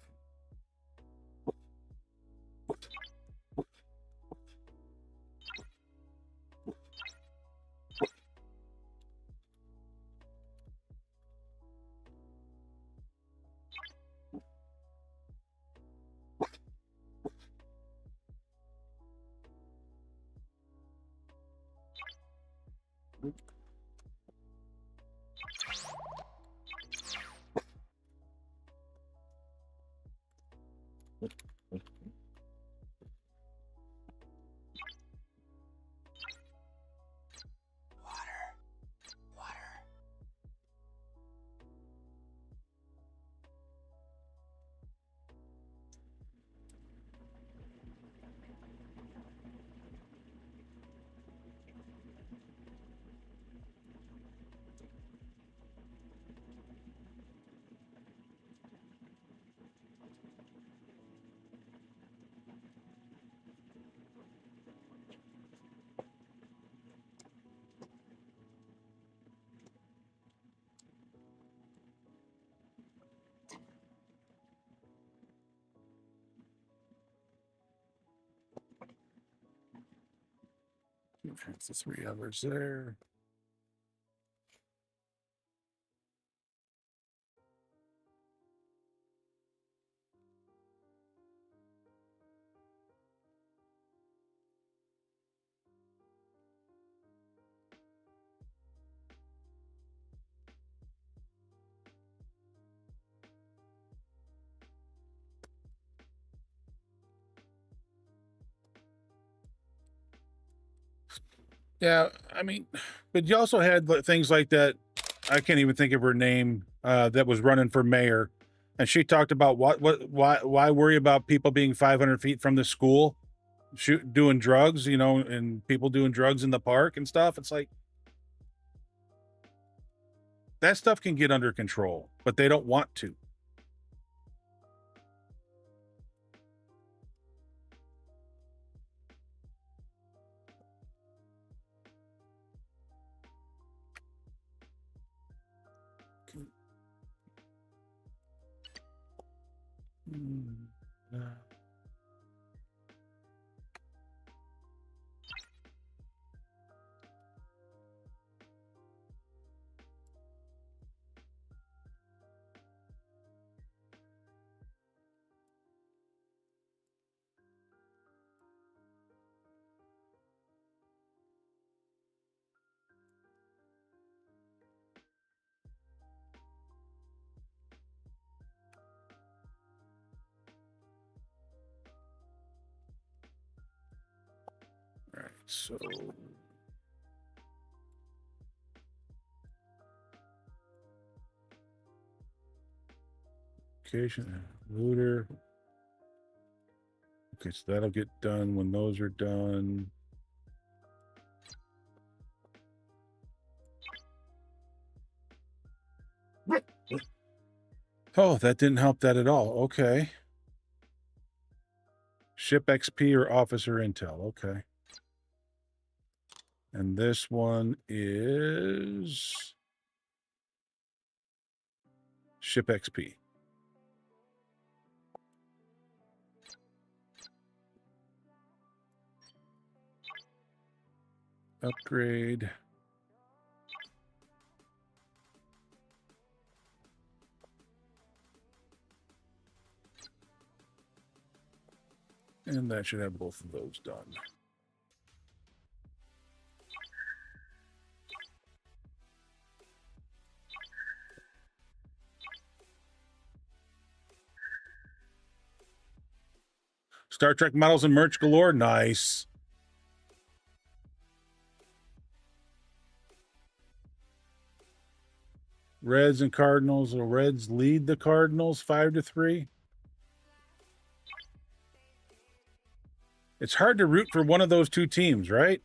That's the 3 hours there. Yeah, I mean, but you also had things like that. I can't even think of her name. That was running for mayor, and she talked about why worry about people being 500 feet from the school, doing drugs, and people doing drugs in the park and stuff. It's like that stuff can get under control, but they don't want to. All right, so location, looter. Okay, so that'll get done when those are done. Oh, that didn't help that at all. Okay. Ship XP or officer intel. Okay. And this one is ship XP. Upgrade. And that should have both of those done. Star Trek models and merch galore. Nice. Reds and Cardinals. The Reds lead the Cardinals 5-3. It's hard to root for one of those two teams, right?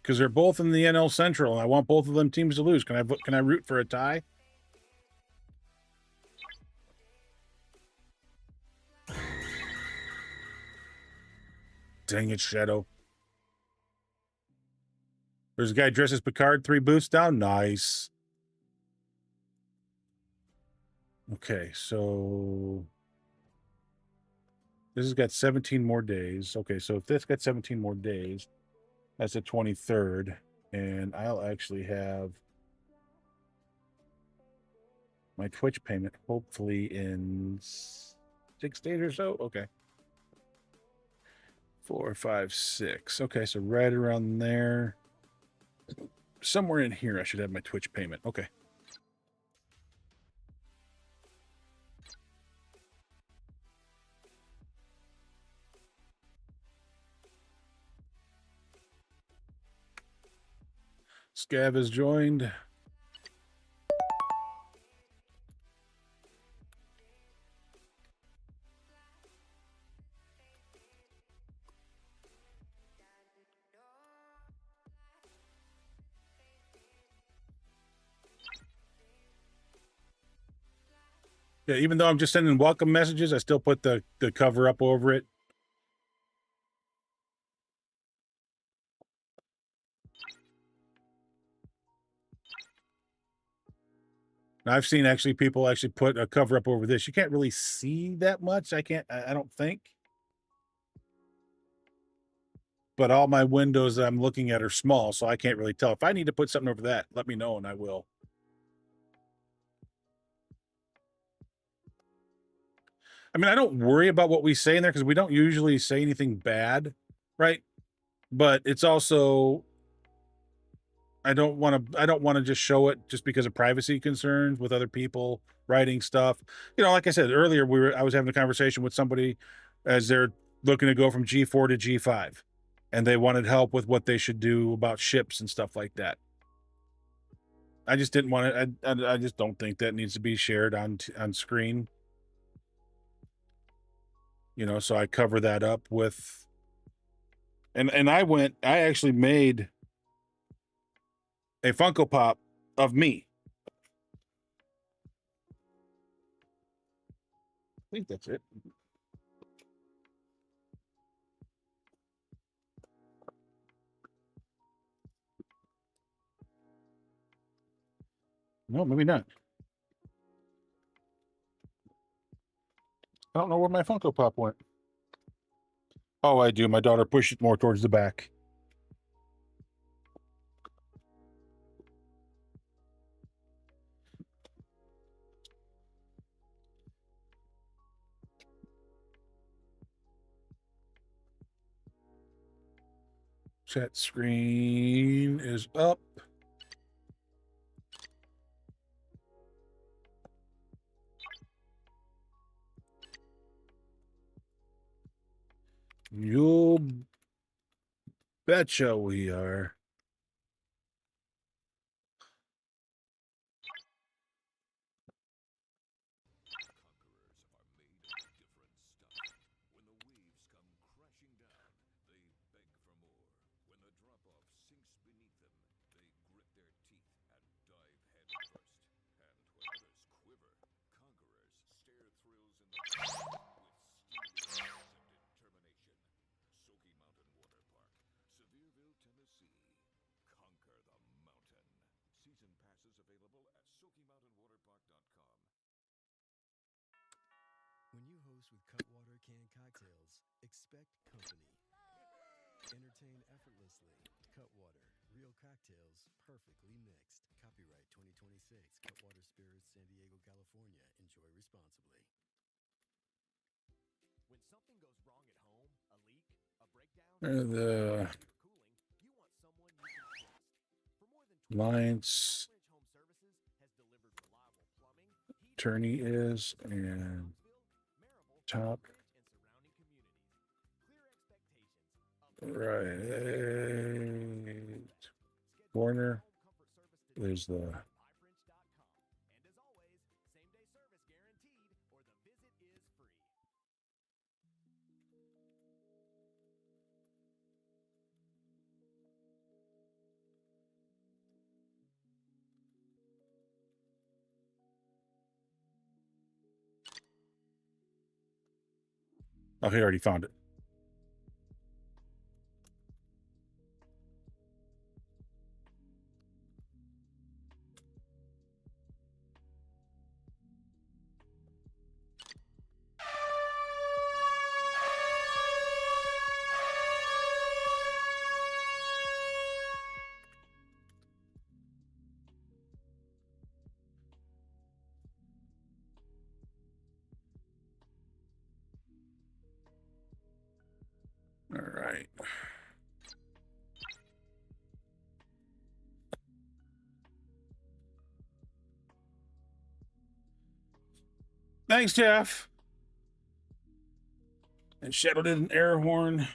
Because they're both in the NL Central, and I want both of them teams to lose. Can I root for a tie? Dang it, Shadow. There's a guy dressed as Picard, 3 booths down. Nice. Okay, so this has got 17 more days. Okay, so if this got 17 more days, that's the 23rd. And I'll actually have my Twitch payment hopefully in 6 days or so. Okay. 4, 5, 6. Okay, so right around there. Somewhere in here, I should have my Twitch payment. Okay. Scav has joined. Yeah, even though I'm just sending welcome messages, I still put the cover up over it. Now, I've seen actually people actually put a cover up over this. You can't really see that much. I don't think. but all my windows that I'm looking at are small, so I can't really tell. If I need to put something over that, let me know and I will. I mean, I don't worry about what we say in there because we don't usually say anything bad, right? But it's also I don't want to just show it just because of privacy concerns with other people writing stuff. You know, like I said earlier, I was having a conversation with somebody as they're looking to go from G4 to G5, and they wanted help with what they should do about ships and stuff like that. I just didn't want to. I just don't think that needs to be shared on screen. You know, so I cover that up with. And I actually made a Funko Pop of me. I think that's it. No, maybe not. I don't know where my Funko Pop went. Oh, I do. My daughter pushed it more towards the back. Chat screen is up. You'll betcha we are. When you host with Cutwater canned cocktails, expect company. Entertain effortlessly. Cutwater, real cocktails, perfectly mixed. Copyright 2026, Cutwater Spirits, San Diego, California. Enjoy responsibly. When something goes wrong at home, a leak, a breakdown, The you want someone you can trust. For more than Alliance Home Services has delivered reliable plumbing, attorney is and top right corner is the and as always, same-day service guaranteed or the visit is free. Oh, he already found it. All right. Thanks, Jeff. And Shadow did an air horn.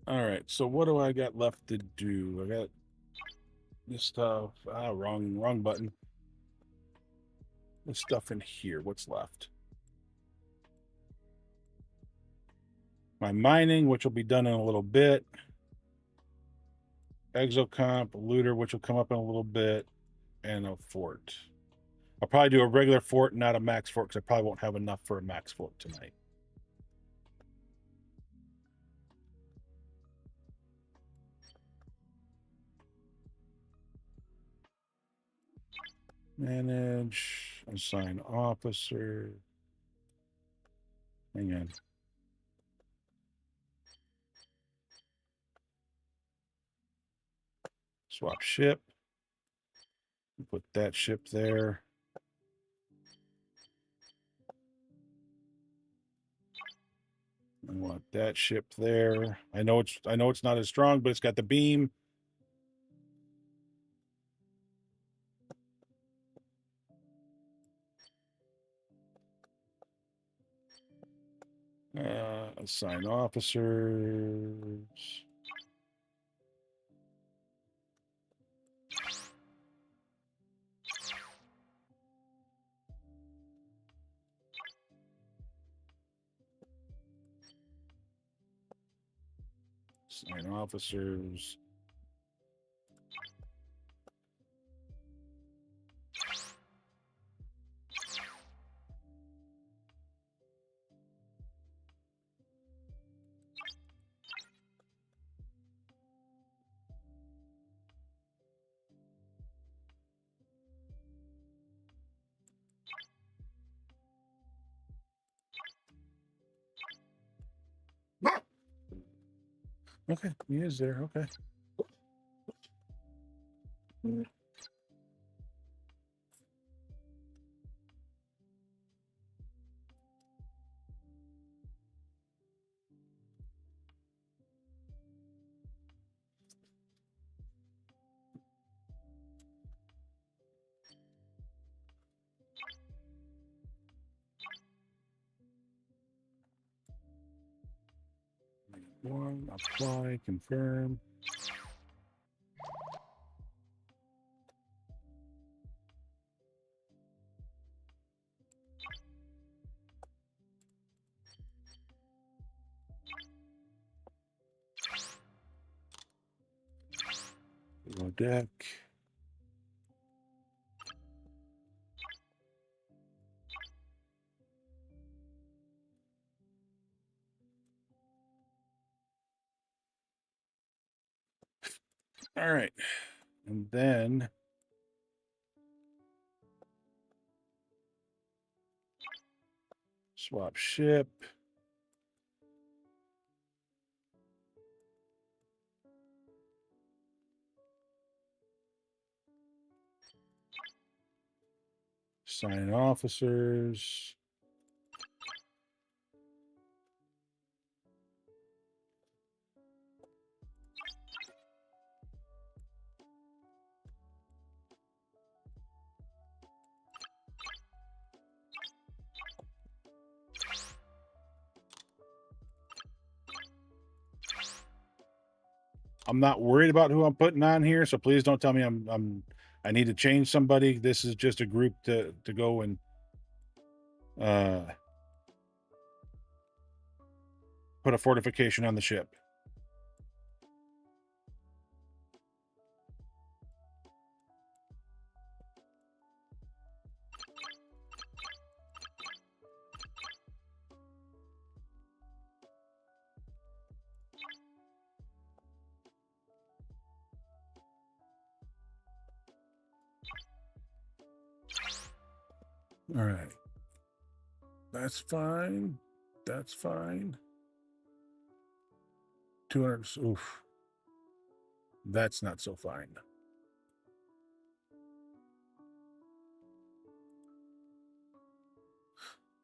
All right. So what do I got left to do? I got this stuff. Wrong button. This stuff in here. What's left? My mining, which will be done in a little bit. Exocomp, looter, which will come up in a little bit, and a fort. I'll probably do a regular fort, not a max fort, because I probably won't have enough for a max fort tonight. Manage, assign officer. Hang on. Swap ship. Put that ship there. I want that ship there. I know it's not as strong, but it's got the beam. Assign officers. Assign officers. Okay, he is there. Okay. One, apply, confirm. Below deck. All right. And then swap ship. Assign officers. I'm not worried about who I'm putting on here, so please don't tell me I need to change somebody. This is just a group to go and put a fortification on the ship. All right. That's fine. That's fine. 200. Oof. That's not so fine.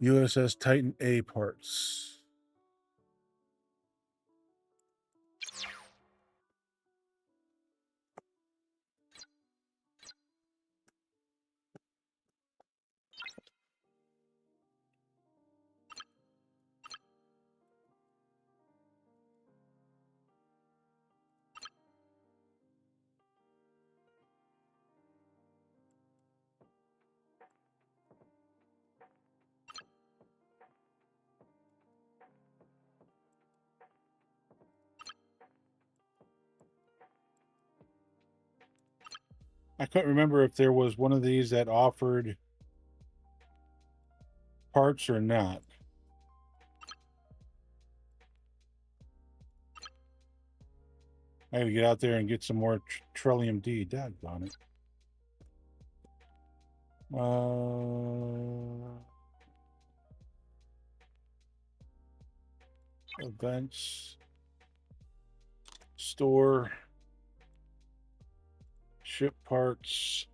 USS Titan A parts. I couldn't remember if there was one of these that offered parts or not. I gotta get out there and get some more Trillium D. Doggone it. Events. Store. Ship parts.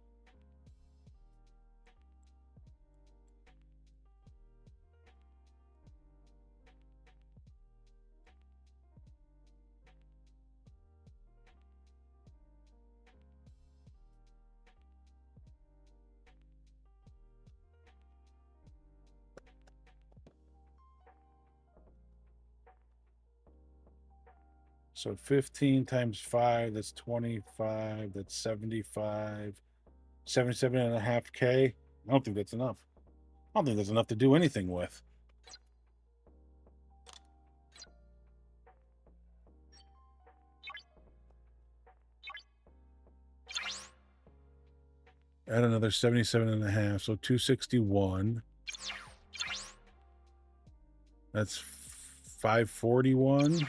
So 15 times 5, that's 25, that's 75, 77.5K. I don't think that's enough. I don't think that's enough to do anything with. Add another 77.5, so 261. That's 541.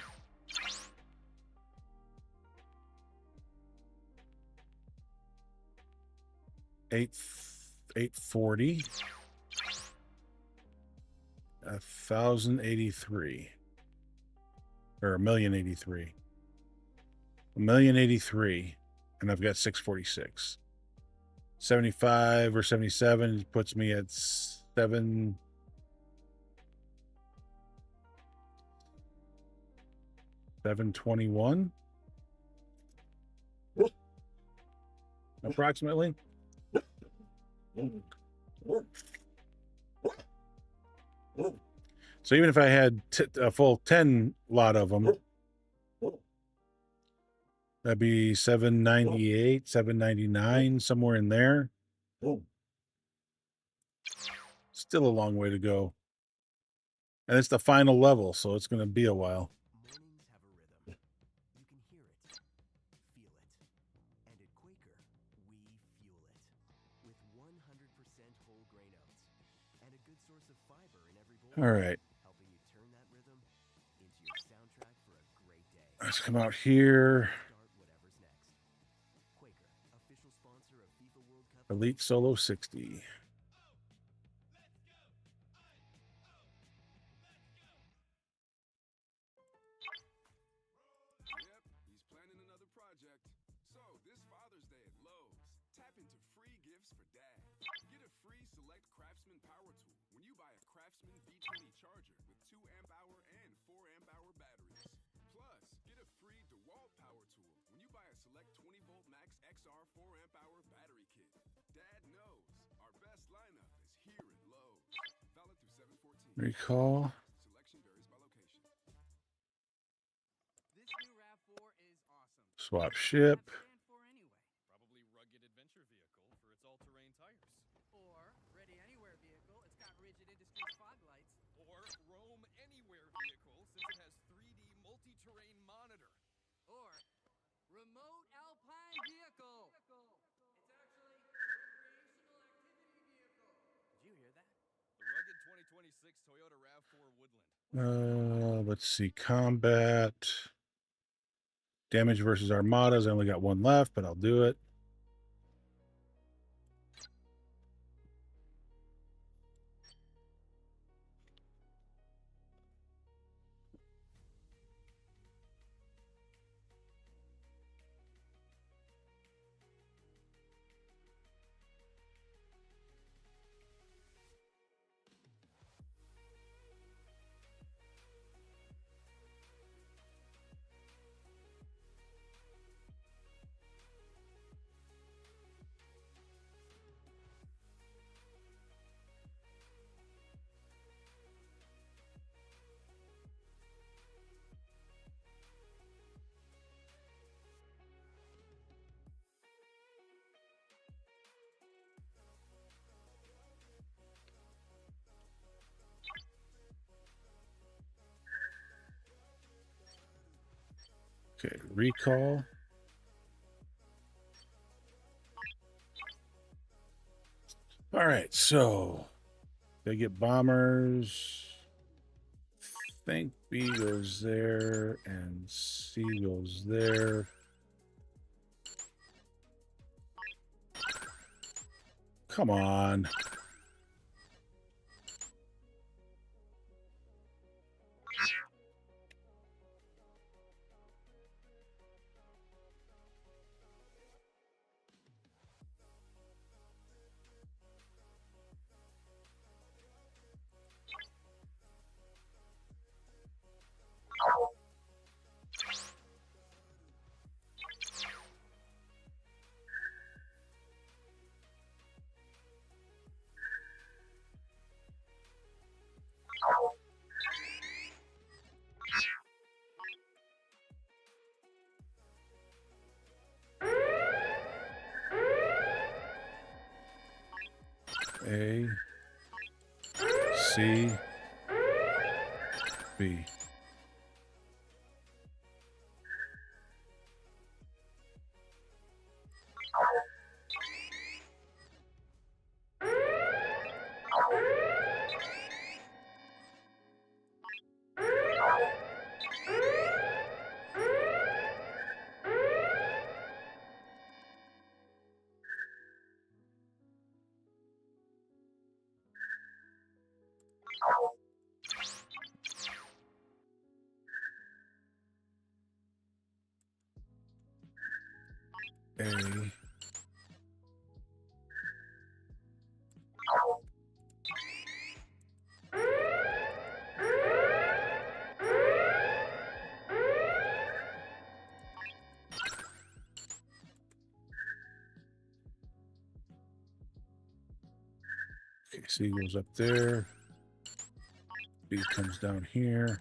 Eight 840. 1,083. Or 1,083. 1,083. And I've got 646. 75 or 77 puts me at 721 approximately. So even if I had a full 10 lot of them, that'd be 798, 799, somewhere in there. Still a long way to go. And it's the final level, so it's going to be a while. Mornings have a rhythm. You can hear it, feel it. And at Quaker, we fuel it. With 100% whole grain oats. And a good source of fiber in every bowl. All right. Helping you turn that rhythm into your soundtrack for a great day. Let's come out here. Start whatever's next. Quaker, official sponsor of FIFA World Cup. Elite Solo 60. Recall. Swap ship. Probably rugged adventure vehicle for its all-terrain tires. Or Ready Anywhere vehicle, it's got Rigid Industries fog lights. Or Roam Anywhere vehicle since it has 3D multi-terrain monitor. Or Remote Alpine vehicle. It's actually recreational activity vehicle. Did you hear that? The rugged 2026 Toyota RAV4 Woodland. Let's see. Combat. Damage versus Armadas. I only got one left, but I'll do it. Okay, recall. All right, so they get bombers. I think B goes there and C goes there. Come on. A, C, B. A. Okay, C goes up there. B comes down here.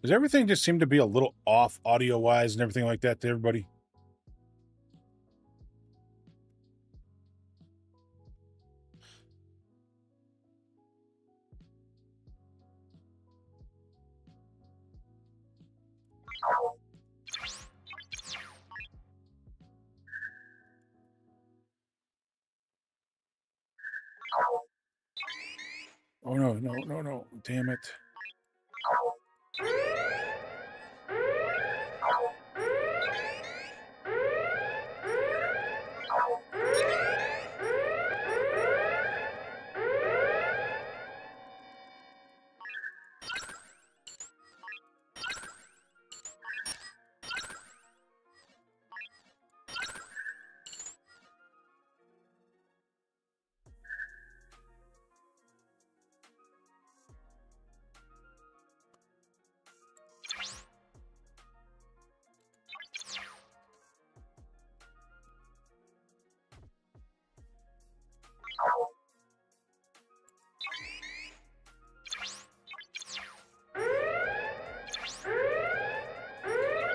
Does everything just seem to be a little off audio-wise and everything like that to everybody? Oh, no, no, no, no. Damn it.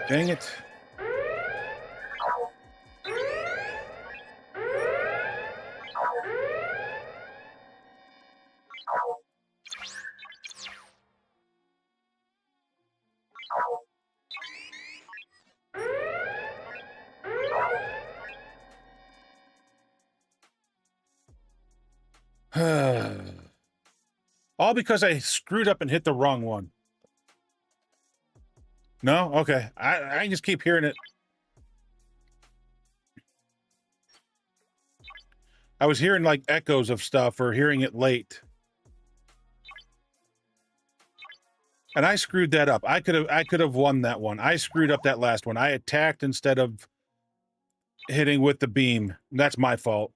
Dang it. All because I screwed up and hit the wrong one. No? Okay. I just keep hearing it. I was hearing like echoes of stuff or hearing it late. And I screwed that up. I could have won that one. I screwed up that last one. I attacked instead of hitting with the beam. That's my fault.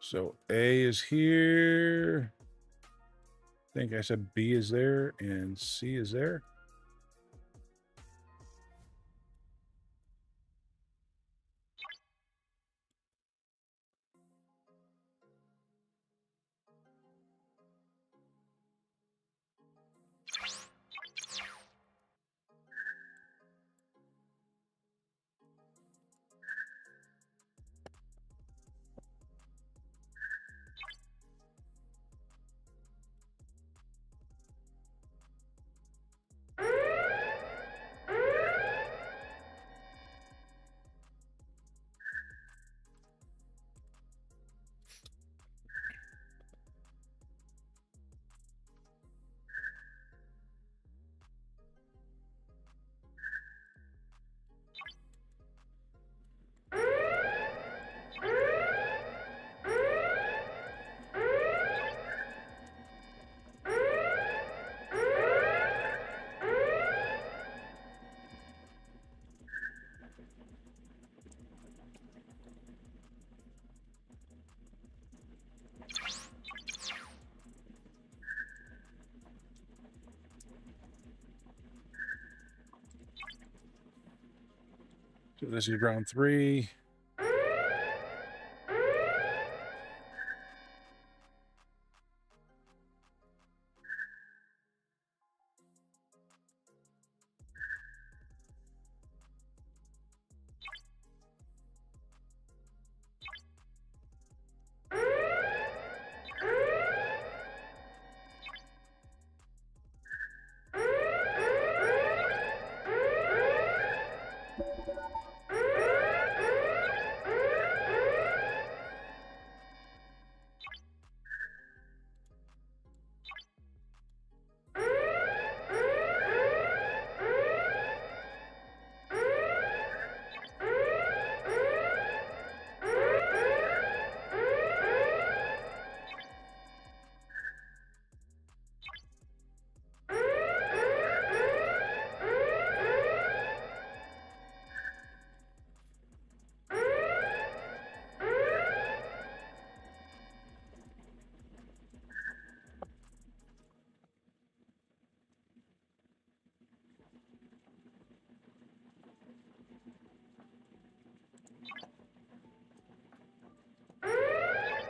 So A is here. I think I said B is there and C is there. So this is round 3.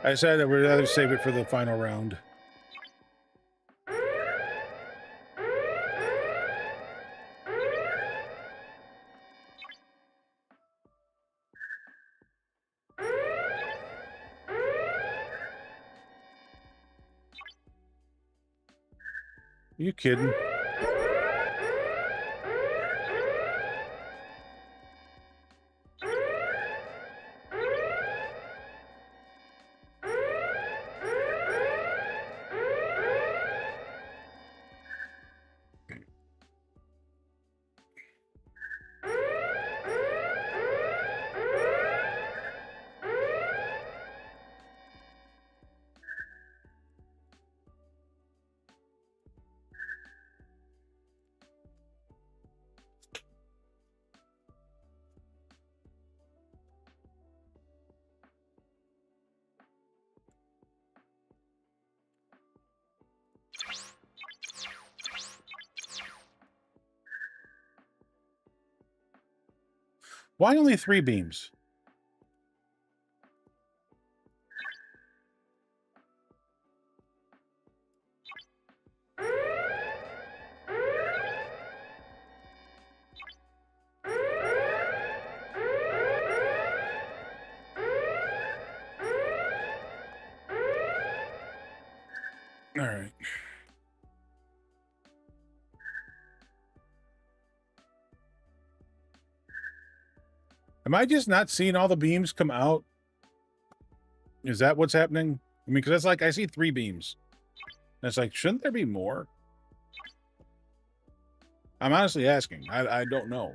I decided that we'd rather save it for the final round. Are you kidding? Why only 3 beams? All right. Am I just not seeing all the beams come out? Is that what's happening? I mean, because it's like I see 3 beams. And it's like, shouldn't there be more? I'm honestly asking. I don't know.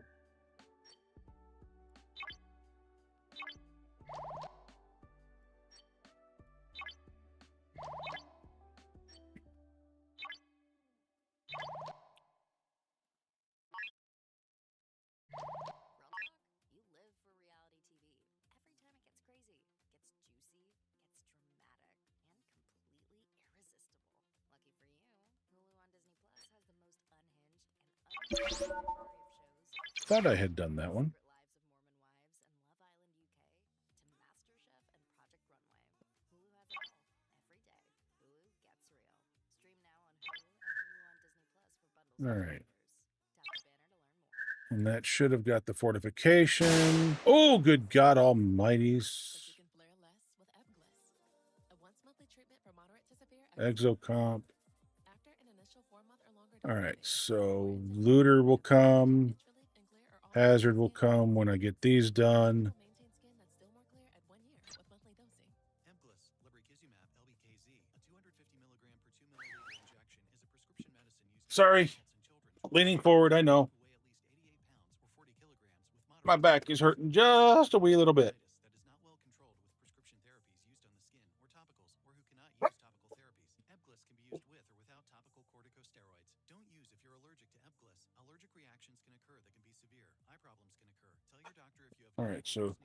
Thought I had done that one. All right. And that should have got the fortification. Oh, good God almighties. Exocomp. All right, so looter will come. Hazard will come when I get these done. Sorry. Leaning forward, I know. My back is hurting just a wee little bit. All right, so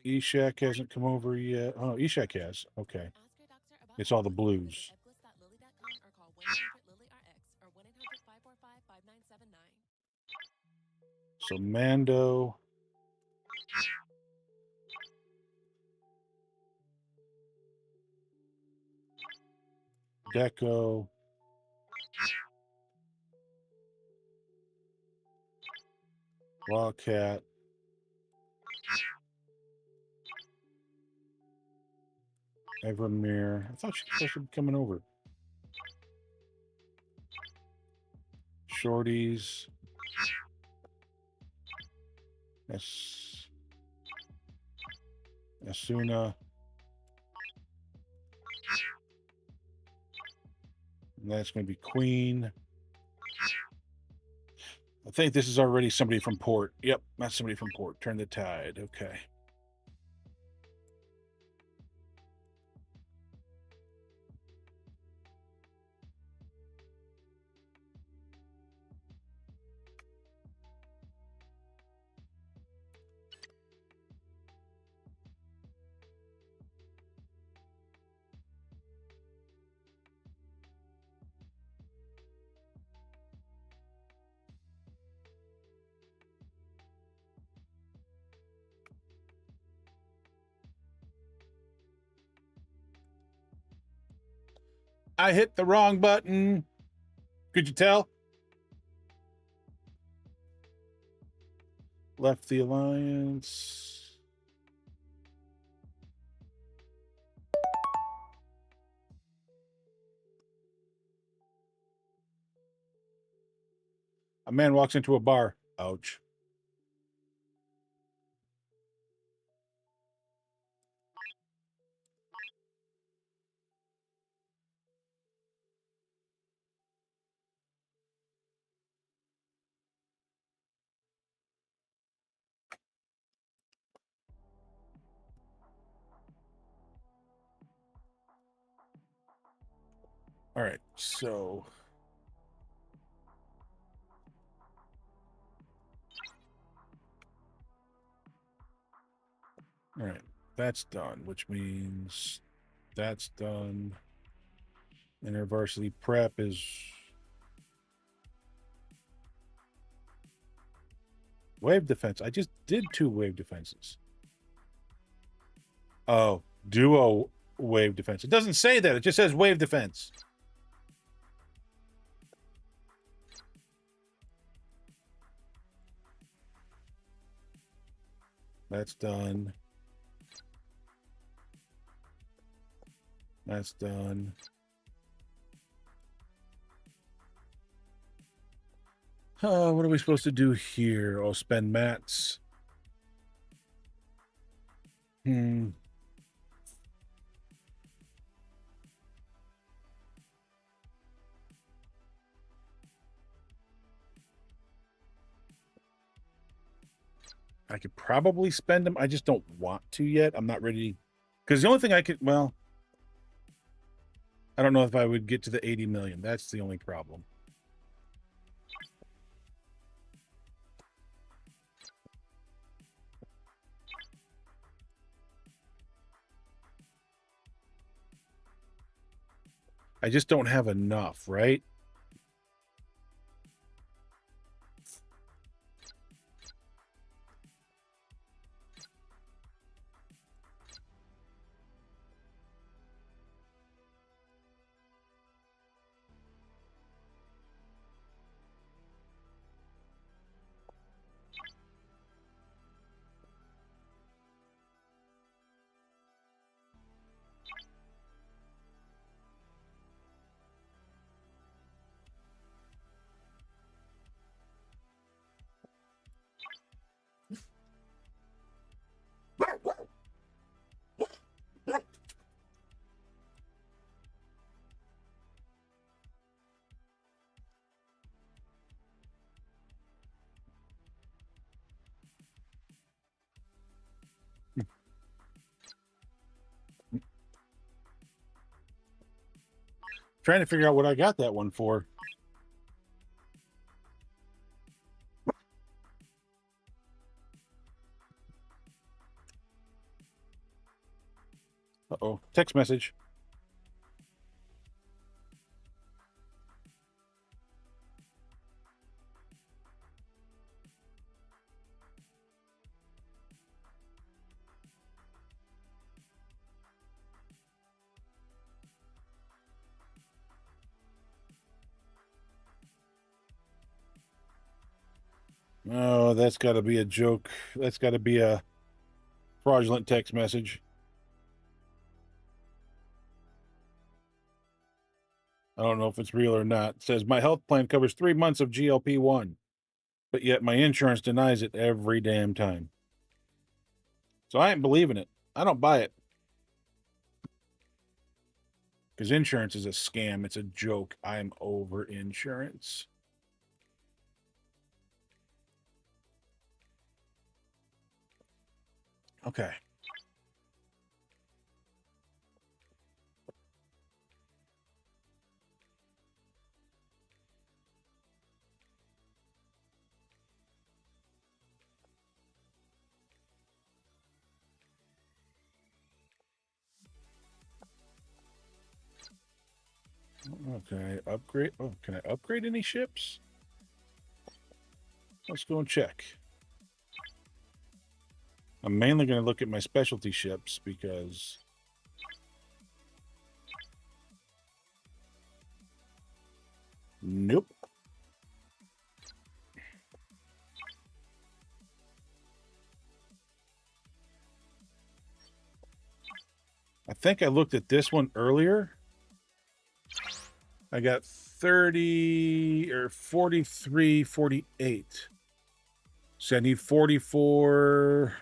Eshak hasn't come over yet. Oh, Eshak has. Okay. It's all the blues. So Mando. Deco. Wildcat. Evermere. I thought she should be coming over. Shorties. Asuna. And that's going to be Queen. I think this is already somebody from Port. Yep, that's somebody from Port. Turn the tide. Okay. I hit the wrong button. Could you tell? Left the alliance. A man walks into a bar. Ouch. All right, so all right, that's done, which means that's done. InterVarsity prep is wave defense. I just did 2 wave defenses. Oh, duo wave defense. It doesn't say that. It just says wave defense. That's done. That's done. What are we supposed to do here? Oh, spend mats. I could probably spend them. I just don't want to yet. I'm not ready. Because the only thing I could, well, I don't know if I would get to the 80 million. That's the only problem. I just don't have enough, right? Trying to figure out what I got that one for. Uh-oh. Text message. Oh, that's got to be a joke. That's got to be a fraudulent text message. I don't know if it's real or not. It says my health plan covers 3 months of GLP-1, but yet my insurance denies it every damn time. So I ain't believing it. I don't buy it. Because insurance is a scam. It's a joke. I'm over insurance. Okay. Okay, upgrade. Oh, can I upgrade any ships? Let's go and check. I'm mainly going to look at my specialty ships because nope. I think I looked at this one earlier. I got 30 or 43, 48. So I need 44.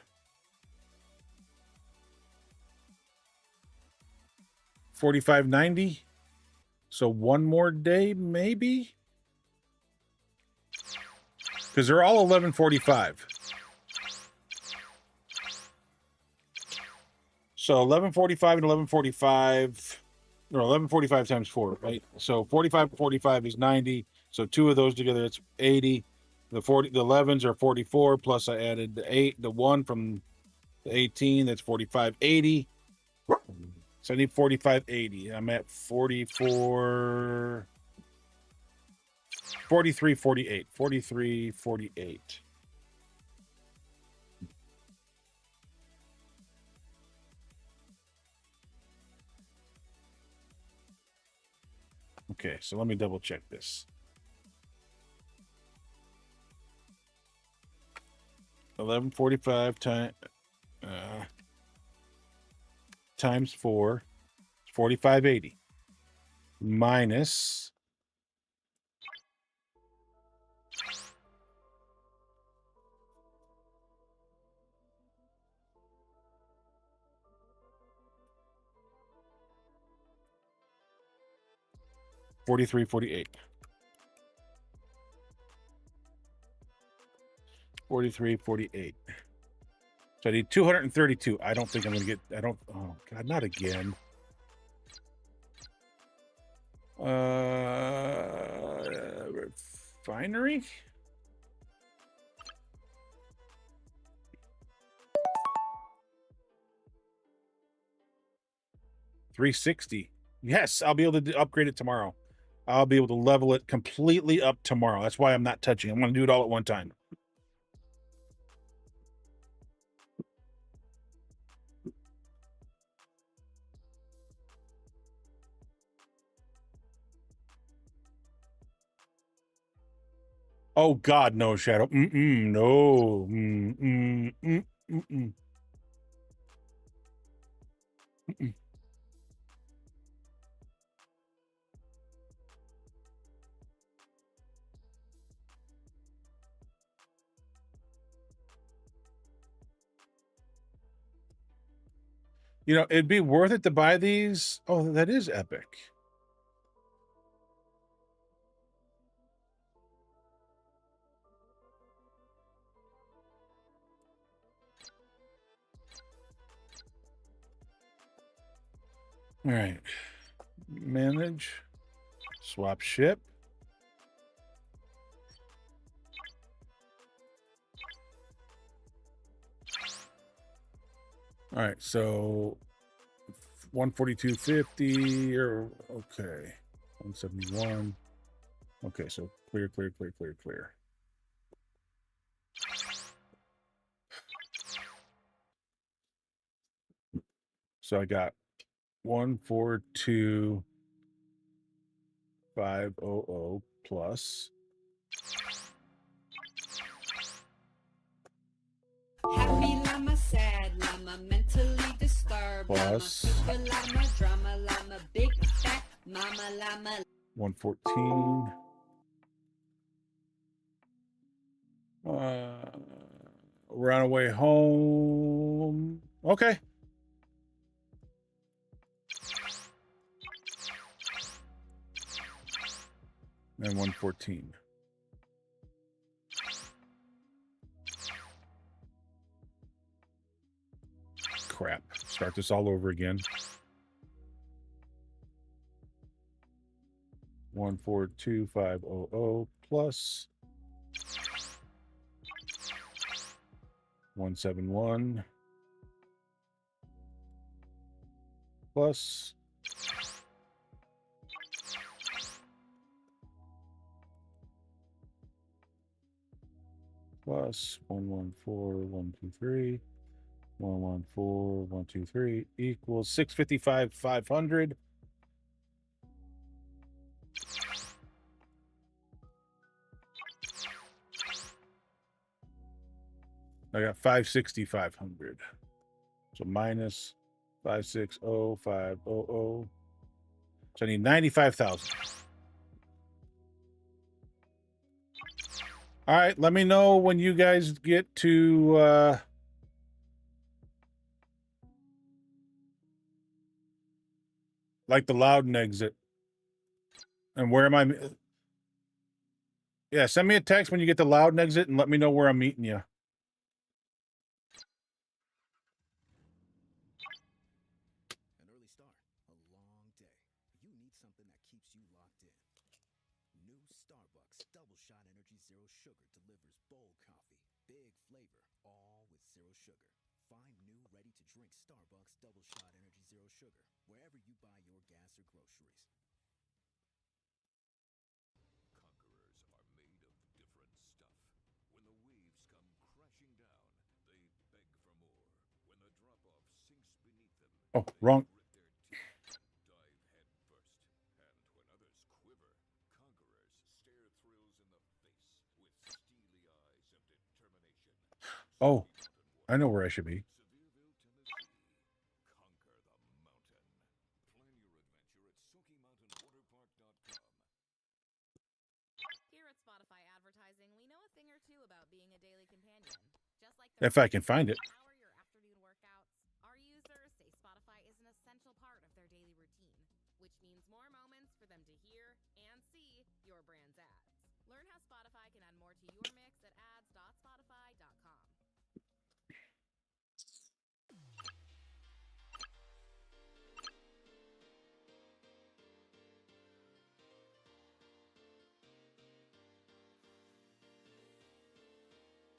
45.90. So one more day, maybe? Because they're all 1145. So 1145 and 1145, or 1145 times 4, right? So 45 to 45 is 90. So two of those together, it's 80. The 11s are 44, plus I added the 1 from the 18, that's 45.80. So I need 45.80. I'm at 44, 43, 48, 43, 48. Okay, so let me double check this. 1145 times 4, 45.80 minus 43.48. 43.48. So I need 232. I don't think I'm gonna get. I don't. Oh God, not again. Refinery. 360. Yes, I'll be able to upgrade it tomorrow. I'll be able to level it completely up tomorrow. That's why I'm not touching. I'm going to do it all at one time. Oh God, no, Shadow. No. You know, it'd be worth it to buy these. Oh, that is epic. All right. Manage. Swap ship. All right, so 142.50 or okay. 171. Okay, so clear. So I got 142,500 plus Happy llama, sad llama, mentally disturbed llama, Plus super llama, drama llama, big fat mama llama. 114. We're on our way home. Okay. And 114. Crap. Start this all over again. 142500 plus 171 plus 114123 114123 equals 655 500. I got 560 500. So minus 560 500. So I need 95,000. All right, let me know when you guys get to like the Loudon exit. And where am I? Yeah, send me a text when you get the Loudon exit and let me know where I'm meeting you. An early start, a long day. You need something that keeps you locked in. New Starbucks Double Shot Energy Zero Sugar delivers bold coffee, big flavor, all with zero sugar. Find new ready-to-drink Starbucks Double Shot Energy Zero Sugar wherever you buy your gas or groceries. Conquerors are made of different stuff. When the waves come crashing down, they beg for more. When the drop-off sinks beneath them, Oh, wrong. grit their teeth and dive head first. And when others quiver, conquerors stare thrills in the face with steely eyes of determination. Oh, I know where I should be. Sevierville, Tennessee. Conquer the mountain. Plan your adventure at SmokyMountainWaterPark.com. Here at Spotify Advertising, we know a thing or two about being a daily companion. Just like If I can find it. power your afternoon workouts, our users say Spotify is an essential part of their daily routine, which means more moments for them to hear and see your brand's ads. Learn how Spotify can add more to your mix at ads.spotify.com.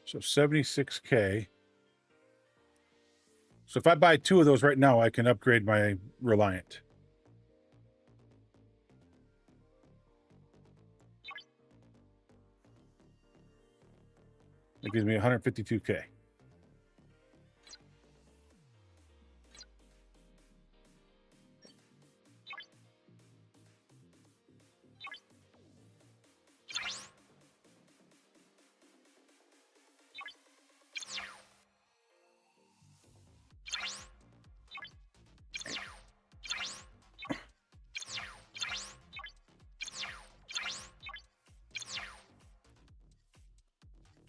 So 76K. So if I buy 2 of those right now, I can upgrade my Reliant. It gives me 152K.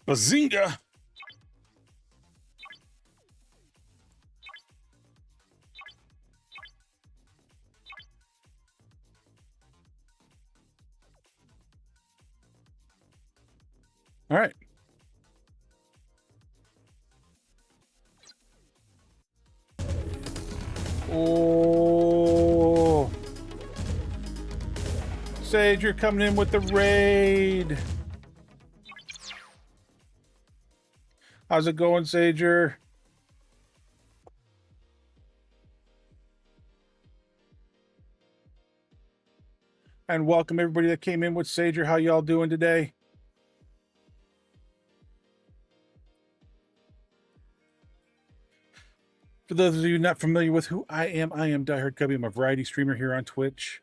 Bazinga! All right. Oh. Sage, you're coming in with the raid. How's it going, Sager? And welcome everybody that came in with Sager. How y'all doing today? For those of you not familiar with who I am Die Hard Cubby. I'm a variety streamer here on Twitch.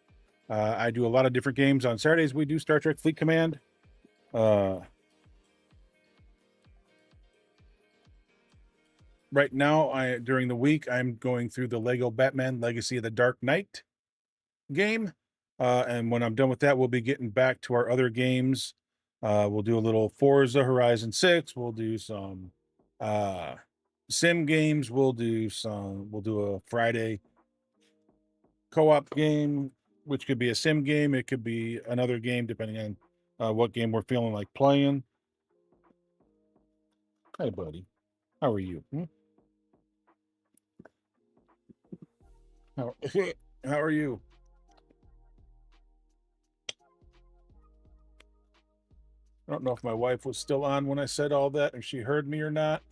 I do a lot of different games. On Saturdays, we do Star Trek Fleet Command. right now, during the week, I'm going through the Lego Batman Legacy of the Dark Knight game. And when I'm done with that, we'll be getting back to our other games. We'll do a little Forza Horizon 6. We'll do some sim games. We'll do a Friday co-op game, which could be a sim game. It could be another game, depending on what game we're feeling like playing. Hi, buddy. How are you? How, how are you? I don't know if my wife was still on when I said all that, if she heard me or not.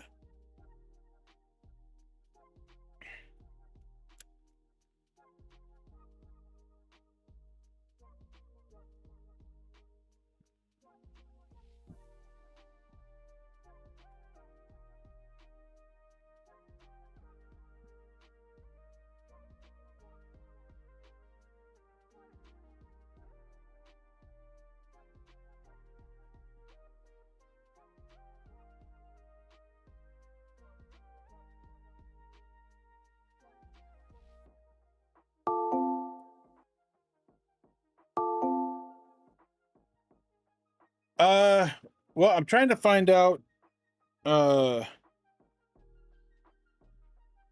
Well, I'm trying to find out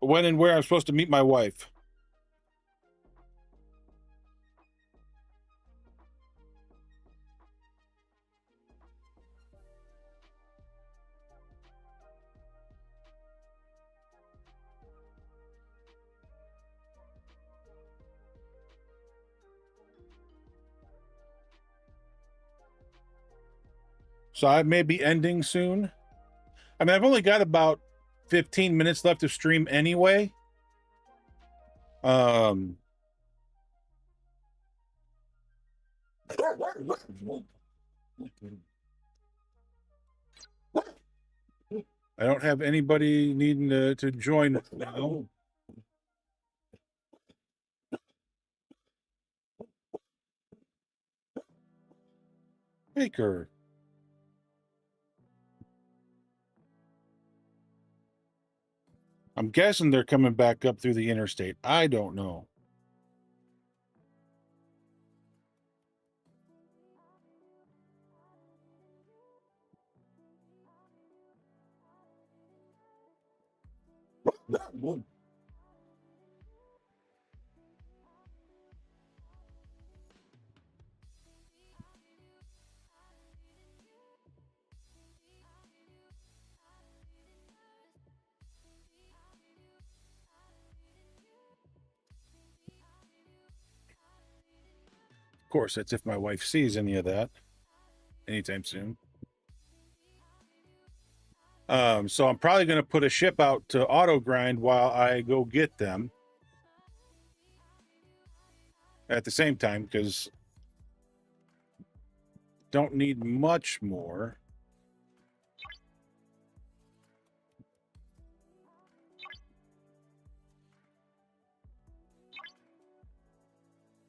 when and where I'm supposed to meet my wife. So I may be ending soon. I mean, I've only got about 15 minutes left to stream anyway. I don't have anybody needing to join now. Baker. I'm guessing they're coming back up through the interstate. I don't know. Of course, that's if my wife sees any of that anytime soon. So I'm probably going to put a ship out to auto grind while I go get them at the same time, because don't need much more.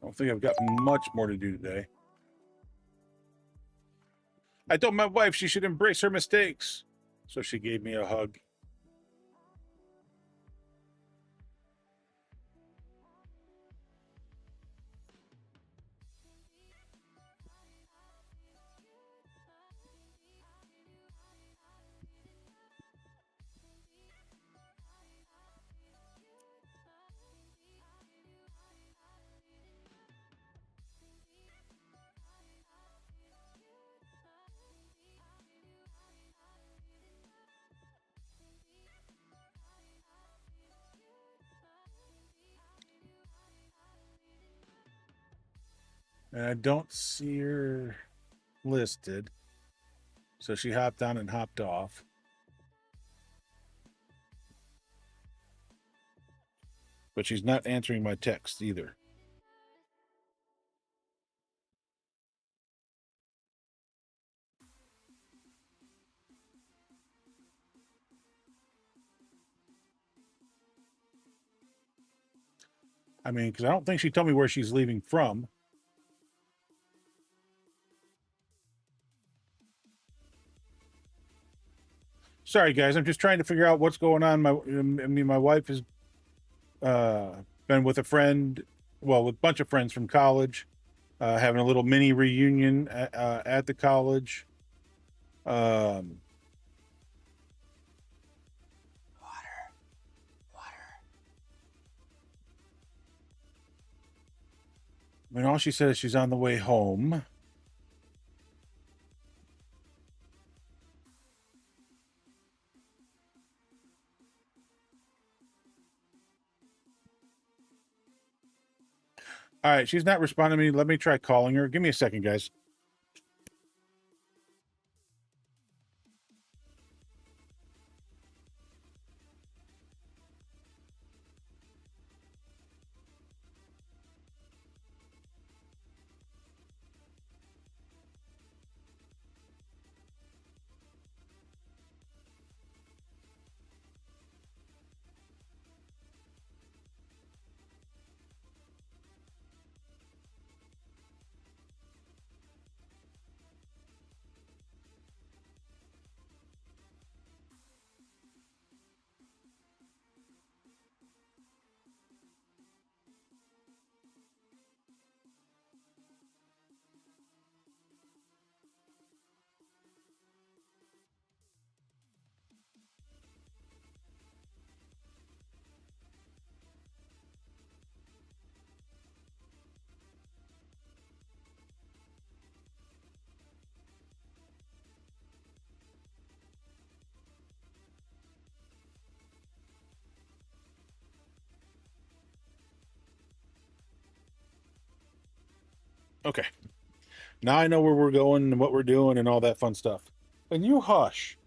I don't think I've got much more to do today. I told my wife she should embrace her mistakes, so she gave me a hug. And I don't see her listed. So she hopped on and hopped off. But she's not answering my text either. I mean, because I don't think she told me where she's leaving from. Sorry, guys. I'm just trying to figure out what's going on. My wife has been with a friend, well, with a bunch of friends from college, having a little mini reunion at the college. I mean, all she said is she's on the way home. All right, she's not responding to me. Let me try calling her. Give me a second, guys. Okay. Now I know where we're going and what we're doing and all that fun stuff. And you hush.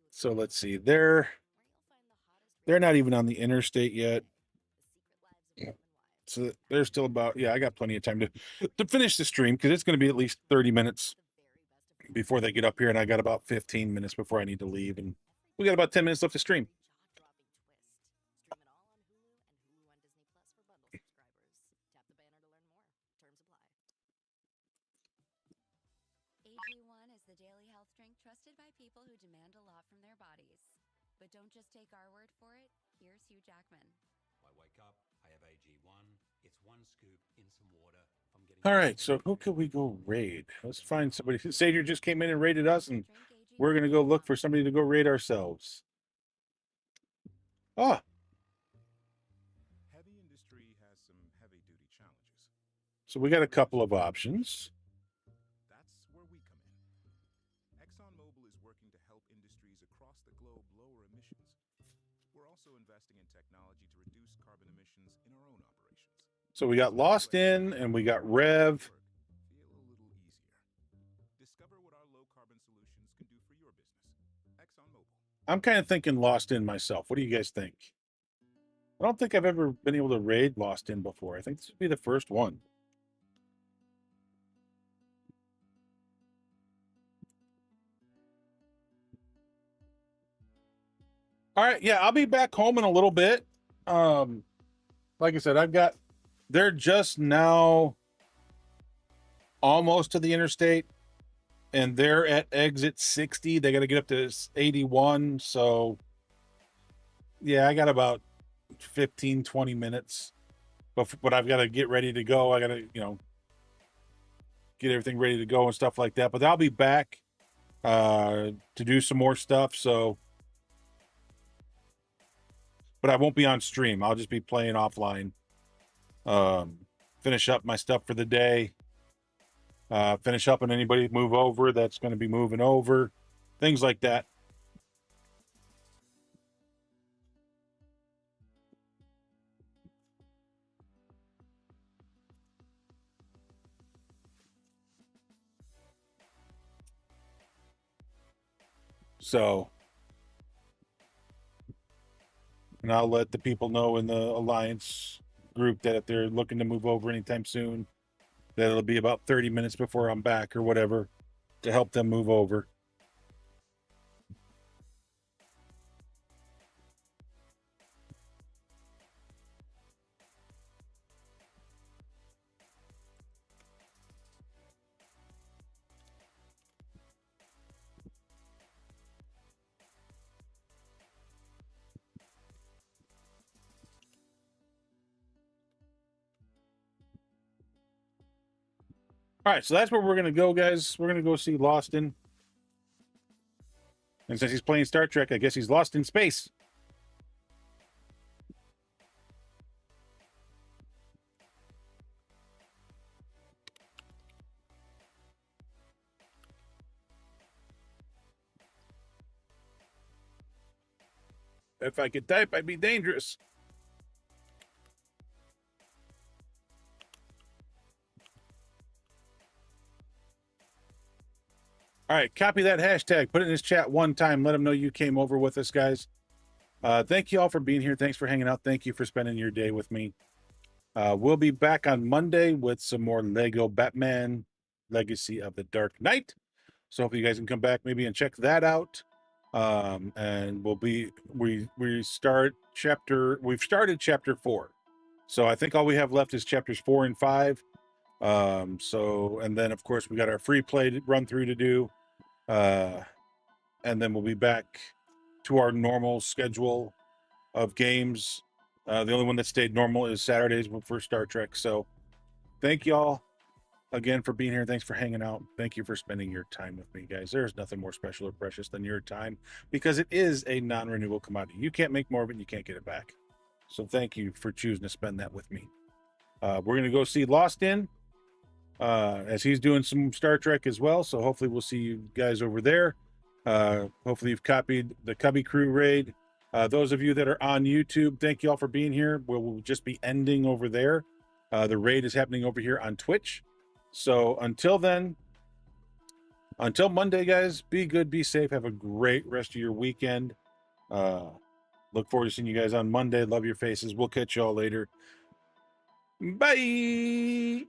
So let's see. They're not even on the interstate yet. So there's still about, yeah, I got plenty of time to finish the stream because it's going to be at least 30 minutes before they get up here, and I got about 15 minutes before I need to leave, and we got about 10 minutes left to stream. AG1 is the daily health drink trusted by people who demand a lot from their bodies. But don't just take our word for it. Here's Hugh Jackman. I wake up, I have AG1. It's one scoop in some water. I'm getting All right, so who could we go raid? Let's find somebody. Savior just came in and raided us, and we're going to go look for somebody to go raid ourselves. Ah. Heavy industry has some heavy-duty challenges. So we got a couple of options. That's where we come in. ExxonMobil is working to help industries across the globe lower emissions. We're also investing in technology to reduce carbon emissions in our own operations. So we got Lost In and we got Rev. Feel a little easier. Discover what our low-carbon solutions can do for your business. ExxonMobil. I'm kind of thinking Lost In myself. What do you guys think? I don't think I've ever been able to raid Lost In before. I think this would be the first one. All right, yeah, I'll be back home in a little bit. Like I said, they're just now almost to the interstate, and they're at exit 60. They got to get up to 81. So, yeah, I got about 15, 20 minutes. But I've got to get ready to go. I got to, get everything ready to go and stuff like that. But I'll be back to do some more stuff. So, but I won't be on stream. I'll just be playing offline. Finish up my stuff for the day. Finish up and anybody move over that's going to be moving over. Things like that. So, and I'll let the people know in the Alliance group that if they're looking to move over anytime soon, that it'll be about 30 minutes before I'm back or whatever to help them move over. All right, so that's where we're gonna go, guys. We're gonna go see Lost in. And since he's playing Star Trek, I guess he's lost in space. If I could type, I'd be dangerous. All right, copy that hashtag. Put it in his chat one time. Let him know you came over with us, guys. Thank you all for being here. Thanks for hanging out. Thank you for spending your day with me. We'll be back on Monday with some more Lego Batman Legacy of the Dark Knight. So hopefully you guys can come back maybe and check that out. And we've started chapter 4. So I think all we have left is chapters 4 and 5. And then of course we got our free play run through to do. And then we'll be back to our normal schedule of games. The only one that stayed normal is Saturdays for Star Trek. So thank y'all again for being here. Thanks for hanging out. Thank you for spending your time with me, guys. There's nothing more special or precious than your time because it is a non-renewable commodity. You can't make more of it and you can't get it back. So thank you for choosing to spend that with me. We're going to go see Lost in as he's doing some Star Trek as well. So hopefully we'll see you guys over there. Hopefully you've copied the Cubby Crew raid. Those of you that are on YouTube, thank you all for being here. We'll just be ending over there. The raid is happening over here on Twitch. So until then, until Monday, guys, be good, be safe, have a great rest of your weekend. Look forward to seeing you guys on Monday. Love your faces. We'll catch y'all later. Bye.